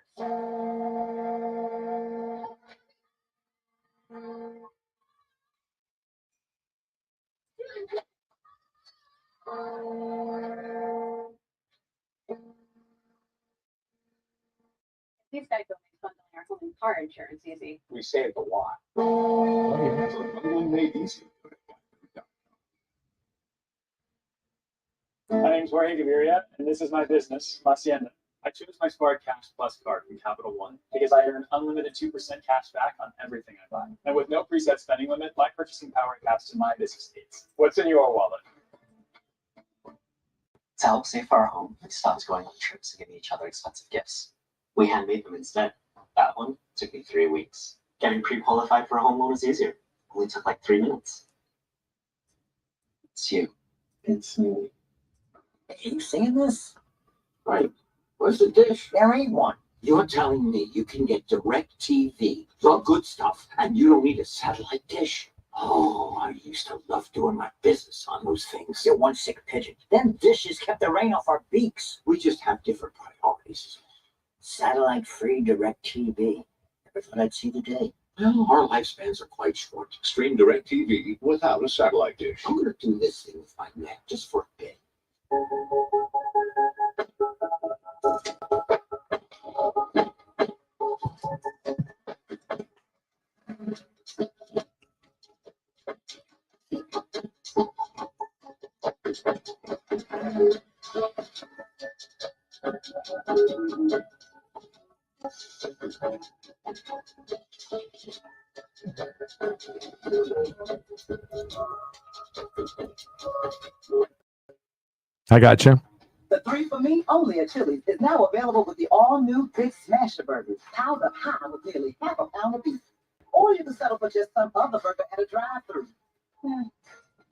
These guys don't make fun of our home car insurance easy.
We saved a lot.
Made easy.
My name's Jorge Gaviria, and this is my business, Hacienda. I chose my Smart Cash Plus card from Capital One because I earn unlimited 2% cash back on everything I buy. And with no preset spending limit, my purchasing power adapts to my business needs. What's in your wallet?
To help save for our home, we stopped going on trips and giving each other expensive gifts. We handmade them instead. That one took me 3 weeks. Getting pre-qualified for a home loan is easier. Only took like 3 minutes. It's you.
It's me. Are you seeing this? Right. Where's the dish? There ain't one. You're telling me you can get direct TV, the good stuff, and you don't need a satellite dish? Oh, I used to love doing my business on those things. You're one sick pigeon. Them dishes kept the rain off our beaks. We just have different priorities. Satellite-free direct TV. Never thought I'd see the day. Well, our lifespans are quite short.
Stream direct TV without a satellite dish.
I'm going to do this thing with my neck just for a bit.
I got you.
The 3 for Me only at Chili's is now available with the all-new Big Smasher Burger, piled up high with nearly half a pound of beef. Or you can settle for just some other burger at a drive-thru.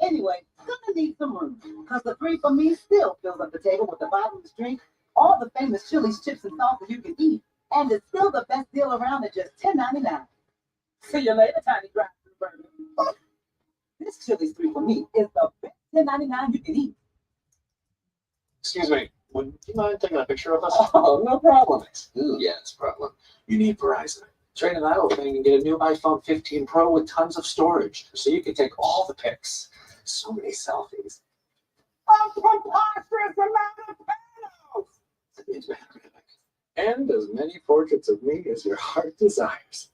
Anyway, gonna need some room, because the 3 for Me still fills up the table with the bottomless drink, all the famous Chili's chips and sauces you can eat, and it's still the best deal around at just $10.99. See you later, tiny drive-thru burger. This Chili's 3 for Me is the best $10.99 you can eat.
Excuse me, would you mind taking a picture of us?
Oh, no problem. Yeah, it's a problem. You need Verizon. Trade in that old thing and get a new iPhone 15 Pro with tons of storage, so you can take all the pics. So many selfies.
A preposterous amount of panels!
And as many portraits of me as your heart desires.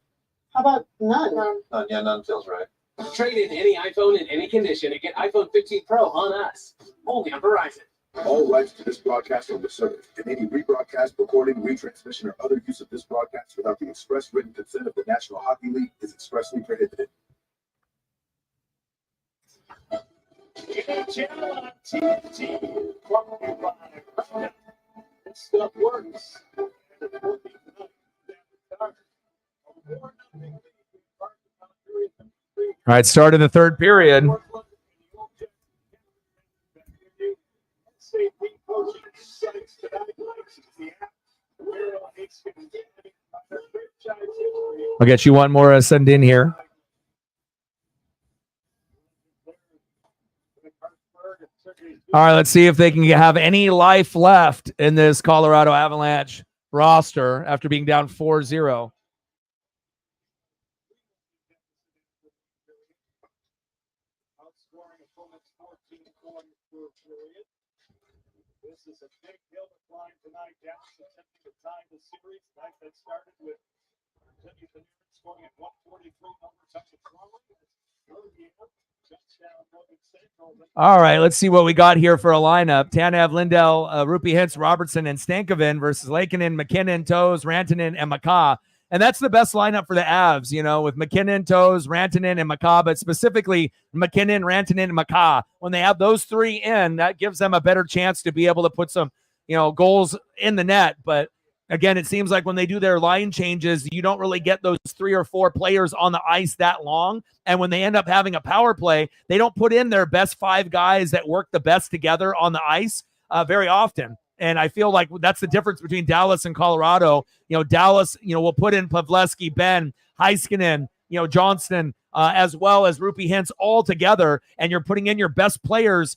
How about none?
None feels right.
Trade in any iPhone in any condition and get iPhone 15 Pro on us. Only on Verizon.
All rights to this broadcast are reserved, and any rebroadcast, recording, retransmission, or other use of this broadcast without the express written consent of the National Hockey League is expressly prohibited.
NHL on TNT. Brought to you by Roundup. This stuff works. And it's working tonight. A 4-0 lead.
All right, start of the third period. I'll get you one more send in here. All right, let's see if they can have any life left in this Colorado Avalanche roster after being down 4-0.
This is a big hill to climb tonight. Dallas attempting to tie the series. Tonight that started with Jimmy Panarin scoring at 143. Number touch of
All right, let's see what we got here for a lineup. Tanev, Lindell, Rupi Hintz, Robertson, and Stankoven versus Lankinen, McKinnon, Toews, Rantanen, and McCaw. And that's the best lineup for the Avs, you know, with McKinnon, Toews, Rantanen, and McCaw, but specifically McKinnon, Rantanen, and McCaw. When they have those three in, that gives them a better chance to be able to put some, you know, goals in the net. But again, it seems like when they do their line changes, you don't really get those 3 or 4 players on the ice that long. And when they end up having a power play, they don't put in their best 5 guys that work the best together on the ice very often. And I feel like that's the difference between Dallas and Colorado. You know, Dallas, you know, will put in Pavelski, Ben, Heiskanen, you know, Johnston, as well as Rupi Hintz all together. And you're putting in your best players,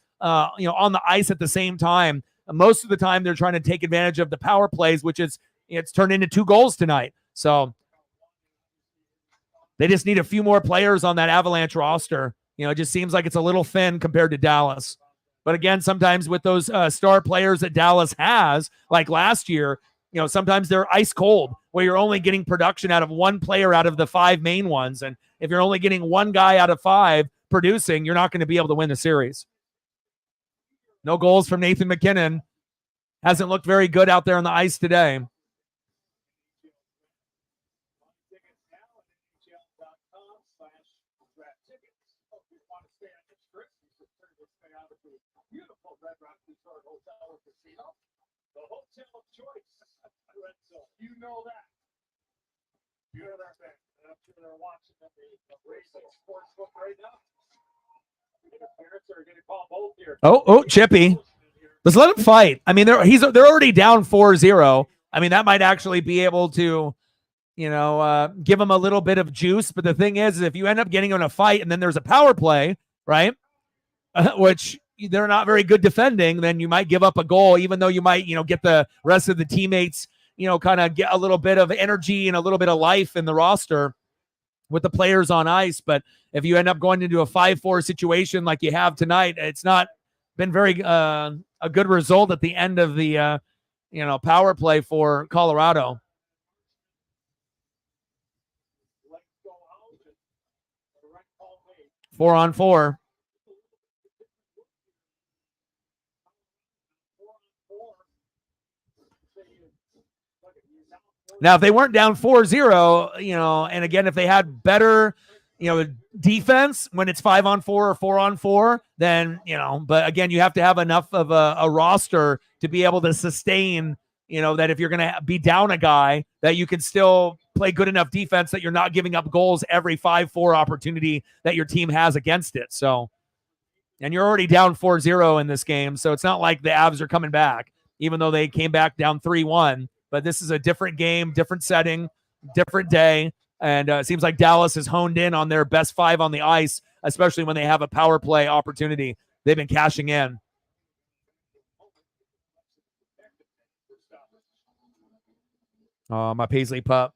you know, on the ice at the same time. Most of the time, they're trying to take advantage of the power plays, which is, it's turned into 2 goals tonight. So they just need a few more players on that Avalanche roster. You know, it just seems like it's a little thin compared to Dallas. But again, sometimes with those star players that Dallas has, like last year, you know, sometimes they're ice cold, where you're only getting production out of one player out of the 5 main ones. And if you're only getting one guy out of 5 producing, you're not going to be able to win the series. No goals from Nathan McKinnon. Hasn't looked very good out there on the ice today.
Beautiful Red Rock Resort Hotel and Casino. The hotel of choice. You know that. You're there, man. I'm sure they're watching the Racing Sportsbook right now. Interference or going to call both here.
Oh, Chippy. Let's let him fight. I mean, they're already down 4-0. I mean, that might actually be able to, you know, give them a little bit of juice. But the thing is if you end up getting in a fight and then there's a power play, right, which they're not very good defending, then you might give up a goal, even though you might, you know, get the rest of the teammates, you know, kind of get a little bit of energy and a little bit of life in the roster with the players on ice. But if you end up going into a 5-4 situation like you have tonight, it's not been very a good result at the end of the you know, power play for Colorado. Four on four. Now, if they weren't down 4-0, you know, and again, if they had better, you know, defense when it's 5-on-4 or 4-on-4, then, you know, but again, you have to have enough of a roster to be able to sustain, you know, that if you're going to be down a guy, that you can still play good enough defense that you're not giving up goals every 5-4 opportunity that your team has against it. So, and you're already down 4-0 in this game. So it's not like the Avs are coming back, even though they came back down 3-1. But this is a different game, different setting, different day. And it seems like Dallas has honed in on their best 5 on the ice, especially when they have a power play opportunity. They've been cashing in. Oh, my Paisley pup.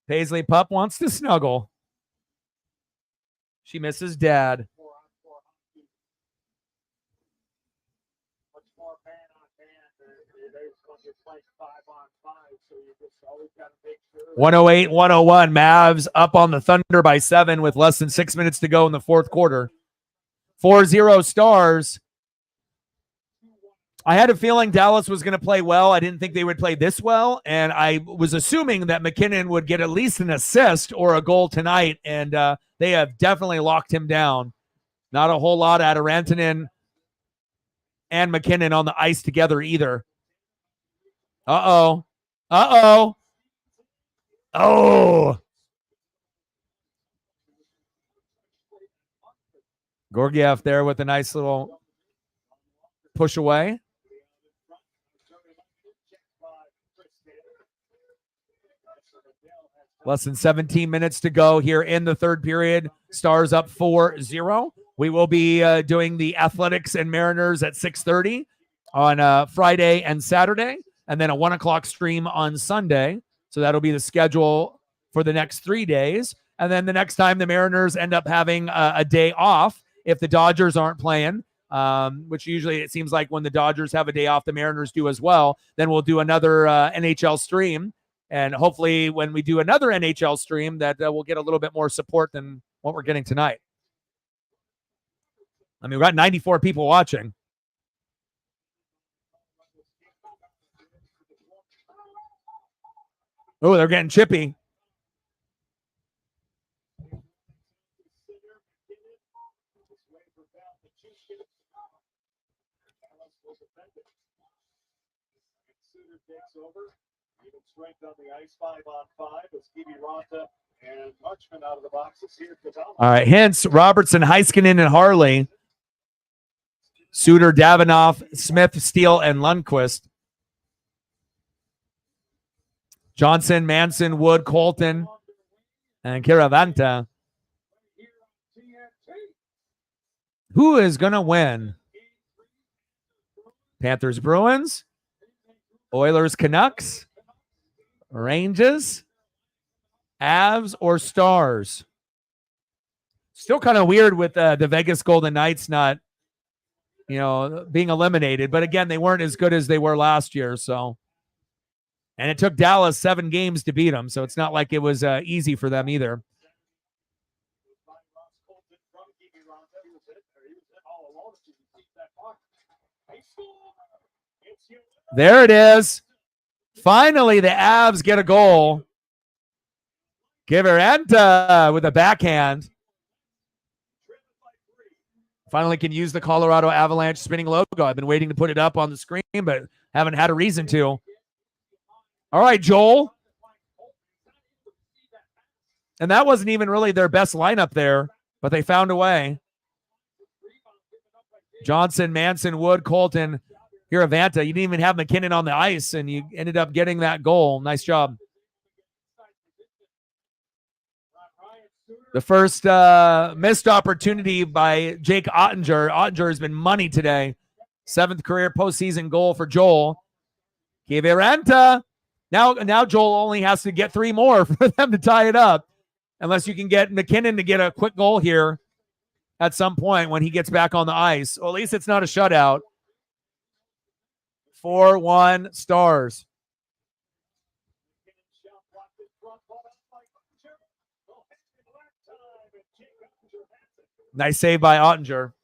Paisley Pup wants to snuggle. She misses dad.
Much more man on man. There's when you're playing 5-on-5, so you just always got to make sure.
108-101. Mavs up on the Thunder by 7 with less than 6 minutes to go in the fourth quarter. 4-0 Stars. I had a feeling Dallas was going to play well. I didn't think they would play this well, and I was assuming that McKinnon would get at least an assist or a goal tonight, and they have definitely locked him down. Not a whole lot out of Rantanen and McKinnon on the ice together either. Uh-oh. Uh-oh. Oh. Gorgiev there with a nice little push away. Less than 17 minutes to go here in the third period. Stars up 4-0. We will be doing the Athletics and Mariners at 6:30 on Friday and Saturday, and then a 1 o'clock stream on Sunday. So that'll be the schedule for the next 3 days. And then the next time the Mariners end up having a day off, if the Dodgers aren't playing, which usually it seems like when the Dodgers have a day off, the Mariners do as well, then we'll do another NHL stream. And hopefully when we do another NHL stream that we'll get a little bit more support than what we're getting tonight. I mean, we've got 94 people watching. Oh, they're getting chippy.
Even strength on the ice, 5-on-5 with Stevie Ronta and Marchman out of the boxes here.
All right, Hintz, Robertson, Heiskanen, and Harley. Suter, Davinoff, Smith, Steele, and Lundqvist. Johnson, Manson, Wood, Colton, and Kiravanta. Who is going to win? Panthers, Bruins, Oilers, Canucks, Rangers, Avs, or Stars? Still kind of weird with the Vegas Golden Knights not, being eliminated. But again, they weren't as good as they were last year. So, and it took Dallas 7 games to beat them. So it's not like it was easy for them either. There it is. Finally, the Avs get a goal. Kiviranta with a backhand. Finally can use the Colorado Avalanche spinning logo. I've been waiting to put it up on the screen, but haven't had a reason to. All right, Joel. And that wasn't even really their best lineup there, but they found a way. Johnson, Manson, Wood, Colton, Kiravanta. You didn't even have McKinnon on the ice, and you ended up getting that goal. Nice job. The first missed opportunity by Jake Ottinger. Ottinger has been money today. 7th career postseason goal for Joel. Kiviranta. Now Joel only has to get 3 more for them to tie it up, unless you can get McKinnon to get a quick goal here at some point when he gets back on the ice. Well, at least it's not a shutout. 4-1 Stars. Nice save by Ottinger.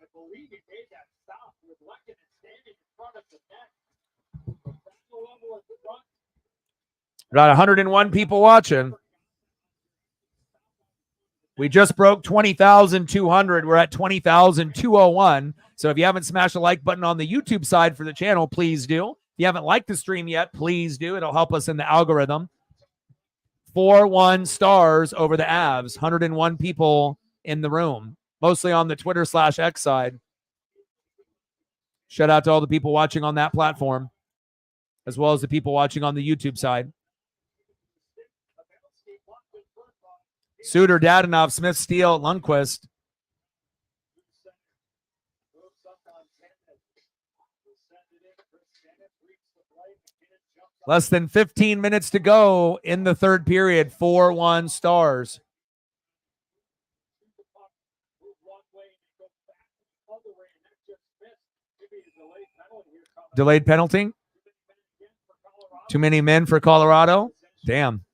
I believe he made that stop with Lekanen standing in front of the net.
Got 101 people watching. We just broke 20,200. We're at 20,201. So if you haven't smashed the like button on the YouTube side for the channel, please do. If you haven't liked the stream yet, please do. It'll help us in the algorithm. 4-1 Stars over the Avs. 101 people in the room, mostly on the Twitter/X side. Shout out to all the people watching on that platform, as well as the people watching on the YouTube side. Suter, Dadonov, Smith, Steele, Lundqvist.
Moves up on Bennett. Will send it in. Chris Bennett reads the play. McKinnon jumps up.
Less than 15 minutes to go in the third period. 4-1 Stars.
Shoot the puck. Move one way and go back the other way, and that just missed. Maybe a delayed penalty here coming.
Delayed penalty. Too many men for Colorado. Damn.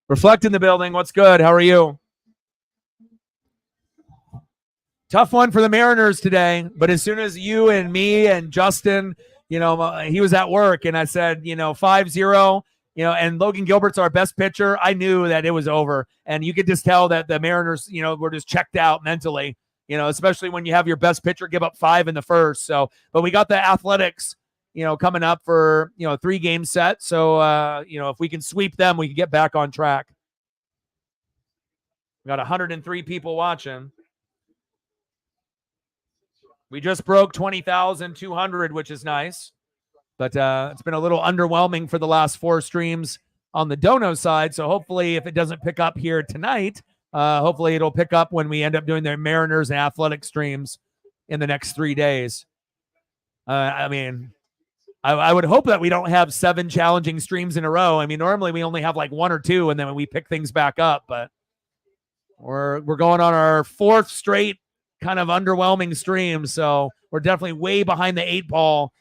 Reflect in the building. What's good? How are you? Tough one for the Mariners today, but as soon as you and me and Justin, he was at work, and I said, 5-0, and Logan Gilbert's our best pitcher, I knew that it was over. And you could just tell that the Mariners, were just checked out mentally, especially when you have your best pitcher give up 5 in the first. So, but we got the Athletics, coming up for, 3-game set. So, if we can sweep them, we can get back on track. We got 103 people watching. We just broke 20,200, which is nice. But it's been a little underwhelming for the last 4 streams on the Dono side. So hopefully if it doesn't pick up here tonight, hopefully it'll pick up when we end up doing the Mariners and Athletic streams in the next 3 days. I would hope that we don't have 7 challenging streams in a row. I mean, normally we only have like 1 or 2, and then we pick things back up. But we're going on our 4th straight kind of underwhelming stream, so we're definitely way behind the 8 ball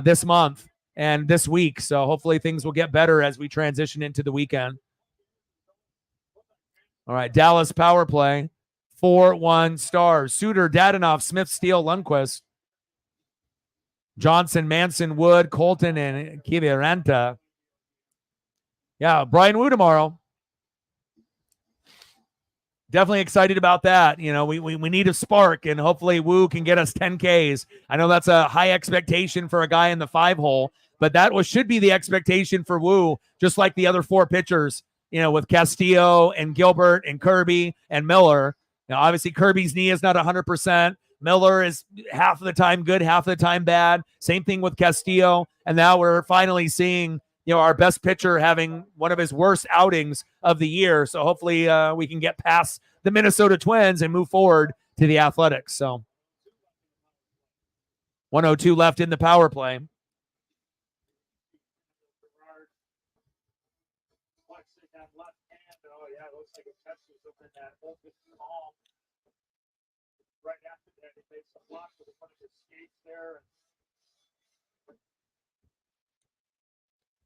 this month and this week. So hopefully things will get better as we transition into the weekend. All right, Dallas power play, 4-1 Stars. Suter, Dadanoff, Smith, Steele, Lundqvist, Johnson, Manson, Wood, Colton, and Kiviranta. Yeah, Brian Wu tomorrow. Definitely excited about that. We need a spark, and hopefully Wu can get us 10 Ks. I know that's a high expectation for a guy in the 5-hole, but that should be the expectation for Wu, just like the other 4 pitchers, with Castillo and Gilbert and Kirby and Miller. Now, obviously, Kirby's knee is not 100%. Miller is half of the time good, half of the time bad. Same thing with Castillo. And now we're finally seeing our best pitcher having one of his worst outings of the year. So hopefully we can get past the Minnesota Twins and move forward to the Athletics. So 102 left in the power play.
Right after that, he made some blocks with a bunch of skates there.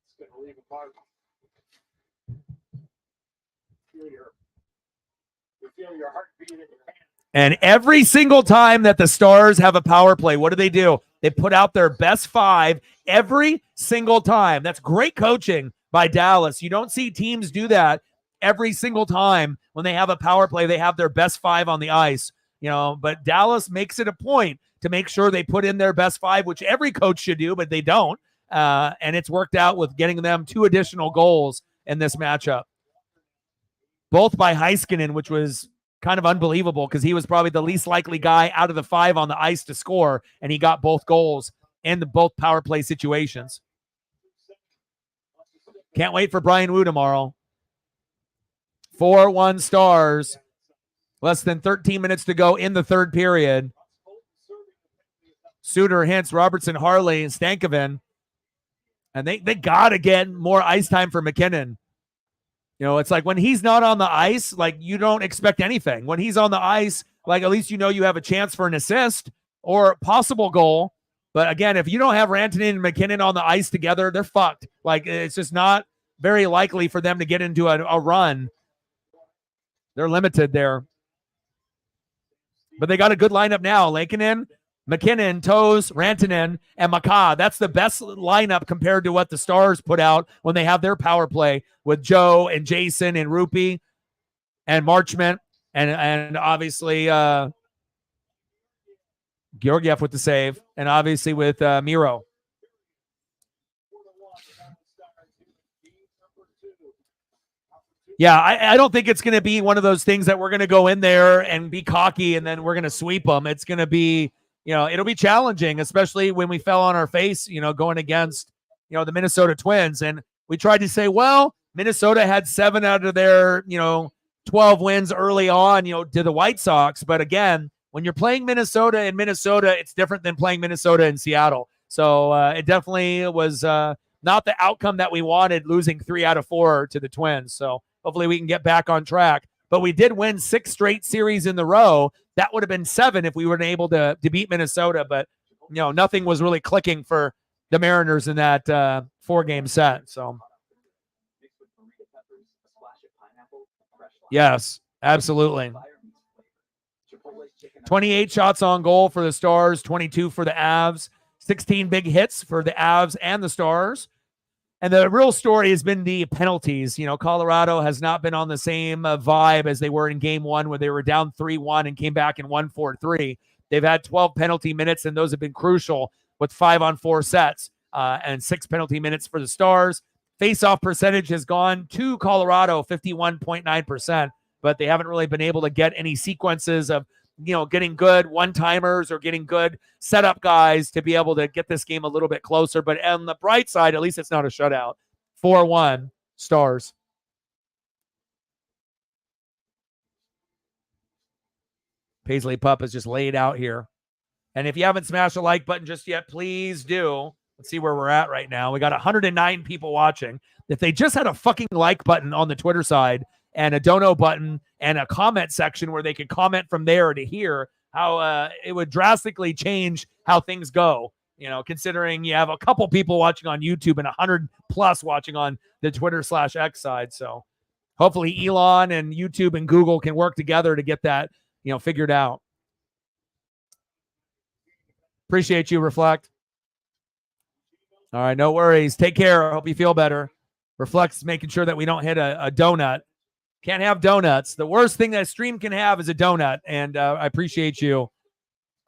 It's going to leave a mark. You feel your heartbeat in your hand.
And every single time that the Stars have a power play, what do? They put out their best 5 every single time. That's great coaching by Dallas. You don't see teams do that every single time when they have a power play. They have their best 5 on the ice, but Dallas makes it a point to make sure they put in their best 5, which every coach should do, but they don't. And it's worked out with getting them 2 additional goals in this matchup. Both by Heiskanen, which was kind of unbelievable because he was probably the least likely guy out of the 5 on the ice to score, and he got both goals in both power play situations. Can't wait for Brian Wu tomorrow. 4-1 Stars. Less than 13 minutes to go in the third period. Suter, Hintz, Robertson, Harley, and Stankoven. And they got to get more ice time for McKinnon. It's like when he's not on the ice, like you don't expect anything. When he's on the ice, like at least you have a chance for an assist or possible goal. But again, if you don't have Rantanen and McKinnon on the ice together, they're fucked. Like it's just not very likely for them to get into a run. They're limited there. But they got a good lineup now. Lankinen, McKinnon, Toews, Rantanen, and Maka. That's the best lineup compared to what the Stars put out when they have their power play with Joe and Jason and Rupi and Marchment and obviously Georgiev with the save and obviously with Miro. Yeah, I don't think it's going to be one of those things that we're going to go in there and be cocky and then we're going to sweep them. It's going to be, it'll be challenging, especially when we fell on our face, going against, the Minnesota Twins. And we tried to say, well, Minnesota had 7 out of their, 12 wins early on, to the White Sox. But again, when you're playing Minnesota in Minnesota, it's different than playing Minnesota in Seattle. So it definitely was not the outcome that we wanted, losing 3 out of 4 to the Twins. So hopefully we can get back on track. But we did win 6 straight series in the row. That would have been 7 if we weren't able to beat Minnesota. But, nothing was really clicking for the Mariners in that 4-game set. So, yes, absolutely. 28 shots on goal for the Stars, 22 for the Avs, 16 big hits for the Avs and the Stars. And the real story has been the penalties. Colorado has not been on the same vibe as they were in game 1 where they were down 3-1 and came back and won 4-3. They've had 12 penalty minutes, and those have been crucial with 5-on-4 sets and 6 penalty minutes for the Stars. Face-off percentage has gone to Colorado, 51.9%, but they haven't really been able to get any sequences of, getting good one-timers or getting good setup guys to be able to get this game a little bit closer. But on the bright side, at least it's not a shutout. 4-1 Stars. Paisley Pup is just laid out here. And if you haven't smashed the like button just yet, please do. Let's see where we're at right now. We got 109 people watching. If they just had a fucking like button on the Twitter side and a dono button and a comment section where they could comment from there to here, how it would drastically change how things go, considering you have a couple people watching on YouTube and 100 plus watching on the Twitter/X side. So hopefully Elon and YouTube and Google can work together to get that, figured out. Appreciate you, Reflect. All right, no worries. Take care. I hope you feel better. Reflect's making sure that we don't hit a donut. Can't have donuts. The worst thing that a stream can have is a donut, and I appreciate you.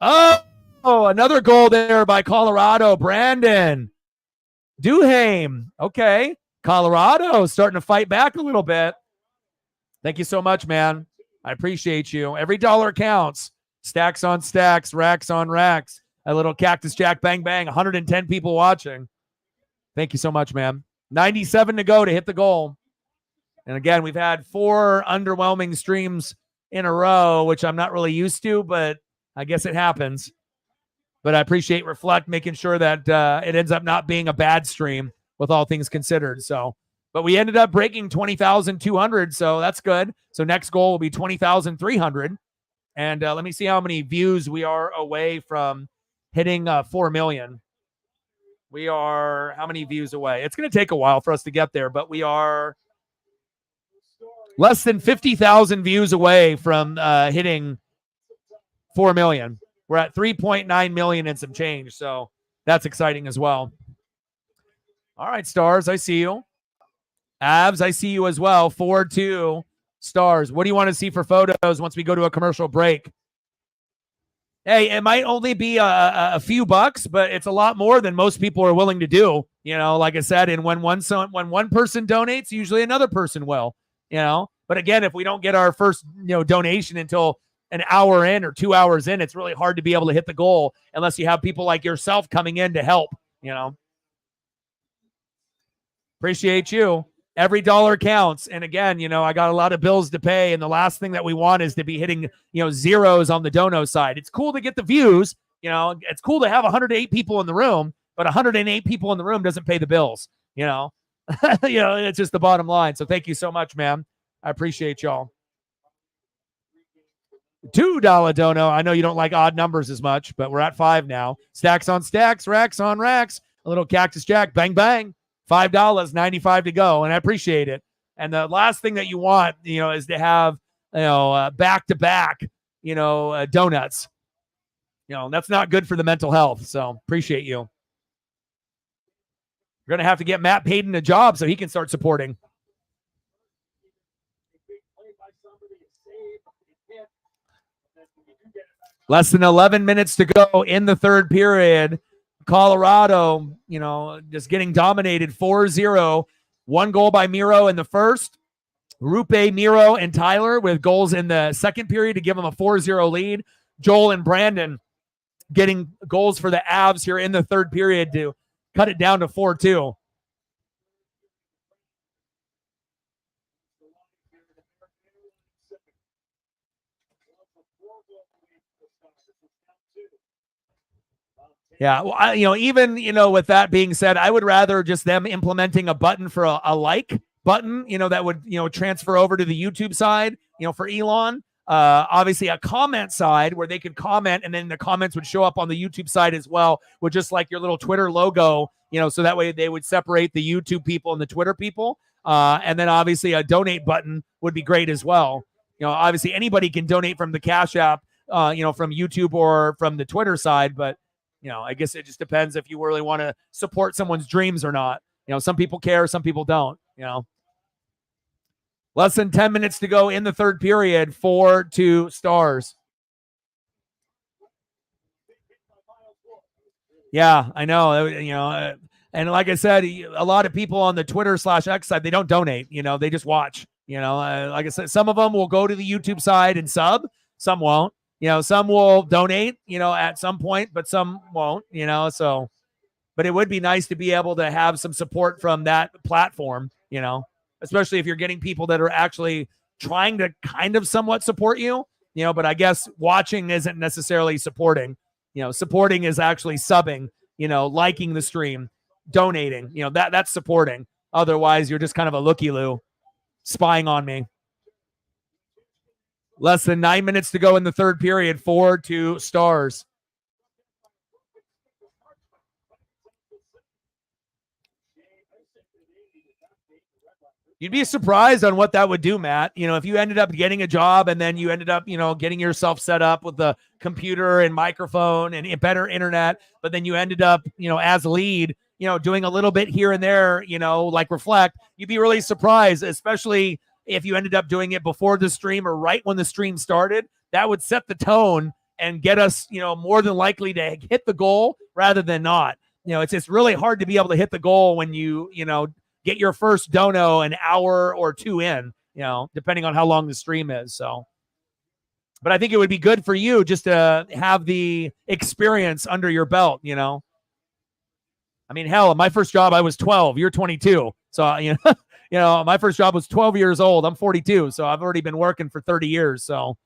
Oh, another goal there by Colorado. Brandon Duhaime. Okay, Colorado starting to fight back a little bit. Thank you so much, man. I appreciate you. Every dollar counts. Stacks on stacks, racks on racks. A little Cactus Jack bang bang. 110 people watching. Thank you so much, man. 97 to go to hit the goal. And again, we've had 4 underwhelming streams in a row, which I'm not really used to, but I guess it happens. But I appreciate Reflect making sure that it ends up not being a bad stream with all things considered. So, but we ended up breaking 20,200, so that's good. So next goal will be 20,300. And let me see how many views we are away from hitting 4 million. We are how many views away? It's going to take a while for us to get there, but we are less than 50,000 views away from hitting 4 million. We're at 3.9 million and some change, so that's exciting as well. All right, Stars, I see you. Avs, I see you as well. 4-2 Stars. What do you want to see for photos once we go to a commercial break? Hey, it might only be a few bucks, but it's a lot more than most people are willing to do. Like I said, and when one person donates, usually another person will. But again, if we don't get our first donation until an hour in or 2 hours in, it's really hard to be able to hit the goal unless you have people like yourself coming in to help. Appreciate you. Every dollar counts. And again, I got a lot of bills to pay. And the last thing that we want is to be hitting, zeros on the dono side. It's cool to get the views. It's cool to have 108 people in the room, but 108 people in the room doesn't pay the bills. It's just the bottom line. So thank you so much, man. I appreciate y'all. $2 dono. I know you don't like odd numbers as much, but we're at 5 now. Stacks on stacks, racks on racks. A little Cactus Jack, bang, bang. $5, 95 to go, and I appreciate it. And the last thing that you want, is to have, back-to-back, donuts. That's not good for the mental health. So appreciate you. You're going to have to get Matt Payton a job so he can start supporting. Less than 11 minutes to go in the third period. Colorado, just getting dominated 4-0. 1 goal by Miro in the first. Rupe, Miro, and Tyler with goals in the second period to give them a 4-0 lead. Joel and Brandon getting goals for the Avs here in the third period to cut it down to 4-2. Yeah, well, even with that being said, I would rather just them implementing a button for a like button, that would transfer over to the YouTube side, for Elon. Obviously, a comment side where they could comment, and then the comments would show up on the YouTube side as well, with just like your little Twitter logo, so that way they would separate the YouTube people and the Twitter people. And then obviously a donate button would be great as well. Obviously anybody can donate from the Cash App, from YouTube or from the Twitter side, but I guess it just depends if you really want to support someone's dreams or not. Some people care, some people don't. Less than 10 minutes to go in the third period, 4-2 Stars. Yeah, I know. And like I said, a lot of people on the Twitter/X side, they don't donate. They just watch. Like I said, some of them will go to the YouTube side and sub. Some won't. Some will donate, at some point, but some won't, so, but it would be nice to be able to have some support from that platform, especially if you're getting people that are actually trying to kind of somewhat support you, but I guess watching isn't necessarily supporting. Supporting is actually subbing, liking the stream, donating, that's supporting. Otherwise, you're just kind of a looky-loo spying on me. Less than 9 minutes to go in the third period, 4-2 Stars. You'd be surprised on what that would do, Matt. If you ended up getting a job and then you ended up, getting yourself set up with the computer and microphone and better internet, but then you ended up, as lead, doing a little bit here and there, like Reflect, you'd be really surprised, especially if you ended up doing it before the stream or right when the stream started. That would set the tone and get us, more than likely to hit the goal rather than not. It's just really hard to be able to hit the goal when you get your first dono an hour or two in, depending on how long the stream is. So, but I think it would be good for you just to have the experience under your belt, I mean, hell, my first job, I was 12. You're 22. So, my first job was 12 years old. I'm 42. So I've already been working for 30 years. So,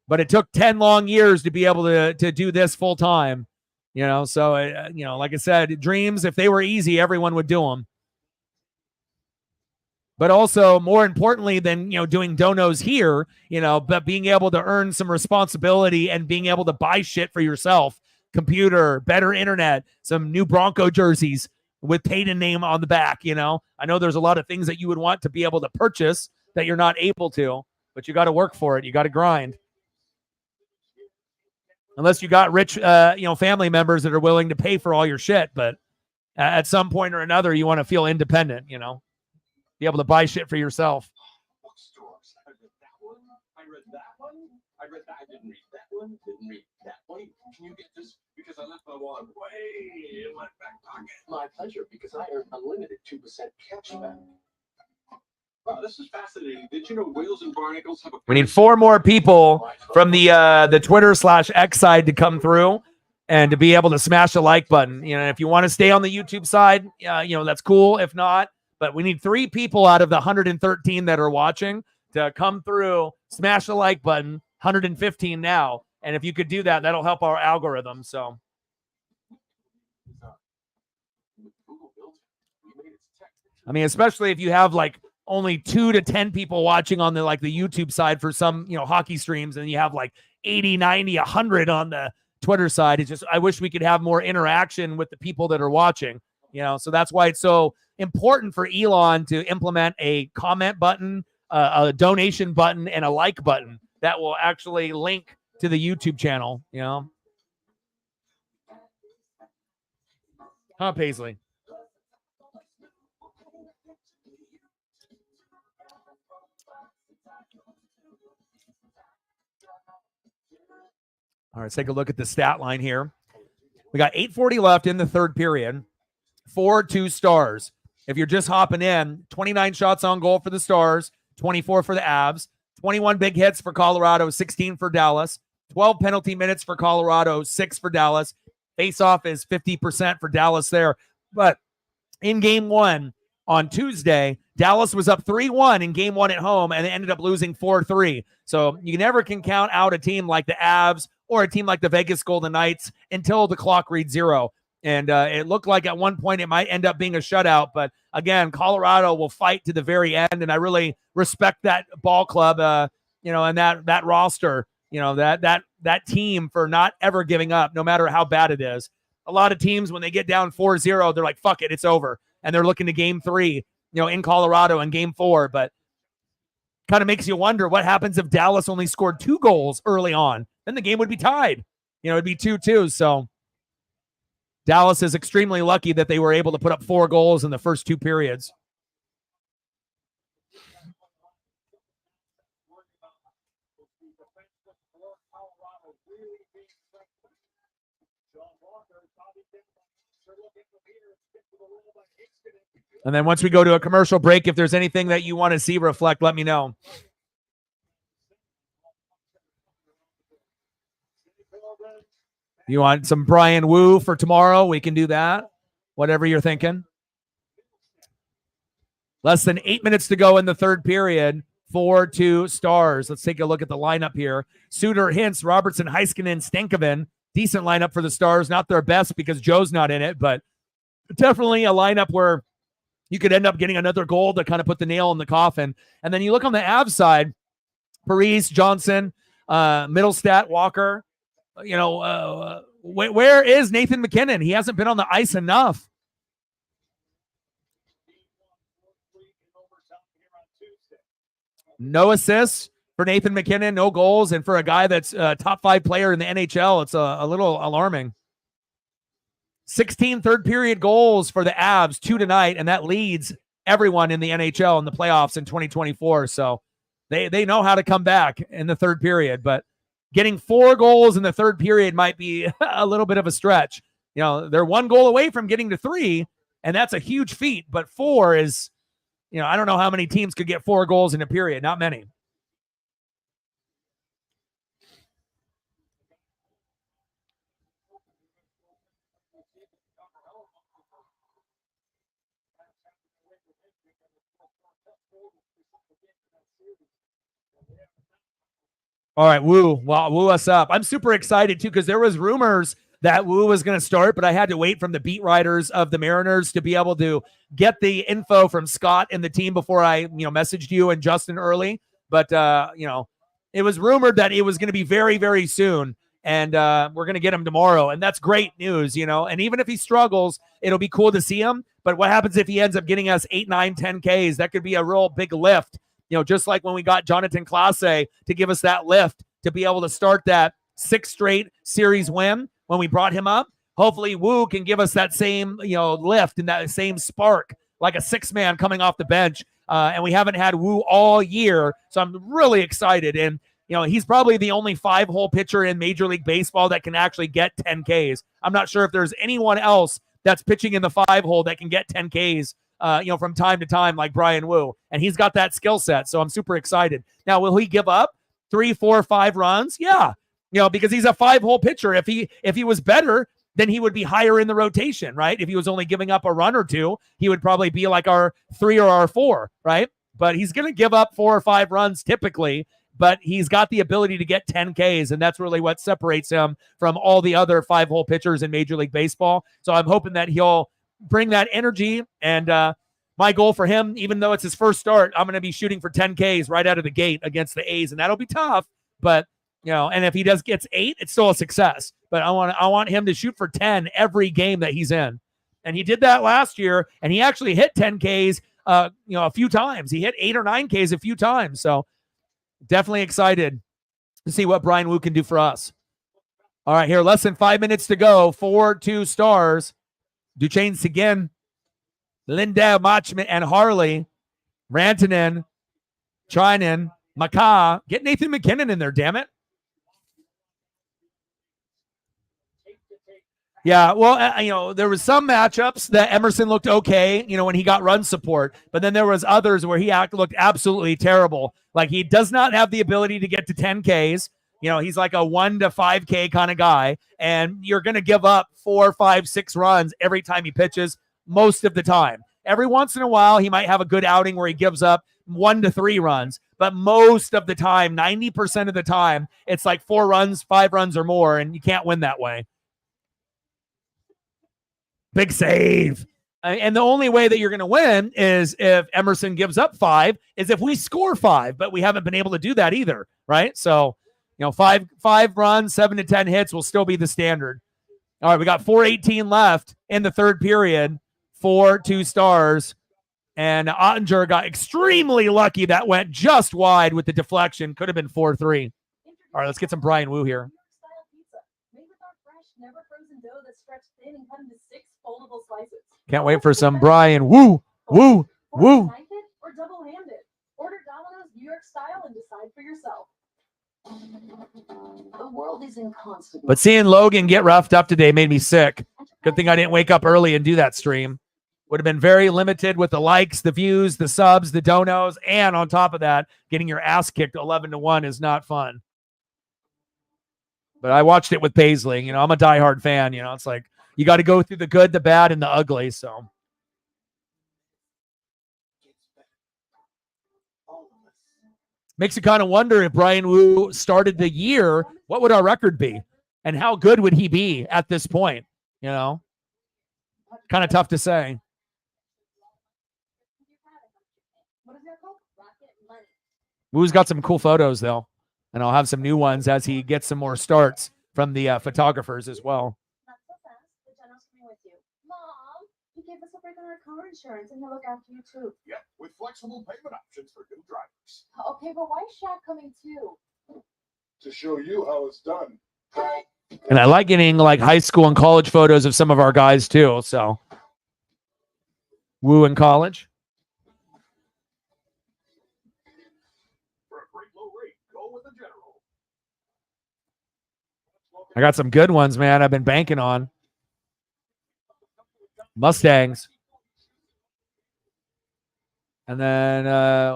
but it took 10 long years to be able to do this full time. So, like I said, dreams, if they were easy, everyone would do them. But also, more importantly than, doing donos here, but being able to earn some responsibility and being able to buy shit for yourself, computer, better internet, some new Bronco jerseys with Payton name on the back. I know there's a lot of things that you would want to be able to purchase that you're not able to, but you got to work for it. You got to grind. Unless you got rich, family members that are willing to pay for all your shit. But at some point or another, you want to feel independent, be able to buy shit for yourself.
I read that one. I read that one. I read that. I didn't read that one. Didn't read that one. Can you get this? Because I left my wallet way in my back pocket. My pleasure, because I earned unlimited 2% cash back. Wow, this is fascinating. Did you know whales and barnacles have a...
We need 4 more people from the Twitter/X side to come through and to be able to smash the like button. If you want to stay on the YouTube side, that's cool. If not, but we need 3 people out of the 113 that are watching to come through, smash the like button, 115 now. And if you could do that, that'll help our algorithm. So, I mean, especially if you have like only 2 to 10 people watching on the YouTube side for some, hockey streams, and you have like 80, 90, 100 on the Twitter side. It's just, I wish we could have more interaction with the people that are watching, so that's why it's so important for Elon to implement a comment button, a donation button, and a like button that will actually link to the YouTube channel, Huh, Paisley? All right, let's take a look at the stat line here. We got 8:40 left in the third period. 4-2 Stars. if you're just hopping in, 29 shots on goal for the Stars, 24 for the Avs, 21 big hits for Colorado, 16 for Dallas, 12 penalty minutes for Colorado, 6 for Dallas. Face-off is 50% for Dallas there. But in game one on Tuesday, Dallas was up 3-1 in game one at home, and they ended up losing 4-3. So you never can count out a team like the Avs or a team like the Vegas Golden Knights until the clock reads 0. And it looked like at one point it might end up being a shutout. But again, Colorado will fight to the very end, and I really respect that ball club, and that roster, that team for not ever giving up, no matter how bad it is. A lot of teams, when they get down 4-0, they're like, fuck it, it's over. And they're looking to game 3, in Colorado and game 4. But kind of makes you wonder what happens if Dallas only scored 2 goals early on. Then the game would be tied. It'd be 2-2. So Dallas is extremely lucky that they were able to put up 4 goals in the first 2 periods. And then once we go to a commercial break, if there's anything that you want to see reflect, let me know. You want some Brian Wu for tomorrow? We can do that. Whatever you're thinking. Less than 8 minutes to go in the third period. 4-2 Stars. Let's take a look at the lineup here. Suter, Hintz, Robertson, Heiskanen, Stankoven. Decent lineup for the Stars. Not their best because Joe's not in it, but definitely a lineup where you could end up getting another goal to kind of put the nail in the coffin. And then you look on the Avs side, Parise, Johnson, Middlestat, Walker. Where is Nathan McKinnon? He hasn't been on the ice enough. No assists for Nathan McKinnon, no goals. And for a guy that's a top 5 player in the NHL, it's a little alarming. 16 third period goals for the Avs, 2 tonight, and that leads everyone in the NHL in the playoffs in 2024. So they know how to come back in the third period, but getting 4 goals in the third period might be a little bit of a stretch. They're 1 goal away from getting to 3, and that's a huge feat, but 4 is, I don't know how many teams could get 4 goals in a period. Not many. All right, Woo us up. I'm super excited, too, because there was rumors that Woo was going to start, but I had to wait from the beat writers of the Mariners to be able to get the info from Scott and the team before I, messaged you and Justin early. But, it was rumored that it was going to be very, very soon, and we're going to get him tomorrow, and that's great news, And even if he struggles, it'll be cool to see him. But what happens if he ends up getting us 8, 9, 10 Ks? That could be a real big lift. Just like when we got Jonathan Clase to give us that lift to be able to start that 6th straight series win when we brought him up. Hopefully Woo can give us that same, lift and that same spark like a 6-man coming off the bench. And we haven't had Woo all year. So I'm really excited. And, he's probably the only 5-hole pitcher in Major League Baseball that can actually get 10 Ks. I'm not sure if there's anyone else that's pitching in the 5-hole that can get 10 Ks. From time to time, like Brian Wu, and he's got that skill set. So I'm super excited. Now, will he give up 3, 4, 5 runs? Yeah, because he's a 5-hole pitcher. If he was better, then he would be higher in the rotation, right? If he was only giving up a run or 2, he would probably be like our 3 or our 4, right? But he's going to give up 4 or 5 runs typically, but he's got the ability to get 10 Ks, and that's really what separates him from all the other 5-hole pitchers in Major League Baseball. So I'm hoping that he'll bring that energy, and my goal for him, even though it's his first start, I'm going to be shooting for 10 Ks right out of the gate against the A's, and that'll be tough, but and if he gets 8, it's still a success. But I want him to shoot for 10 every game that he's in, and he did that last year, and he actually hit 10 Ks a few times. He hit 8 or 9 Ks a few times, so definitely excited to see what Brian Wu can do for us. All right, here, less than 5 minutes to go. 4-2 Stars. Duchesne, Seguin, Lindell, Machman, and Harley, Rantanen, Trinan, Maca. Get Nathan McKinnon in there, damn it. Yeah, well, there was some matchups that Emerson looked okay, when he got run support, but then there was others where he looked absolutely terrible. Like he does not have the ability to get to 10Ks. He's like a 1 to 5K kind of guy, and you're going to give up 4, 5, 6 runs every time he pitches most of the time. Every once in a while, he might have a good outing where he gives up 1 to 3 runs, but most of the time, 90% of the time, it's like 4 runs, 5 runs or more, and you can't win that way. Big save. And the only way that you're going to win is if Emerson gives up 5, is if we score 5, but we haven't been able to do that either, right? So, 5 runs, 7 to 10 hits will still be the standard. All right, we got 4:18 left in the third period, 4-2 stars. And Ottinger got extremely lucky. That went just wide with the deflection. Could have been 4-3. All right, let's get some Brian Wu here.
Never frozen dough that's stretched thin and cut into 6 foldable slices.
Can't wait for some Brian Wu. Or
double-handed. Order Domino's New York style and decide for yourself.
The world is in constant.
But seeing Logan get roughed up today made me sick. Good thing I didn't wake up early and do that stream. Would have been very limited with the likes, the views, the subs, the donos, and on top of that, getting your ass kicked 11-1 is not fun. But I watched it with Paisley. I'm a diehard fan. It's like you got to go through the good, the bad, and the ugly. So makes you kind of wonder if Brian Wu started the year, what would our record be? And how good would he be at this point? Kind of tough to say. Wu's got some cool photos, though. And I'll have some new ones as he gets some more starts from the photographers as well.
Not so fast. The general's coming with you. Mom, he gave us a break on our car insurance, and he'll look after you too.
Yep, with flexible payment options for new drivers.
Okay, but why is Shaq coming too?
To show you how it's done.
And I like getting like high school and college photos of some of our guys too. So Wu in college. I got some good ones, man. I've been banking on Mustangs. And then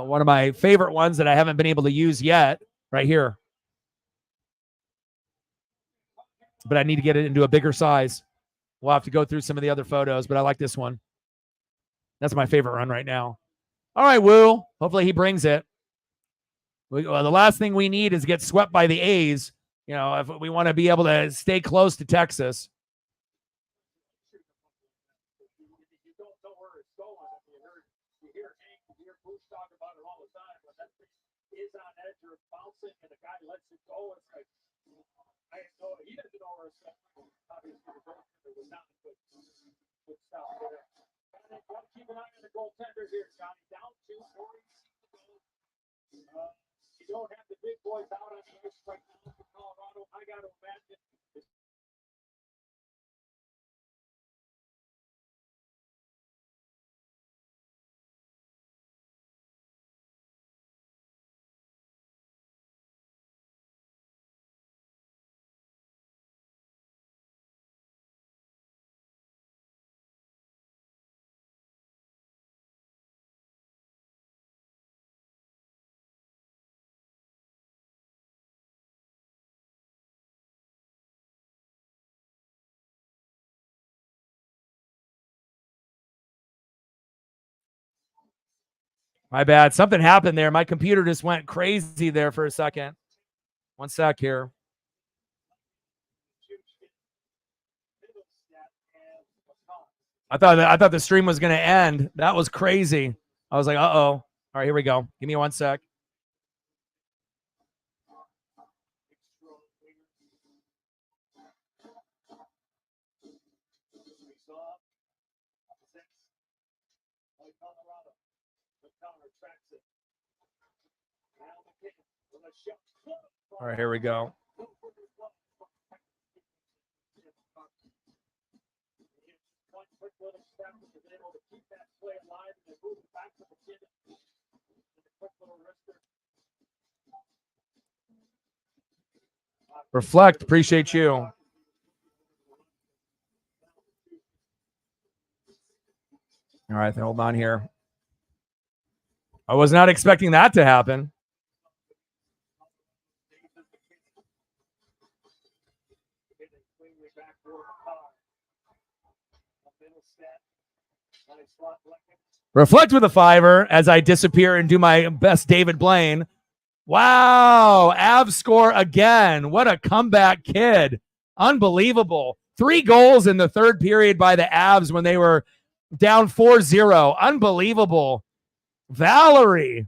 one of my favorite ones that I haven't been able to use yet, right here. But I need to get it into a bigger size. We'll have to go through some of the other photos, but I like this one. That's my favorite run right now. All right, Wu. Hopefully he brings it. The last thing we need is get swept by the A's. If we want to be able to stay close to Texas.
Don't worry, it's going. You hear Hank, you hear Bruce talk about it all the time. When that thing is on edge or bouncing and the guy lets it go, it's like, I know he doesn't know where it's going. Obviously, it was not good stuff there. And then keep an eye on the goaltender here, Johnny. Down 2, 40. You don't have the big boys out on the ice right now for Colorado. I got to imagine.
My bad. Something happened there. My computer just went crazy there for a second. One sec here. I thought the stream was going to end. That was crazy. I was like, uh-oh. All right, here we go. Give me one sec. All right, here we go. Reflect, appreciate you. All right, then hold on here. I was not expecting that to happen. Reflect with a fiver as I disappear and do my best David Blaine. Wow, Avs score again. What a comeback kid. Unbelievable. 3 goals in the third period by the Avs when they were down 4-0. Unbelievable. Valerie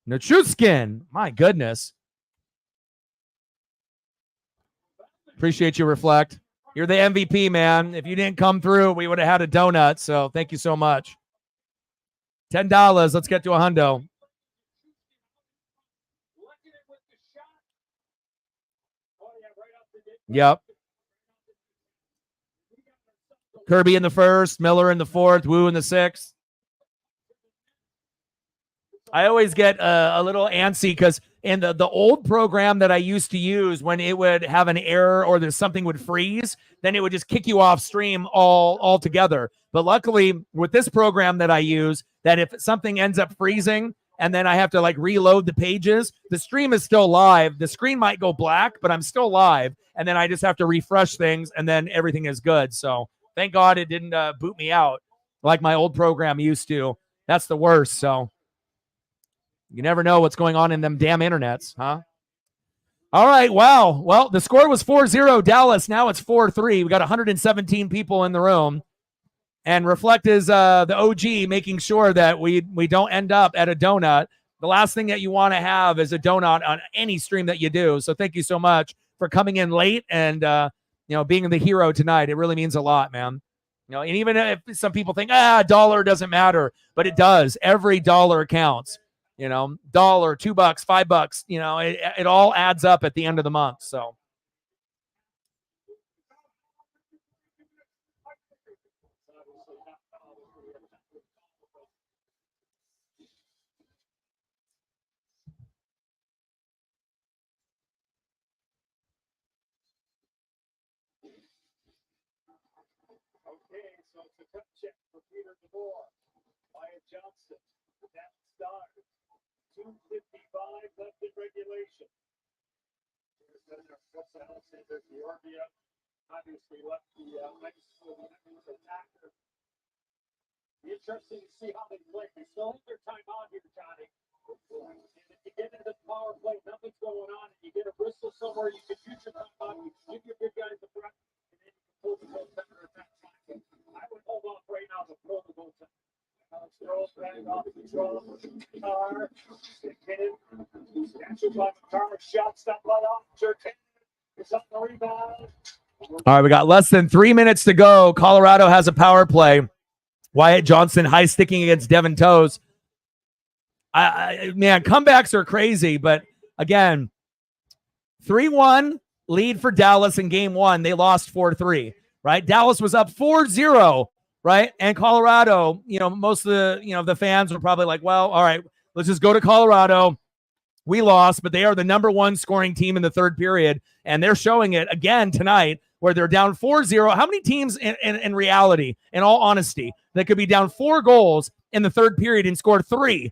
Nichushkin. My goodness. Appreciate you, Reflect. You're the MVP, man. If you didn't come through, we would have had a donut. So thank you so much. $10. Let's get to a hundo. Yep. Kirby in the first, Miller in the fourth, Wu in the sixth. I always get a little antsy because in the old program that I used to use, when it would have an error or there's something would freeze, then it would just kick you off stream all together. But luckily with this program that I use, that if something ends up freezing and then I have to like reload the pages, the stream is still live. The screen might go black, but I'm still live. And then I just have to refresh things and then everything is good. So thank God it didn't boot me out like my old program used to. That's the worst. So you never know what's going on in them damn internets, huh? All right, wow. Well, the score was 4-0 Dallas. Now it's 4-3. We got 117 people in the room. And Reflect is the OG, making sure that we don't end up at a donut. The last thing that you want to have is a donut on any stream that you do. So thank you so much for coming in late and being the hero tonight. It really means a lot, man. And even if some people think, a dollar doesn't matter, but it does. Every dollar counts. $1, $2, $5, it all adds up at the end of the month. So.
Okay, so it's a cut check for Peter DeBoer. Wyatt Johnson, that start. 2:55 left in regulation. There's Alexander Georgia. Obviously left the ice for the Evans attacker. Be interesting to see how they play. They still have their timeout here, Johnny. And if you get into the power play, nothing's going on, and you get a whistle somewhere, you can use your timeout, you can give your big guys the front, and then you can pull the goaltender at that time. I would hold off right now to pull the goaltender. Alex Stroh's back off the draw. Car. McKinnon. Captured by McCarr. Shot stopped by off. Jerkin is on the rebound.
All right, we got less than 3 minutes to go. Colorado has a power play. Wyatt Johnson high sticking against Devin Toes. Man, comebacks are crazy, but again, 3-1 lead for Dallas in game one. They lost 4-3, right? Dallas was up 4-0, right? And Colorado, most of the fans were probably like, well, all right, let's just go to Colorado. We lost, but they are the number one scoring team in the third period, and they're showing it again tonight where they're down 4-0. How many teams in reality, in all honesty, that could be down 4 goals in the third period and score 3?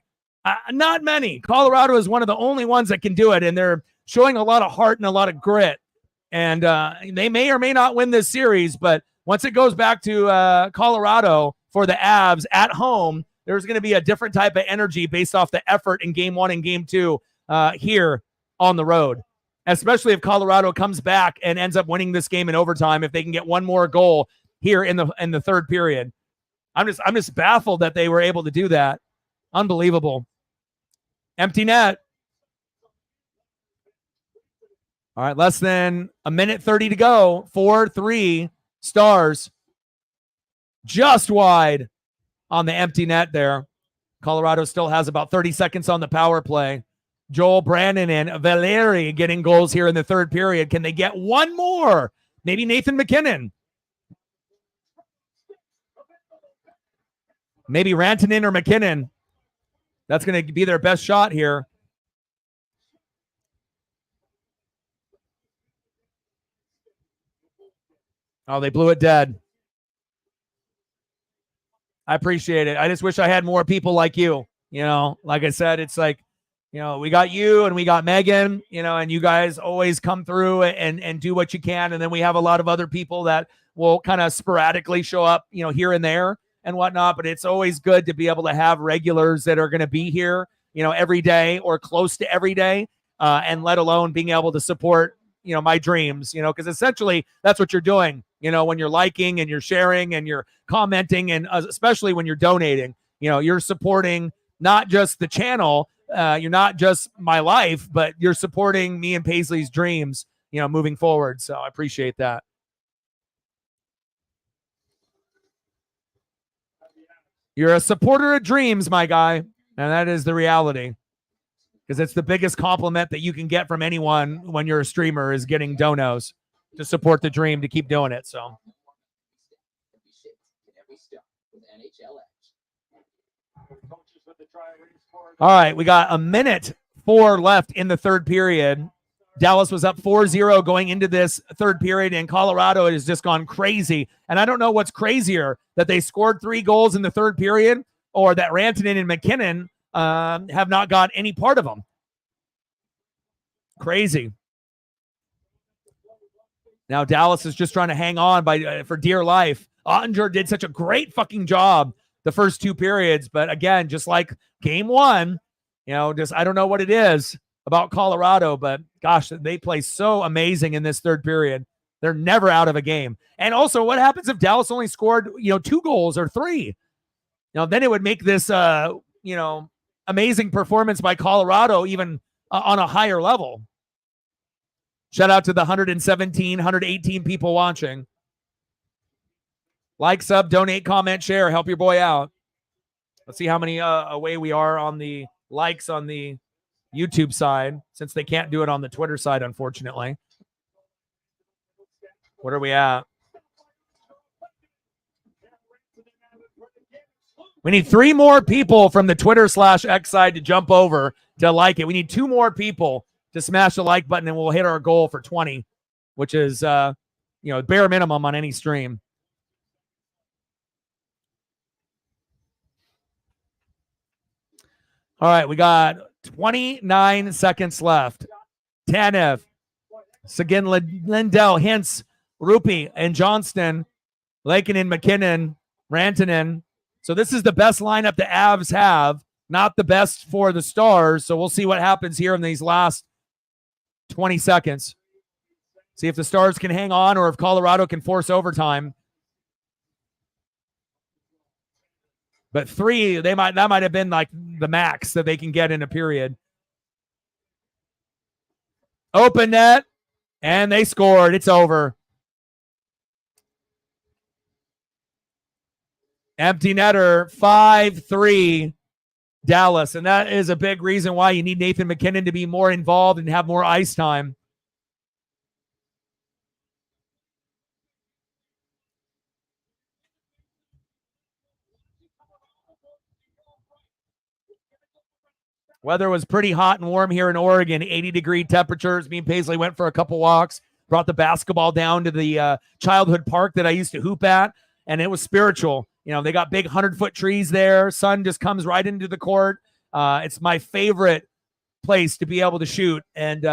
Not many. Colorado is one of the only ones that can do it, and they're showing a lot of heart and a lot of grit. And they may or may not win this series, but once it goes back to Colorado for the Avs at home, there's going to be a different type of energy based off the effort in game one and game two here on the road, especially if Colorado comes back and ends up winning this game in overtime. If they can get one more goal here in the third period, I'm just baffled that they were able to do that. Unbelievable. Empty net. All right, less than a minute 30 to go. 4-3 Stars. Just wide on the empty net there. Colorado still has about 30 seconds on the power play. Joel Brandon and Valeri getting goals here in the third period. Can they get one more? Maybe Nathan McKinnon. Maybe Rantanen or McKinnon. That's going to be their best shot here. Oh, they blew it dead. I appreciate it. I just wish I had more people like you. You know, like I said, it's like, you know, we got you and we got Megan, you know, and you guys always come through and do what you can. And then we have a lot of other people that will kind of sporadically show up, you know, here and there and whatnot. But it's always good to be able to have regulars that are going to be here, you know, every day or close to every day, and let alone being able to support, you know, my dreams, you know, because essentially that's what you're doing, you know, when you're liking and you're sharing and you're commenting, and especially when you're donating, you know, you're supporting not just the channel, you're not just my life, but you're supporting me and Paisley's dreams, you know, moving forward. So I appreciate that. You're a supporter of dreams, my guy. And that is the reality. Because it's the biggest compliment that you can get from anyone when you're a streamer is getting donos to support the dream, to keep doing it. So. All right, we got 1:04 left in the third period. Dallas was up 4-0 going into this third period, and Colorado has just gone crazy. And I don't know what's crazier, that they scored 3 goals in the third period, or that Rantanen and McKinnon have not got any part of them. Crazy. Now Dallas is just trying to hang on for dear life. Ottinger did such a great fucking job the first 2 periods, but again, just like game 1, you know, just I don't know what it is about Colorado, but gosh, they play so amazing in this third period. They're never out of a game. And also, what happens if Dallas only scored, you know, 2 goals or 3? You know, then it would make this, you know, amazing performance by Colorado even on a higher level. Shout out to the 117, 118 people watching. Like, sub, donate, comment, share. Help your boy out. Let's see how many away we are on the likes on the YouTube side, since they can't do it on the Twitter side, unfortunately. What are we at? We need 3 more people from the Twitter/X side to jump over to like it. We need 2 more people to smash the like button, and we'll hit our goal for 20, which is, you know, bare minimum on any stream. All right, we got 29 seconds left. Tanev, Seguin, Lindell, Hintz, Rupi, and Johnston, Lakenin, McKinnon, Rantanen. So this is the best lineup the Avs have, not the best for the Stars. So we'll see what happens here in these last 20 seconds. See if the Stars can hang on or if Colorado can force overtime. But 3, that might have been like the max that they can get in a period. Open net, and they scored. It's over. Empty netter, 5-3 Dallas. And that is a big reason why you need Nathan McKinnon to be more involved and have more ice time. Weather was pretty hot and warm here in Oregon, 80-degree temperatures. Me and Paisley went for a couple walks, brought the basketball down to the childhood park that I used to hoop at, and it was spiritual. You know, they got big 100-foot trees there. Sun just comes right into the court. It's my favorite place to be able to shoot. And,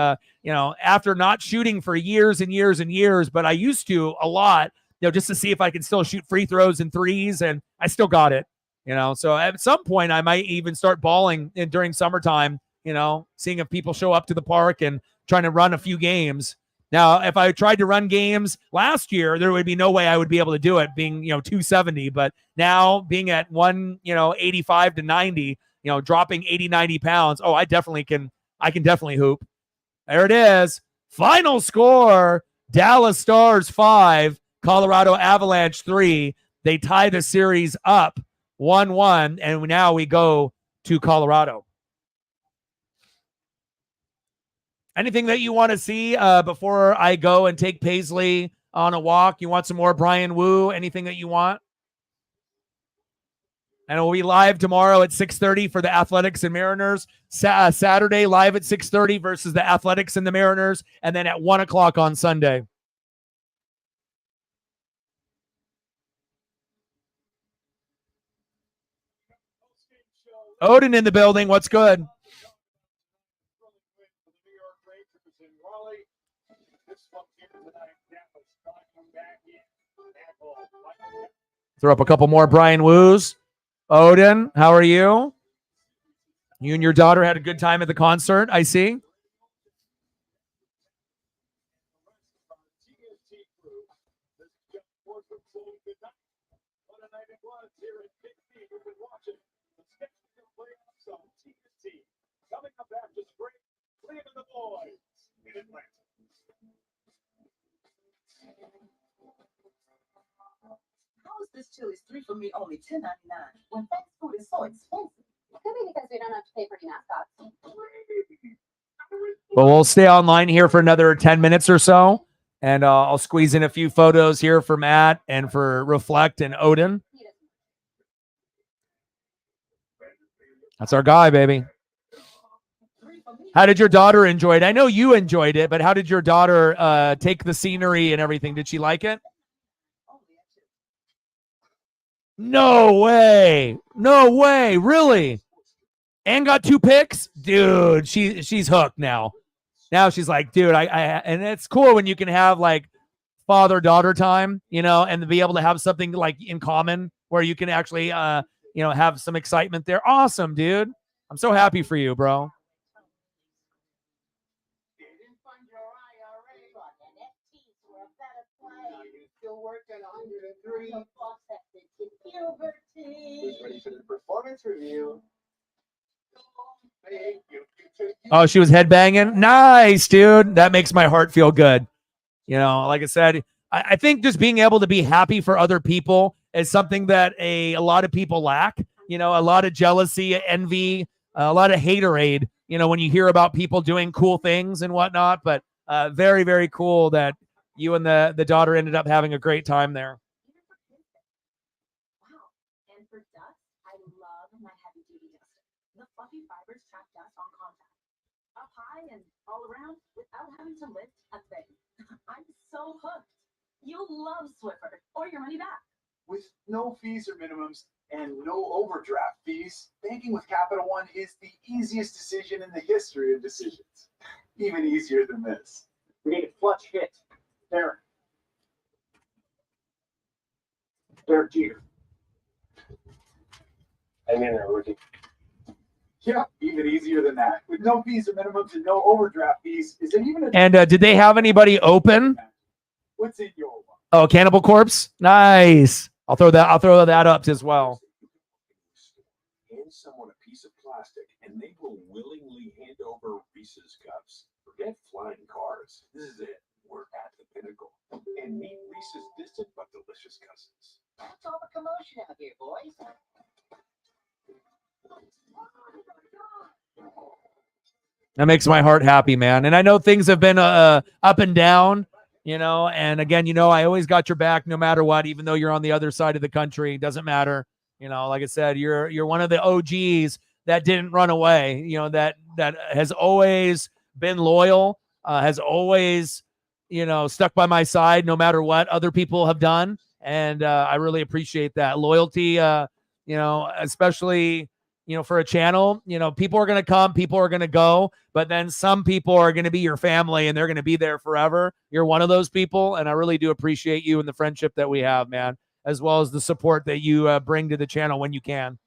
you know, after not shooting for years and years and years, but I used to a lot, you know, just to see if I could still shoot free throws and threes, and I still got it. You know, so at some point I might even start balling during summertime, you know, seeing if people show up to the park and trying to run a few games. Now, if I tried to run games last year, there would be no way I would be able to do it being, you know, 270. But now being at 85 to 90, you know, dropping 80, 90 pounds. Oh, I can definitely hoop. There it is. Final score, Dallas Stars 5, Colorado Avalanche 3. They tie the series up 1-1, and now we go to Colorado. Anything that you want to see before I go and take Paisley on a walk? You want some more Brian Wu? Anything that you want? And we'll be live tomorrow at 6:30 for the Athletics and Mariners. Saturday live at 6:30 versus the Athletics and the Mariners, and then at 1 o'clock on Sunday. Odin in the building. What's good? Throw up a couple more Brian Woos. Odin, how are you? You and your daughter had a good time at the concert, I see.
Coming up after spring, Liam and the boys in Atlanta.
How is this Chili's 3 for me only $10.99 when fast food is so expensive?
Could be because we don't have to pay for any mascots.
Well, we'll stay online here for another 10 minutes or so, and I'll squeeze in a few photos here for Matt and for Reflect and Odin. That's our guy, baby. How did your daughter enjoy it? I know you enjoyed it, but how did your daughter take the scenery and everything? Did she like it? No way. No way. Really? And got 2 picks? Dude, she's hooked now. Now she's like, dude, I and it's cool when you can have like father-daughter time, you know, and to be able to have something like in common where you can actually you know, have some excitement there. Awesome, dude. I'm so happy for you, bro.
Who's ready for the performance review?
Oh, she was headbanging? Nice, dude. That makes my heart feel good. You know, like I said, I think just being able to be happy for other people is something that a lot of people lack. You know, a lot of jealousy, envy, a lot of haterade, you know, when you hear about people doing cool things and whatnot. But very, very cool that you and the daughter ended up having a great time there.
Wow. And for dust, I love my heavy duty duster. The fluffy fibers trap dust on contact. Up high and all around without having to lift a thing. I'm so hooked. You'll love Swiffer or your money back.
With no fees or minimums and no overdraft fees, banking with Capital One is the easiest decision in the history of decisions. Even easier than this.
We need a clutch hit. Derek. Derek Jeter.
I mean, they're rookie.
Yeah, even easier than that. With no fees or minimums and no overdraft fees, is it even a...
And did they have anybody open?
What's in your one?
Oh, Cannibal Corpse? Nice. I'll throw that up as well.
Hand someone a piece of plastic and they will willingly hand over Reese's cups. Forget flying cars. This is it. We're at the pinnacle. And meet Reese's distant but delicious cousins.
What's all the commotion out here, boys?
That makes my heart happy, man. And I know things have been up and down, you know, and again, you know, I always got your back no matter what, even though you're on the other side of the country. It doesn't matter. You know, like I said, you're one of the OGs that didn't run away, you know, that has always been loyal, has always, you know, stuck by my side no matter what other people have done. And I really appreciate that loyalty, you know, especially, you know, for a channel. You know, people are going to come, people are going to go, but then some people are going to be your family and they're going to be there forever. You're one of those people. And I really do appreciate you and the friendship that we have, man, as well as the support that you bring to the channel when you can.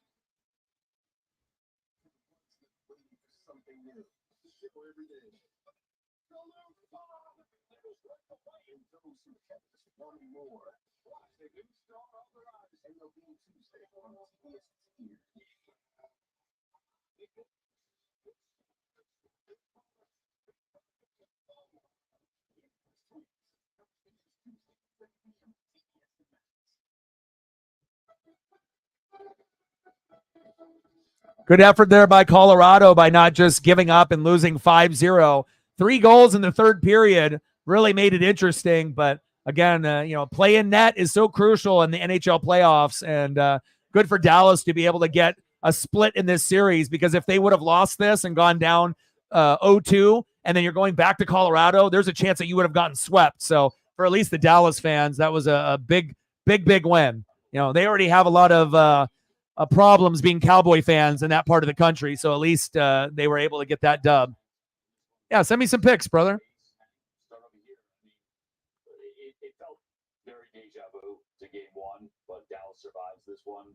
Good effort there by Colorado by not just giving up and losing 5-0. 3 goals in the third period really made it interesting. But again, you know, play in net is so crucial in the NHL playoffs. And good for Dallas to be able to get a split in this series, because if they would have lost this and gone down 0-2, and then you're going back to Colorado, there's a chance that you would have gotten swept. So for at least the Dallas fans, that was a big win. You know, they already have a lot of problems being Cowboy fans in that part of the country. So at least they were able to get that dub. Yeah, send me some pics, brother.
Start over here. I mean, it felt very deja vu to game one, but Dallas survives this one.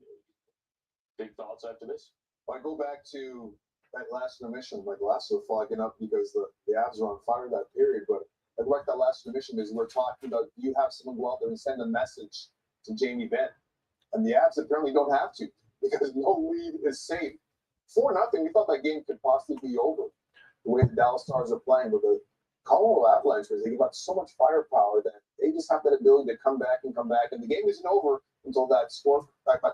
Big thoughts after this?
I go back to that last intermission, my glasses are fogging up because the Avs are on fire that period. But I like that last intermission is we're talking about you have someone go out there and send a message to Jamie Benn. And the Avs apparently don't have to because no lead is safe. 4-0, we thought that game could possibly be over the way the Dallas Stars are playing. But the Colorado Avalanche, they've got so much firepower that they just have that ability to come back. And the game isn't over until that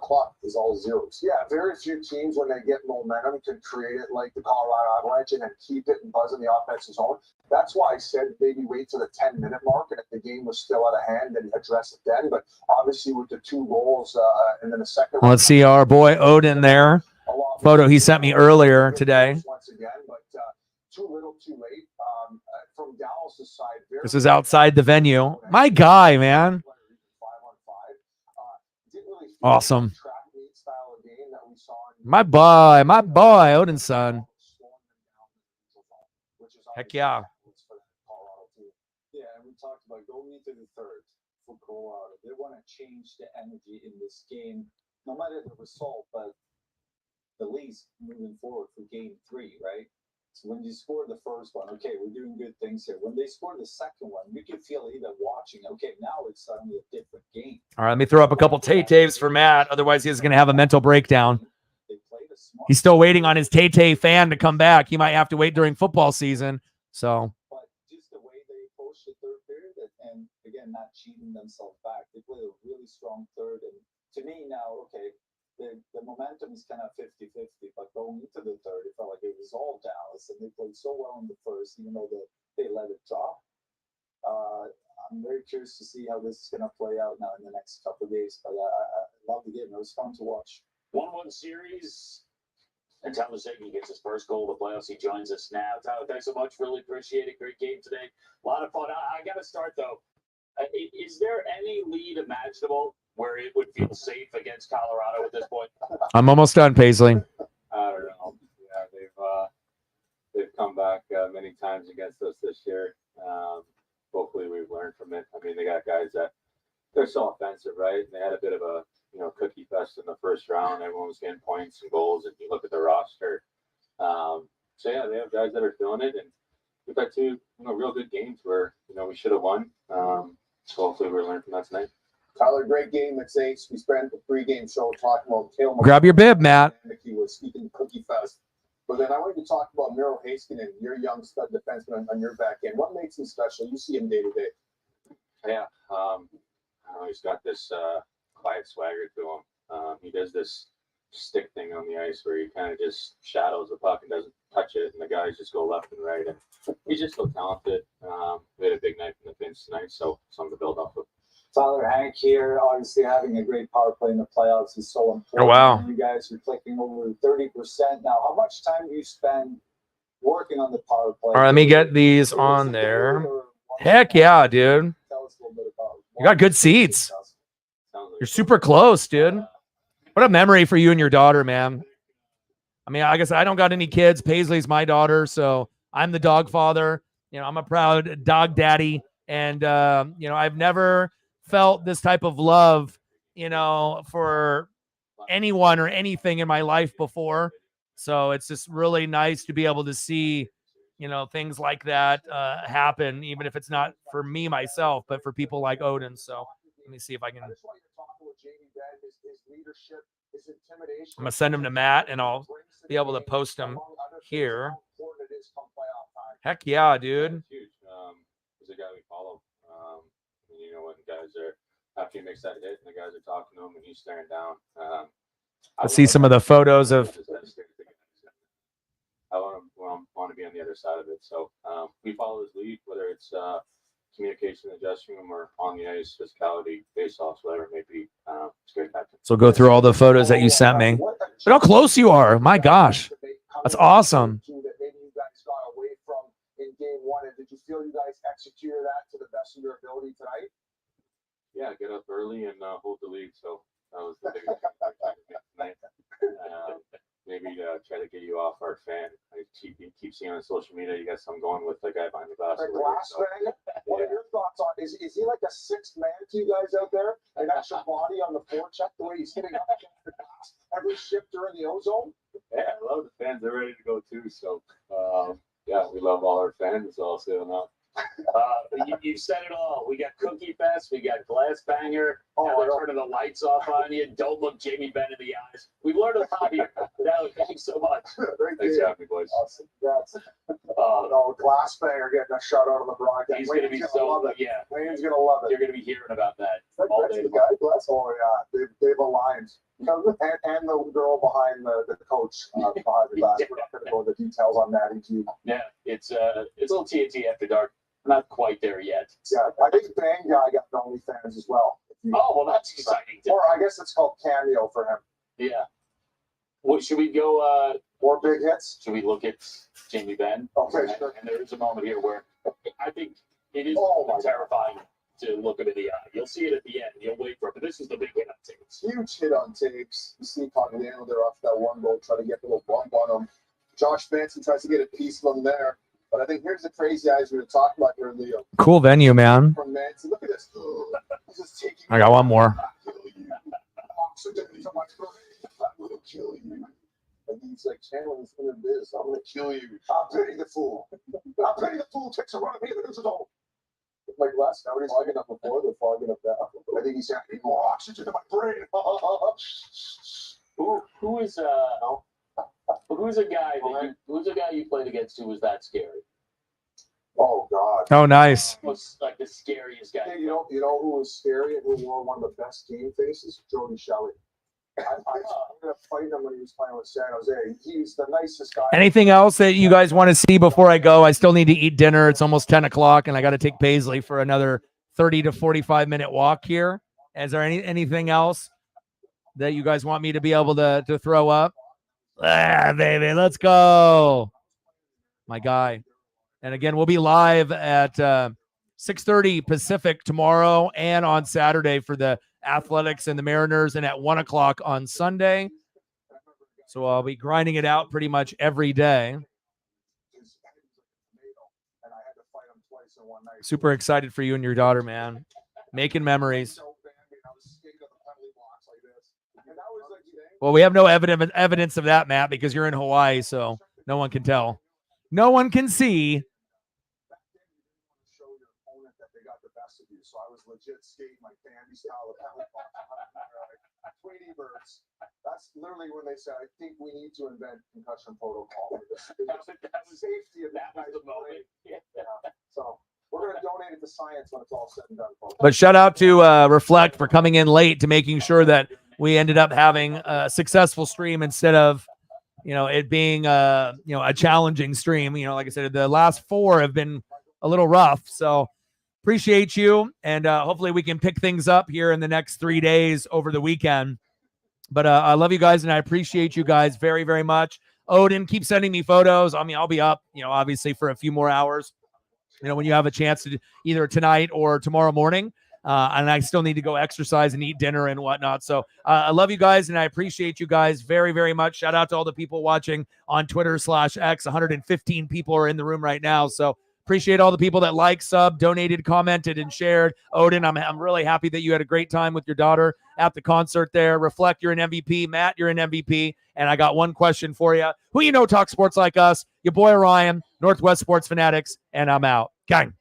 clock is all zeros. Yeah, very few teams, when they get momentum, can create it like the Colorado Avalanche and then keep it and buzz in the offensive zone. That's why I said maybe wait till the 10-minute mark, and if the game was still out of hand, then address it then. But obviously with the 2 goals and then the second
Let's see our boy Odin there. Photo he sent me earlier today.
Once again, but too little, too late. From Dallas' side,
This is outside the venue. My guy, man. Awesome. My boy, Odin's son. Heck yeah.
Yeah, and we talked about going into the third for Colorado. They want to change the energy in this game, no matter the result, but the least moving forward for game 3, right? So when you score the first one, okay, we're doing good things here. When they score the second one, you can feel even watching, okay, now it's suddenly a different game.
All right, let me throw up a couple Tay-Tays for Matt. Otherwise, he's going to have a mental breakdown. He's still waiting on his Tay-Tay fan to come back. He might have to wait during football season. So,
but just the way they approached the third period, and again, not cheating themselves back. They played a really strong third. And to me now, okay, the momentum is kind of 50-50, but going into the third, it felt like it was all Dallas, and they played so well in the first, even though they let it drop. I'm very curious to see how this is going to play out now in the next couple of days, but I love the game. It was fun to watch.
1-1 series. And Tyler Seguin gets his first goal of the playoffs. He joins us now. Tyler, thanks so much. Really appreciate it. Great game today. A lot of fun. I got to start, though. Is there any lead imaginable where it would feel safe against Colorado at this point?
I'm almost done, Paisley.
I don't know. Yeah, they've come back many times against us this year. Hopefully we've learned from it. I mean, they got guys that they're so offensive, right? And they had a bit of a cookie fest in the first round. Everyone was getting points and goals, and you look at the roster. So yeah, they have guys that are feeling it, and we've got 2 real good games where we should have won. So hopefully we're learning from that tonight.
Tyler, great game at Saints. We spent the pregame show talking about Kale.
Grab your bib, Matt.
He was speaking Cookie Fest. But then I wanted to talk about Miro Heiskanen, your young stud defenseman on your back end. What makes him special? You see him day to day.
Yeah, he's got this quiet swagger to him. He does this stick thing on the ice where he kind of just shadows the puck and doesn't touch it, and the guys just go left and right. And he's just so talented. We had a big night from the Finns tonight, so something to build off of.
Tyler, Hank here, obviously having a great power play in the playoffs is so important.
Oh, wow.
You guys are clicking over 30% now. How much time do you spend working on the power play?
All right, let me get these on there. Heck yeah, dude.
Tell us a little bit about
You got good seats. You're super close, dude. What a memory for you and your daughter, man. I mean, I guess I don't got any kids. Paisley's my daughter, so I'm the dog father. I'm a proud dog daddy. And, I've never felt this type of love, for anyone or anything in my life before. So it's just really nice to be able to see, things like that happen, even if it's not for me myself, but for people like Odin. So let me see if I can. I'm going to send him to Matt, and I'll be able to post him here. Heck yeah, dude.
Huge. He's a guy we follow. When guys are, after he makes that hit and the guys are talking to him and he's staring down.
Let's see some of the photos of.
I want to be on the other side of it. So we follow his lead, whether it's communication in the dressing room or on the ice, physicality, face-offs, whatever it may be. It's great.
So go through all the photos that you sent me. Look how close you are. My gosh. That's awesome.
In game 1, and did you feel you guys executed that to the best of your ability tonight?
Yeah, get up early and hold the lead. So That was the biggest thing tonight. Maybe try to get you off our fan. I keep seeing on social media you got something going with the guy behind the glass.
The glass fan? What are your thoughts on? Is he like a sixth man to you guys out there? An extra body on the forecheck, the way he's hitting up against the glass every shift during the ozone?
Yeah, I love the fans. They're ready to go too. So yeah, we love all our fans. I'll say them out.
You said it all. We got Cookie Fest. We got Glass Banger. Now they're turning the lights off on you. Don't look Jamie Benn in the eyes. We've learned a lot here. No, thanks so much.
Thanks for having me, boys.
Awesome. Yes. No, Glass Banger getting a shout out on the broadcast.
He's going to be so, yeah.
Wayne's going to love it.
You're going to be hearing about that all
That's
day.
the guy, Glass. Oh, yeah. They've aligned. And the girl behind the coach behind the glass. We're not going to go into details on that.
Yeah, it's a little TNT after dark. Not quite there yet.
Yeah, I think Bang Guy got OnlyFans as well.
Oh, well, that's exciting.
Or I guess it's called Cameo for him.
Yeah. Well, should we go?
More big hits?
Should we look at Jamie Benn?
Okay, sure.
And there is a moment here where I think it is terrifying to look him in the eye. You'll see it at the end. You'll wait for it. But this is the big hit on tapes.
Huge hit on tapes. You see Cogliano there off that one goal, try to get a little bump on him. Josh Benson tries to get a piece of him there. But I think here's the crazy eyes we were talking about here, Leo.
Cool venue, man.
From Manson. Look at this. He's just taking
I got one more.
oxygen into my brain. I will kill you. And he's like channeling his inner biz. I'm gonna kill you. I'll pity the fool. I'll pity the fool takes a run at me that is all. Like last night, he's fogging up before, they're fogging up now. I think he's saying, I need more oxygen in my brain.
Who's a guy you played against who was that scary?
Oh God.
Oh, nice.
Was like the scariest guy.
Hey, you know who was scary and who wore one of the best game faces? Jody Shelley. I ended up fighting him when he was playing with San Jose. He's the nicest guy.
Anything else that you guys want to see before I go? I still need to eat dinner. It's almost 10 o'clock, and I got to take Paisley for another 30 to 45-minute walk here. Is there anything else that you guys want me to be able to throw up? Ah, baby, let's go. My guy. And again, we'll be live at 6:30 Pacific tomorrow and on Saturday for the Athletics and the Mariners, and at 1 o'clock on Sunday. So I'll be grinding it out pretty much every day. Super excited for you and your daughter, man. Making memories. Well, we have no evidence of that, Matt, because you're in Hawaii, so no one can tell. No one can see.
So I was legit skating like Bambi style with Tweety birds. That's literally when they said, I think we need to invent concussion protocol for this. Safety of that guy's brain. Yeah. So we're going to donate it to science when it's all said and done, folks.
But shout out to Reflect for coming in late to making sure that we ended up having a successful stream instead of, it being a challenging stream. Like I said, the last 4 have been a little rough. So appreciate you. And hopefully we can pick things up here in the next 3 days over the weekend. But I love you guys, and I appreciate you guys very, very much. Odin, keep sending me photos. I mean, I'll be up, obviously for a few more hours, when you have a chance to either tonight or tomorrow morning. And I still need to go exercise and eat dinner and whatnot. So I love you guys, and I appreciate you guys very, very much. Shout out to all the people watching on Twitter/X. 115 people are in the room right now. So appreciate all the people that liked, subbed, donated, commented, and shared. Odin, I'm really happy that you had a great time with your daughter at the concert there. Reflect, you're an MVP. Matt, you're an MVP. And I got one question for you. Who talk sports like us? Your boy Ryan, Northwest Sports Fanatics, and I'm out. Gang.